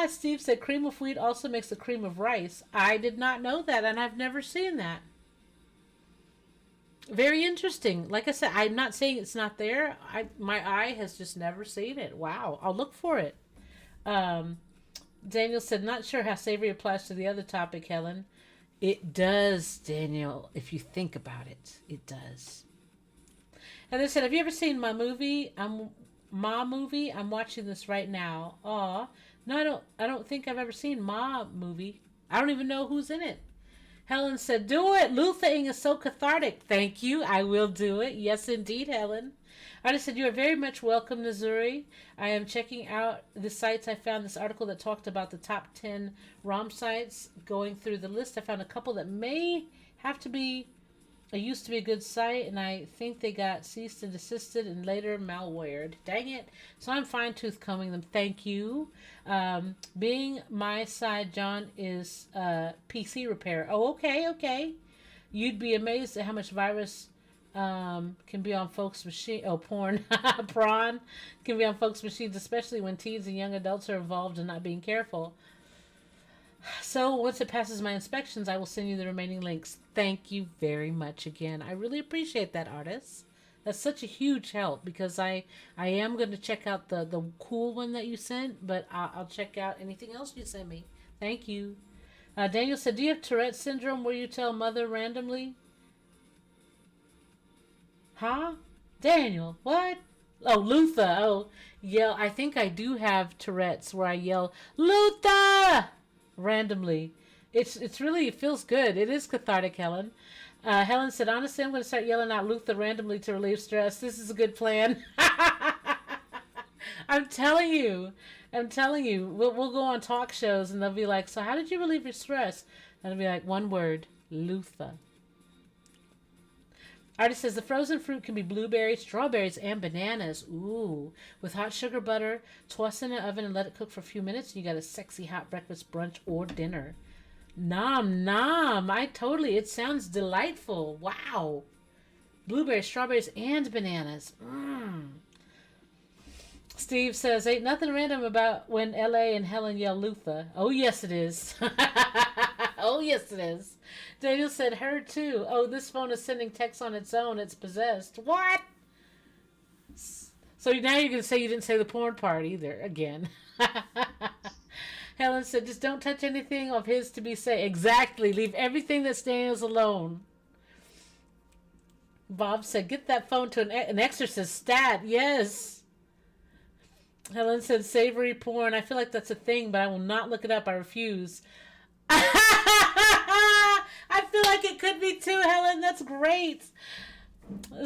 Steve said, "Cream of wheat also makes a cream of rice." I did not know that, and I've never seen that. Very interesting. Like I said, I'm not saying it's not there. My eye has just never seen it. Wow. I'll look for it. Um, Daniel said, "Not sure how savory applies to the other topic, Helen." It does, Daniel. If you think about it, it does. And they said, "Have you ever seen my movie? Ma movie. I'm watching this right now." Aw. No, I don't. I don't think I've ever seen Ma movie. I don't even know who's in it. Helen said, "Do it. Luthing is so cathartic." Thank you. I will do it. Yes, indeed, Helen. I just said, "You are very much welcome, Missouri. I am checking out the sites. I found this article that talked about the top 10 ROM sites. Going through the list, I found a couple that may have to be, it used to be a good site, and I think they got ceased and desisted and later malwared. Dang it. So I'm fine-tooth combing them. Thank you. Being my side, John, is PC repair. Oh, okay. You'd be amazed at how much virus can be on folks' machine. Oh, porn. Prawn can be on folks' machines, especially when teens and young adults are involved and not being careful. So once it passes my inspections, I will send you the remaining links." Thank you very much again. I really appreciate that, artist. That's such a huge help because I am going to check out the cool one that you sent, but I'll check out anything else you send me. Thank you. Daniel said, "Do you have Tourette syndrome where you tell mother randomly?" Huh? Daniel, what? Oh, Luther. Oh, yell. I think I do have Tourette's where I yell, "Luther!" randomly. It's really, it feels good. It is cathartic, Helen. Helen said, "Honestly, I'm going to start yelling out Luther randomly to relieve stress. This is a good plan." I'm telling you. We'll go on talk shows and they'll be like, "So how did you relieve your stress?" And I'll be like, one word, Luther. Artist says, "The frozen fruit can be blueberries, strawberries, and bananas. Ooh. With hot sugar butter, toss in the oven and let it cook for a few minutes. And you got a sexy hot breakfast, brunch, or dinner." Nom nom. It sounds delightful. Wow. Blueberries, strawberries, and bananas. Steve says, "Ain't nothing random about when LA and Helen yell Luther." Oh, yes, it is. Oh, yes, it is. Daniel said, "Her too. Oh, this phone is sending texts on its own. It's possessed." What? So now you're going to say you didn't say the porn part either, again. Helen said, "Just don't touch anything of his to be safe." Exactly. Leave everything that's Daniel's alone. Bob said, "Get that phone to an exorcist stat." Yes. Helen said, "Savory porn. I feel like that's a thing, but I will not look it up. I refuse." I feel like it could be too, Helen. That's great.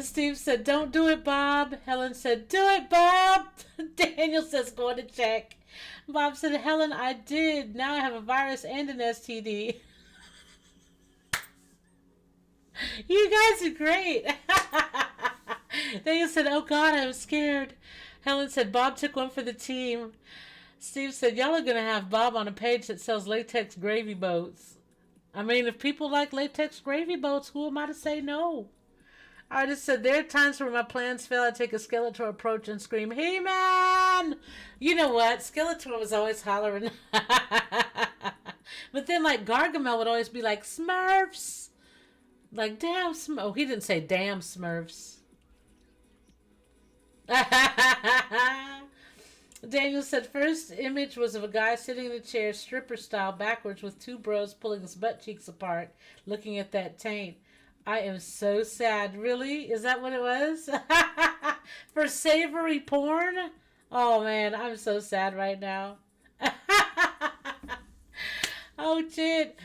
Steve said, "Don't do it, Bob." Helen said, "Do it, Bob." Daniel says, "Going to check." Bob said, "Helen, I did. Now I have a virus and an STD. You guys are great. Daniel said, "Oh, God, I was scared." Helen said, "Bob took one for the team." Steve said, "Y'all are going to have Bob on a page that sells latex gravy boats." If people like latex gravy boats, who am I to say no? I just said there are times where my plans fail. I take a Skeletor approach and scream, "Hey man!" You know what? Skeletor was always hollering, but then like Gargamel would always be like, "Smurfs!" Like damn Smurf. Oh, he didn't say damn Smurfs. Daniel said first image was of a guy sitting in a chair, stripper style, backwards, with two bros pulling his butt cheeks apart, looking at that taint. I am so sad. Really? Is that what it was? For savory porn? Oh man, I'm so sad right now. Oh shit.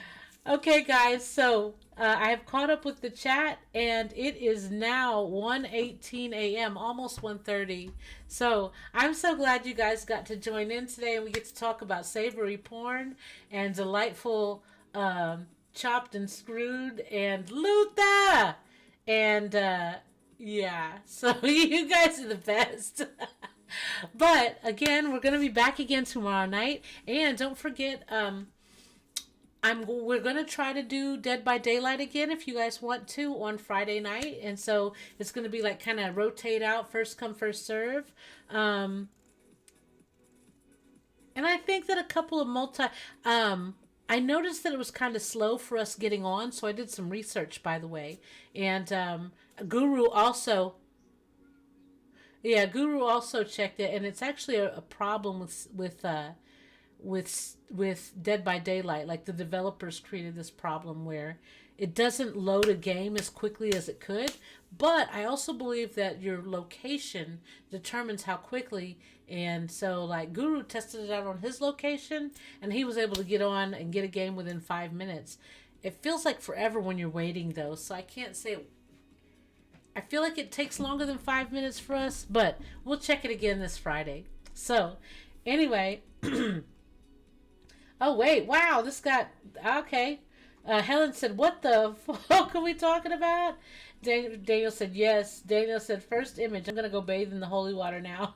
Okay, guys, so I have caught up with the chat, and it is now 1:18 a.m., almost 1:30. So I'm so glad you guys got to join in today, and we get to talk about savory porn and delightful chopped and screwed and Luther. And yeah, so you guys are the best. But again, we're going to be back again tomorrow night. And don't forget, we're gonna try to do Dead by Daylight again if you guys want to on Friday night, and so it's gonna be like kind of rotate out, first come first serve. And I think that a couple of I noticed that it was kind of slow for us getting on, so I did some research, by the way. And Guru also, yeah, Guru also checked it, and it's actually a problem with Dead by Daylight. Like the developers created this problem where it doesn't load a game as quickly as it could. But I also believe that your location determines how quickly. And so like Guru tested it out on his location, and he was able to get on and get a game within 5 minutes. It feels like forever when you're waiting though, so I can't say. I feel like it takes longer than 5 minutes for us, but we'll check it again this Friday. So anyway. Oh, wait. Wow, this got... Okay. Helen said, what the fuck are we talking about? Daniel said, yes. Daniel said, first image. I'm going to go bathe in the holy water now.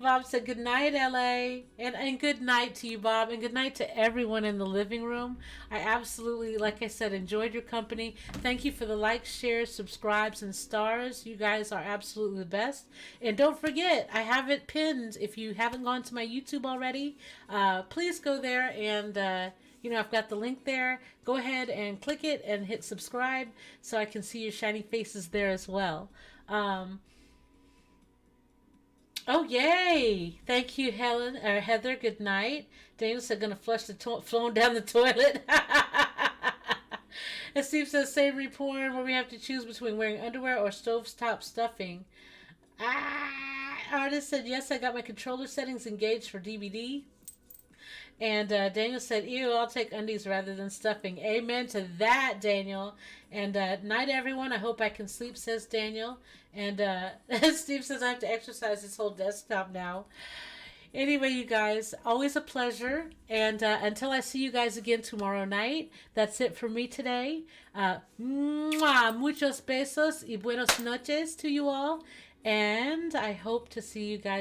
Bob said, good night, LA. And good night to you, Bob. And good night to everyone in the living room. I absolutely, like I said, enjoyed your company. Thank you for the likes, shares, subscribes, and stars. You guys are absolutely the best. And don't forget, I have it pinned. If you haven't gone to my YouTube already, please go there and... I've got the link there. Go ahead and click it and hit subscribe so I can see your shiny faces there as well. Oh, yay! Thank you, Heather. Good night. Daniel said, gonna flush the phone down the toilet. And Steve says, savory porn where we have to choose between wearing underwear or stovetop stuffing. Artist said, yes, I got my controller settings engaged for DVD. And Daniel said, ew, I'll take undies rather than stuffing. Amen to that, Daniel. And night, everyone. I hope I can sleep, says Daniel. And Steve says I have to exercise this whole desktop now. Anyway, you guys, always a pleasure. And until I see you guys again tomorrow night, that's it for me today. Muchos besos y buenas noches to you all. And I hope to see you guys